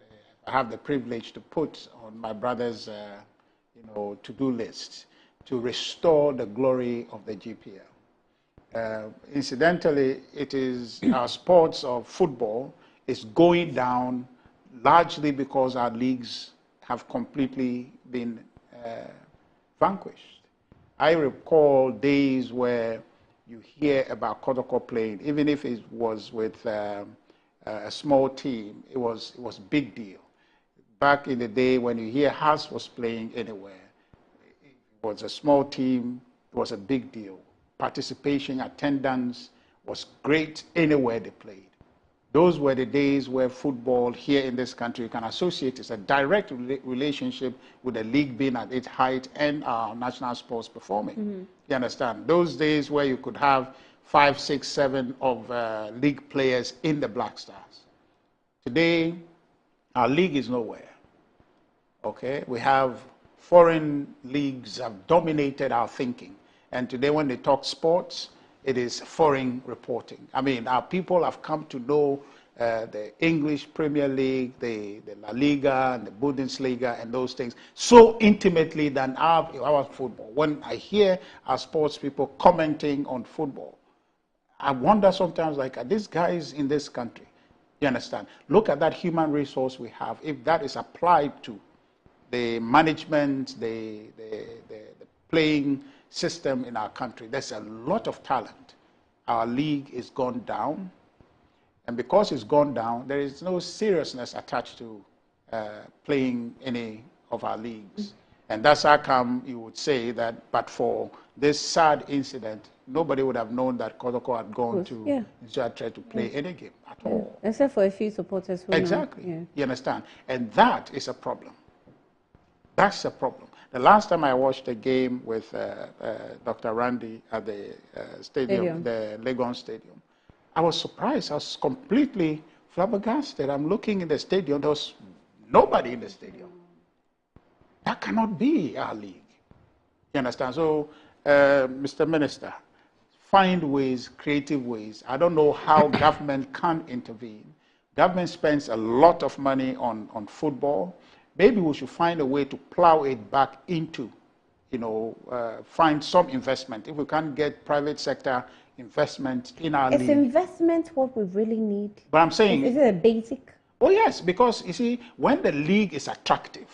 if I have the privilege to put on my brother's, to-do list, to restore the glory of the GPL. Incidentally, it is our sports of football is going down largely because our leagues have completely been vanquished. I recall days where you hear about Kotoko playing, even if it was with a small team, it was big deal. Back in the day when you hear Haas was playing anywhere, it was a small team, it was a big deal. Participation, attendance was great anywhere they played. Those were the days where football here in this country, you can associate, it's a direct relationship with the league being at its height and our national sports performing. You understand? Those days where you could have 5, 6, 7 of league players in the Black Stars. Today, our league is nowhere. Okay? We have foreign leagues have dominated our thinking. And today when they talk sports, it is foreign reporting. I mean, our people have come to know the English Premier League, the La Liga, and the Bundesliga, and those things so intimately than our football. When I hear our sports people commenting on football, I wonder sometimes, like, are these guys in this country? You understand? Look at that human resource we have. If that is applied to the management, the playing system in our country, there's a lot of talent. Our league is gone down, and because it's gone down, there is no seriousness attached to playing any of our leagues. And that's how come you would say that, but for this sad incident, nobody would have known that Kotoko had gone to Israel to play any game at all. Except for a few supporters who Exactly. know. You understand? And that is a problem. That's a problem. The last time I watched a game with Dr. Randy at the stadium, the Legon Stadium, I was surprised. I was completely flabbergasted. I'm looking in the stadium. There was nobody in the stadium. That cannot be our league. You understand? So, Mr. Minister, find ways, creative ways. I don't know how government can intervene. Government spends a lot of money on football. Maybe we should find a way to plow it back into, find some investment. If we can't get private sector investment in our league. Is investment what we really need? But I'm saying... Is it a basic? Oh, yes, because, you see, when the league is attractive,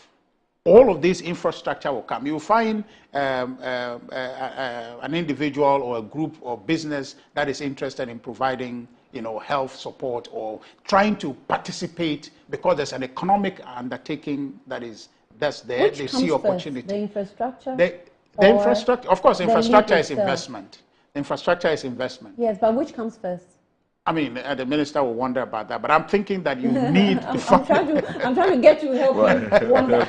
all of this infrastructure will come. You'll find an individual or a group or business that is interested in providing, health support or trying to participate because there's an economic undertaking that's there. Which they comes see first, opportunity. the infrastructure? The infrastructure, of course, infrastructure is investment. The infrastructure is investment. Yes, but which comes first? I mean, the minister will wonder about that, but I'm thinking that you need to I'm trying to get you help him wonder.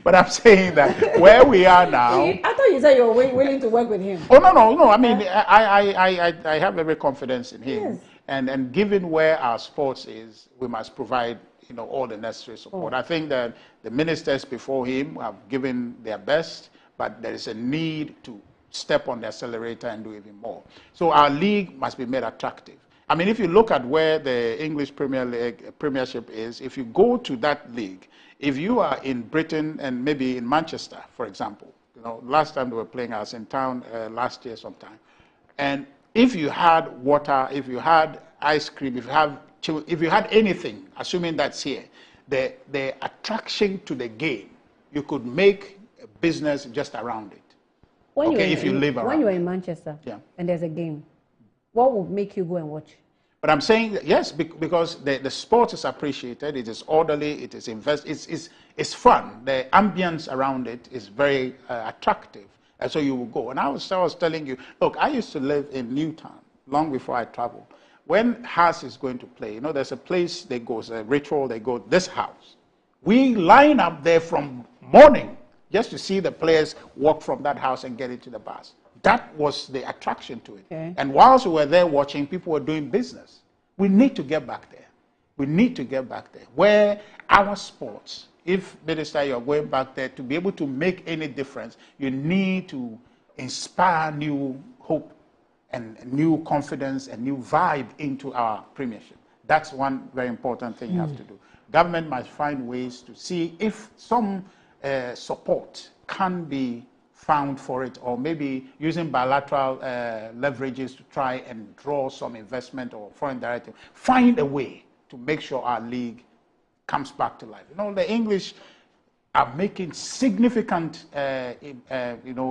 But I'm saying that where we are now... I thought you said you were willing to work with him. Oh, no. I mean, I have every confidence in him. Yes. And given where our sports is, we must provide, all the necessary support. I think that the ministers before him have given their best, but there is a need to step on the accelerator and do even more. So our league must be made attractive. I mean, if you look at where the English Premiership is, if you go to that league, if you are in Britain and maybe in Manchester, for example, last time they were playing, I was in town last year sometime, and if you had water, if you had ice cream, if you had anything, assuming that's here, the attraction to the game, you could make a business just around it. If you live around. When you're in Manchester and there's a game, what would make you go and watch? But I'm saying that, yes, because the sport is appreciated, it is orderly, it is it's fun. The ambience around it is very attractive, and so you will go. And I was telling you, look, I used to live in Newtown long before I traveled. When Hearts is going to play, there's a place they go, a ritual, they go, this house. We line up there from morning just to see the players walk from that house and get into the bus. That was the attraction to it. Okay. And whilst we were there watching, people were doing business. We need to get back there. We need to get back there. Where our sports, if, Minister, you're going back there, to be able to make any difference, you need to inspire new hope and new confidence and new vibe into our premiership. That's one very important thing you have to do. Government must find ways to see if some support can be found for it, or maybe using bilateral leverages to try and draw some investment or foreign direct. Find a way to make sure our league comes back to life. The English are making significant,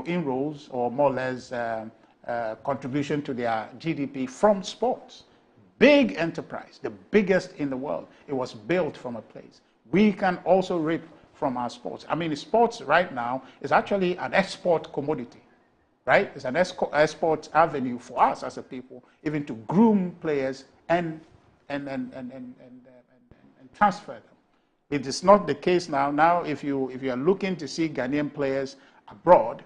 inroads, or more or less contribution to their GDP from sports. Big enterprise, the biggest in the world. It was built from a place. We can also reap from our sports. I mean, sports right now is actually an export commodity, right? It's an export avenue for us as a people, even to groom players and transfer them. It is not the case now. Now, if you are looking to see Ghanaian players abroad,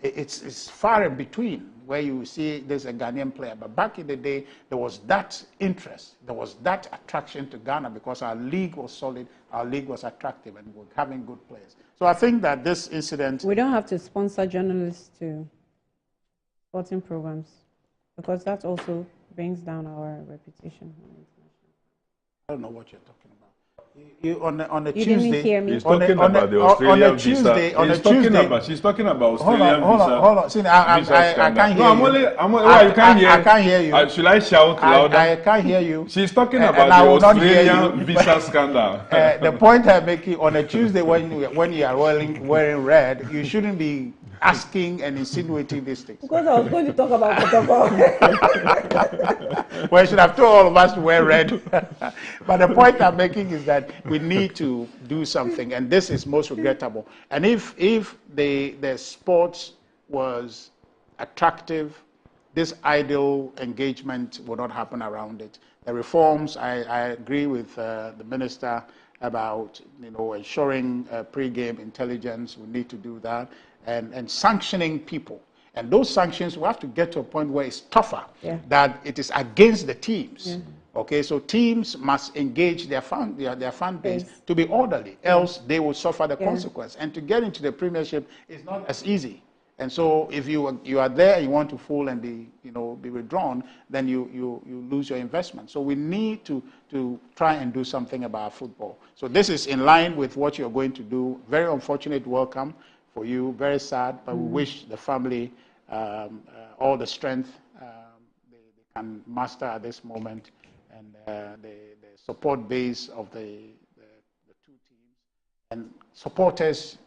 it's far in between where you see there's a Ghanaian player. But back in the day, there was that interest, there was that attraction to Ghana because our league was solid, our league was attractive, and we were having good players. So I think that this incident... We don't have to sponsor journalists to sporting programs because that also brings down our reputation. I don't know what you're talking about. On a You Tuesday, didn't hear me. He's talking about the Australian visa. She's talking about Australian visa. Hold on. See, I can't hear you. You can't hear. I can't hear you. Should I shout louder? I can't hear you. She's talking about the Australian visa scandal. The point I'm making, on a Tuesday when you are wearing red, you shouldn't be asking and insinuating these things. Because I was going to talk about protocol. Well, you should have told all of us to wear red. But the point I'm making is that we need to do something, and this is most regrettable. And if the sports was attractive, this idle engagement will not happen around it. The reforms, I agree with the minister about ensuring pre-game intelligence. We need to do that, and sanctioning people. And those sanctions, we have to get to a point where it's tougher, that it is against the teams. Okay, so teams must engage their fan base to be orderly, else they will suffer the consequence. And to get into the Premiership is not as easy. And so if you are there and you want to fool and be withdrawn, then you lose your investment. So we need to try and do something about football. So this is in line with what you're going to do. Very unfortunate welcome for you, very sad, but we wish the family all the strength they can master at this moment, and the support base of the two teams and supporters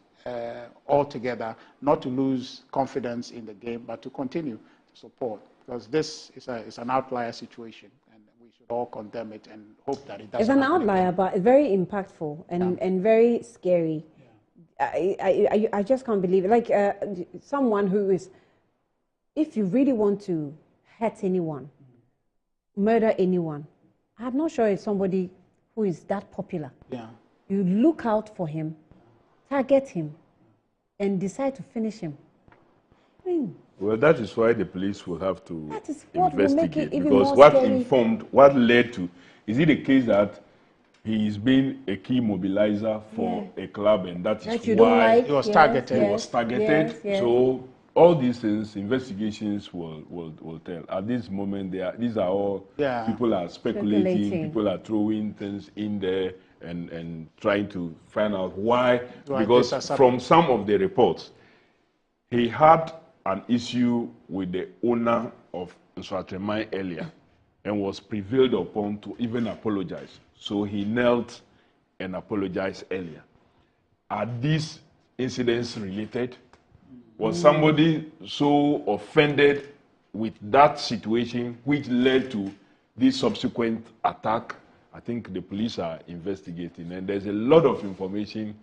all together, not to lose confidence in the game, but to continue to support, because this is an outlier situation, and we should all condemn it and hope that it doesn't. It's an outlier, but it's very impactful and very scary. I just can't believe it. Like someone who is, if you really want to hurt anyone, murder anyone, I'm not sure it's somebody who is that popular. Yeah. You look out for him, target him, and decide to finish him. Well, that is why the police will have to investigate, because what led to, is it a case that he is being a key mobilizer for a club, and that is why he was targeted. He was targeted. So all these things, investigations will tell. At this moment, these are all people are speculating. People are throwing things in there and trying to find out why. Because from some of the reports, he had an issue with the owner of Nswatremai earlier and was prevailed upon to even apologize. So he knelt and apologized earlier. Are these incidents related? Was somebody so offended with that situation which led to this subsequent attack? I think the police are investigating, and there's a lot of information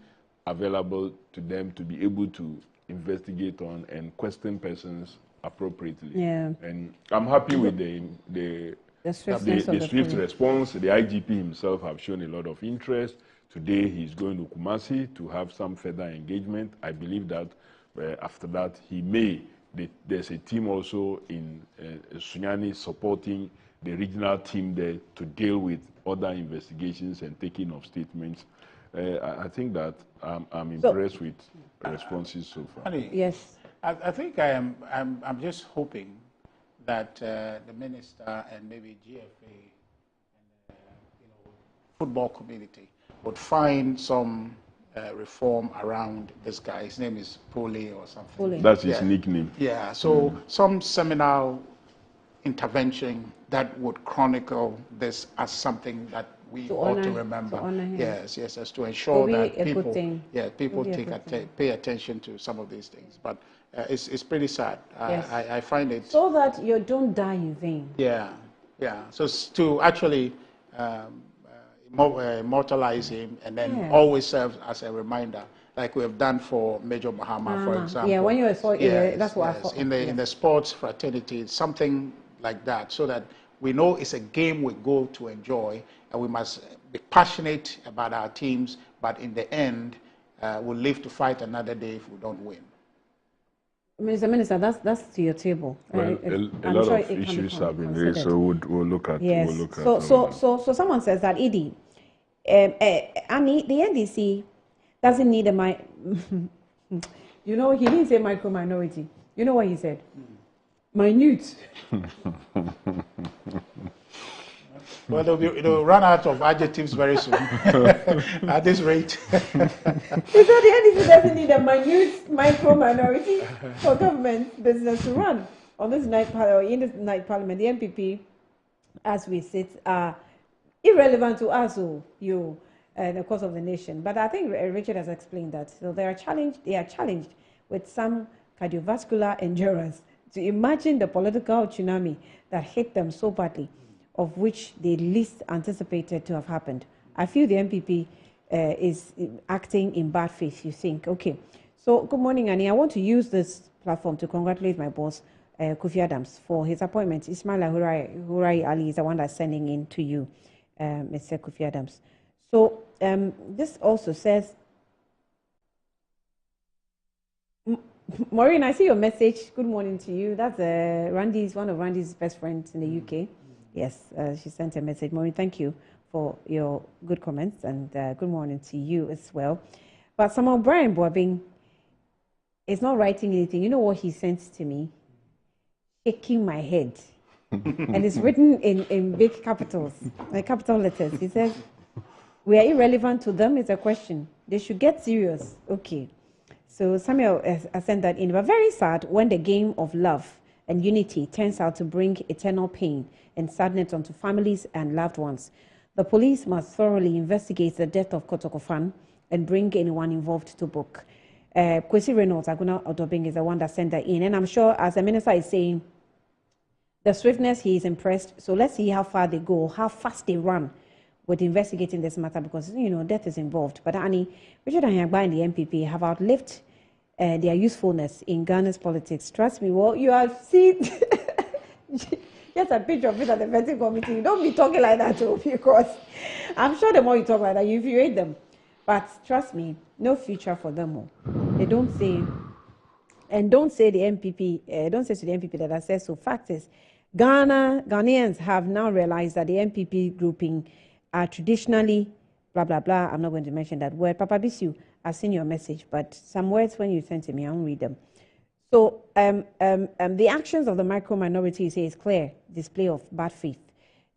available to them to be able to investigate on and question persons appropriately. Yeah. And I'm happy with the swift response. The IGP himself have shown a lot of interest. Today he's going to Kumasi to have some further engagement. I believe that after that there's a team also in Sunyani supporting the regional team there to deal with other investigations and taking of statements. I think that I'm impressed with responses so far. Yes. I think I'm just hoping that the minister and maybe GFA and football community would find some reform around this guy. His name is Pole or something. Pole. That's his nickname. Yeah, so some seminal intervention that would chronicle this as something that we ought to remember. Yes, as to ensure that people pay attention to some of these things. But it's pretty sad. I find it so that you don't die in vain. Yeah. So to actually immortalize him and then always serve as a reminder, like we have done for Major Mahama, for example. Yeah, when you were that's what I thought. In the sports fraternity, something like that, so that we know it's a game we go to enjoy, and we must be passionate about our teams, but in the end, we'll live to fight another day if we don't win. Mr. Minister, that's to your table. Well, a lot of issues have been raised, so we'll look at. Yes. We'll look at so someone says that Edie, Annie, the NDC doesn't need a he didn't say micro minority. You know what he said? Minute. Well, they'll run out of adjectives very soon at this rate. Because the NDC doesn't need a minute micro minority for government business to run on this night in this night parliament. The MPP, as we sit, are irrelevant to us or you, the cause of the nation. But I think Richard has explained that. So they are challenged with some cardiovascular endurance to imagine the political tsunami that hit them so badly, of which they least anticipated to have happened. I feel the MPP is acting in bad faith, you think. Okay. So, good morning, Annie. I want to use this platform to congratulate my boss, Kofi Adams, for his appointment. Ismaila Hurai Ali is the one that's sending in to you, Mr. Kofi Adams. So, this also says, Maureen, I see your message. Good morning to you. That's one of Randy's best friends in the UK. Yes, she sent a message. Maureen, thank you for your good comments, and good morning to you as well. But Samuel Brian Boabing is not writing anything. You know what he sent to me? Shaking my head. And it's written in big capitals, like capital letters. He says, we are irrelevant to them, it's a question. They should get serious. Okay. So Samuel has sent that in. But very sad when the game of love and unity turns out to bring eternal pain and sadness onto families and loved ones. The police must thoroughly investigate the death of Kotokofan and bring anyone involved to book. Kwesi Reynolds, Aguna Odobing, is the one that sent that in. And I'm sure, as the minister is saying, the swiftness, he is impressed. So let's see how far they go, how fast they run with investigating this matter, because, you know, death is involved. But Annie, Richard Anyagba and the MPP have outlived their usefulness in Ghana's politics. Trust me, well, you have seen just a picture of it at the vetting committee. You don't be talking like that, too, because I'm sure the more you talk like that, you infuriate them. But trust me, no future for them all. They don't say, and don't say the MPP, don't say to the MPP that I said so. Fact is, Ghanaians have now realized that the MPP grouping are traditionally, blah, blah, blah. I'm not going to mention that word. Papa Bisu, I've seen your message, but some words when you sent to me, I won't read them. So the actions of the micro minority, say, is clear display of bad faith.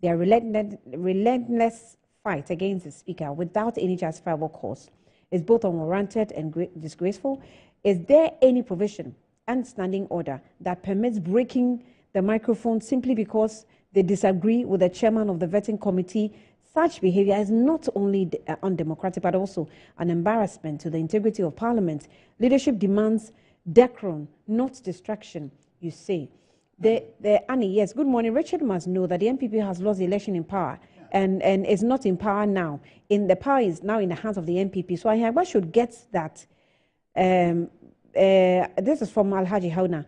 Their relentless fight against the speaker without any justifiable cause is both unwarranted and disgraceful. Is there any provision and standing order that permits breaking the microphone simply because they disagree with the chairman of the vetting committee? Such behavior is not only undemocratic, but also an embarrassment to the integrity of Parliament. Leadership demands decorum, not distraction, you say. Annie, yes, good morning. Richard must know that the MPP has lost the election in power and is not in power now. The power is now in the hands of the MPP. So I should get that. This is from Alhaji Hauna.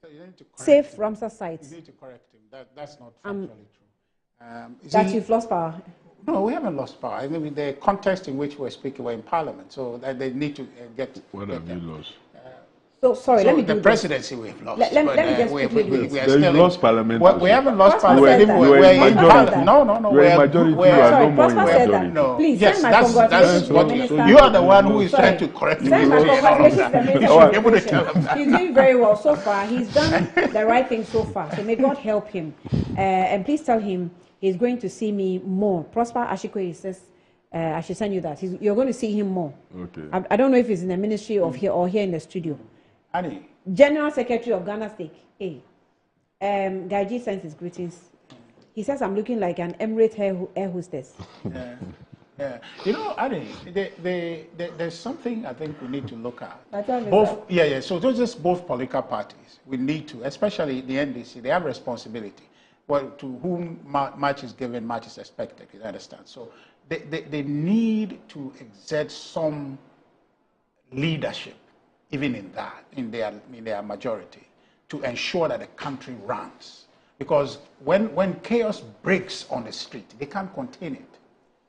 So you need to Safe Ramsar site. You need to correct him. That's not factually true. That you've lost power? No, we haven't lost power. I mean, the context in which we're speaking, we're in Parliament, so that they need to get. What have you lost? So sorry, let me do the presidency we've lost. Let me just quickly do we are still lost Parliament. We haven't lost Parliament. We're in majority. No. We're majority. You are no more in majority. No. Please, yes, send my congratulations to the minister. You are the one who is trying to correct me. Send my congratulations to the minister. Able to tell him that. He's doing very well so far. He's done the right thing so far. So may God help him. And please tell him he's going to see me more. Prosper Ashikwe says, I should send you that. You're going to see him more. Okay. I don't know if he's in the ministry or here in the studio. Annie. General Secretary of Ghana State. Hey. Gaiji sends his greetings. He says I'm looking like an Emirate air hostess. Yeah. You know, Annie, there's something I think we need to look at. So those just both political parties. We need to, especially the NDC, they have responsibility. Well, to whom much is given, much is expected, you understand? So they need to exert some leadership, even in that, in their majority, to ensure that the country runs. Because when chaos breaks on the street, they can't contain it.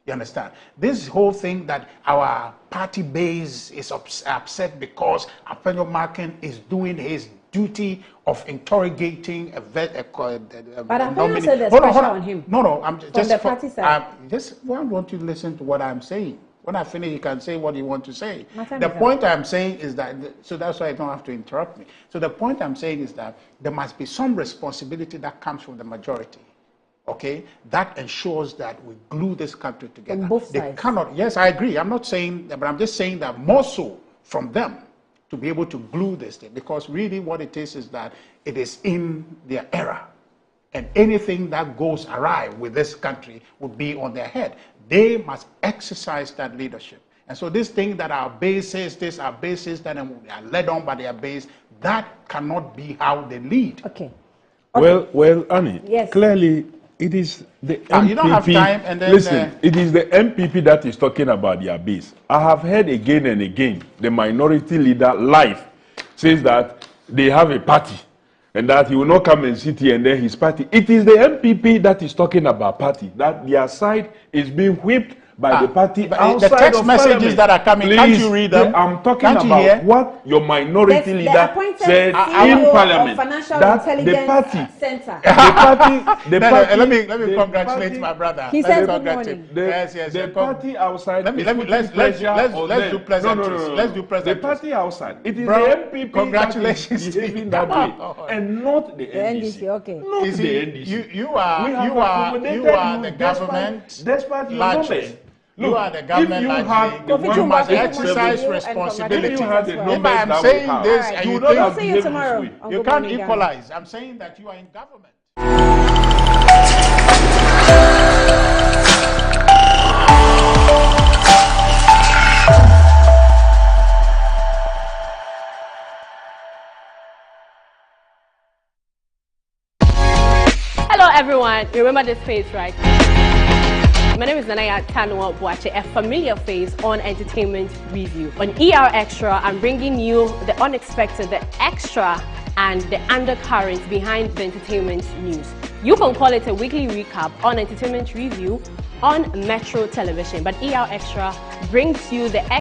You understand? This whole thing that our party base is upset because Appenyo Markin is doing his duty of interrogating a but Appenyo said there's pressure on him. No, I'm just from the party side. Just want you to listen to what I'm saying. When I finish, you can say what you want to say. The point I'm saying is that, so that's why I don't have to interrupt me. So the point I'm saying is that there must be some responsibility that comes from the majority, okay? That ensures that we glue this country together. On both sides. They cannot, yes, I agree. I'm not saying that, but I'm just saying that more so from them to be able to glue this thing. Because really what it is that it is in their era. And anything that goes awry with this country would be on their head. They must exercise that leadership. And so this thing that our base says this, our base says that, and we are led on by their base, that cannot be how they lead. Okay. Well, Annie, yes. Clearly It is the MPP. You don't have time, and then listen. It is the MPP that is talking about their base. I have heard again and again the minority leader live says that they have a party, and that he will not come and sit here and then his party. It is the MPP that is talking about party. That their side is being whipped by the party outside the text of messages that are coming. Please, can't you read them? I'm talking about what your minority leader said in Parliament. That the party, let me congratulate my brother. He said good morning. The party outside. Let's do pleasantries. Let's do pleasantries. The party outside. It is the MPP. Congratulations that is behaving that way, and not the NDC. Okay. Not the NDC. You are the government. Largely. You are the government. You must exercise responsibility. If I am saying this and you think you can't equalize, I'm saying that you are in government. Hello everyone, remember this face, right? My name is Nanaya Tanwa Boache, a familiar face on Entertainment Review. On ER Extra, I'm bringing you the unexpected, the extra, and the undercurrents behind the entertainment news. You can call it a weekly recap on Entertainment Review on Metro Television, but ER Extra brings you the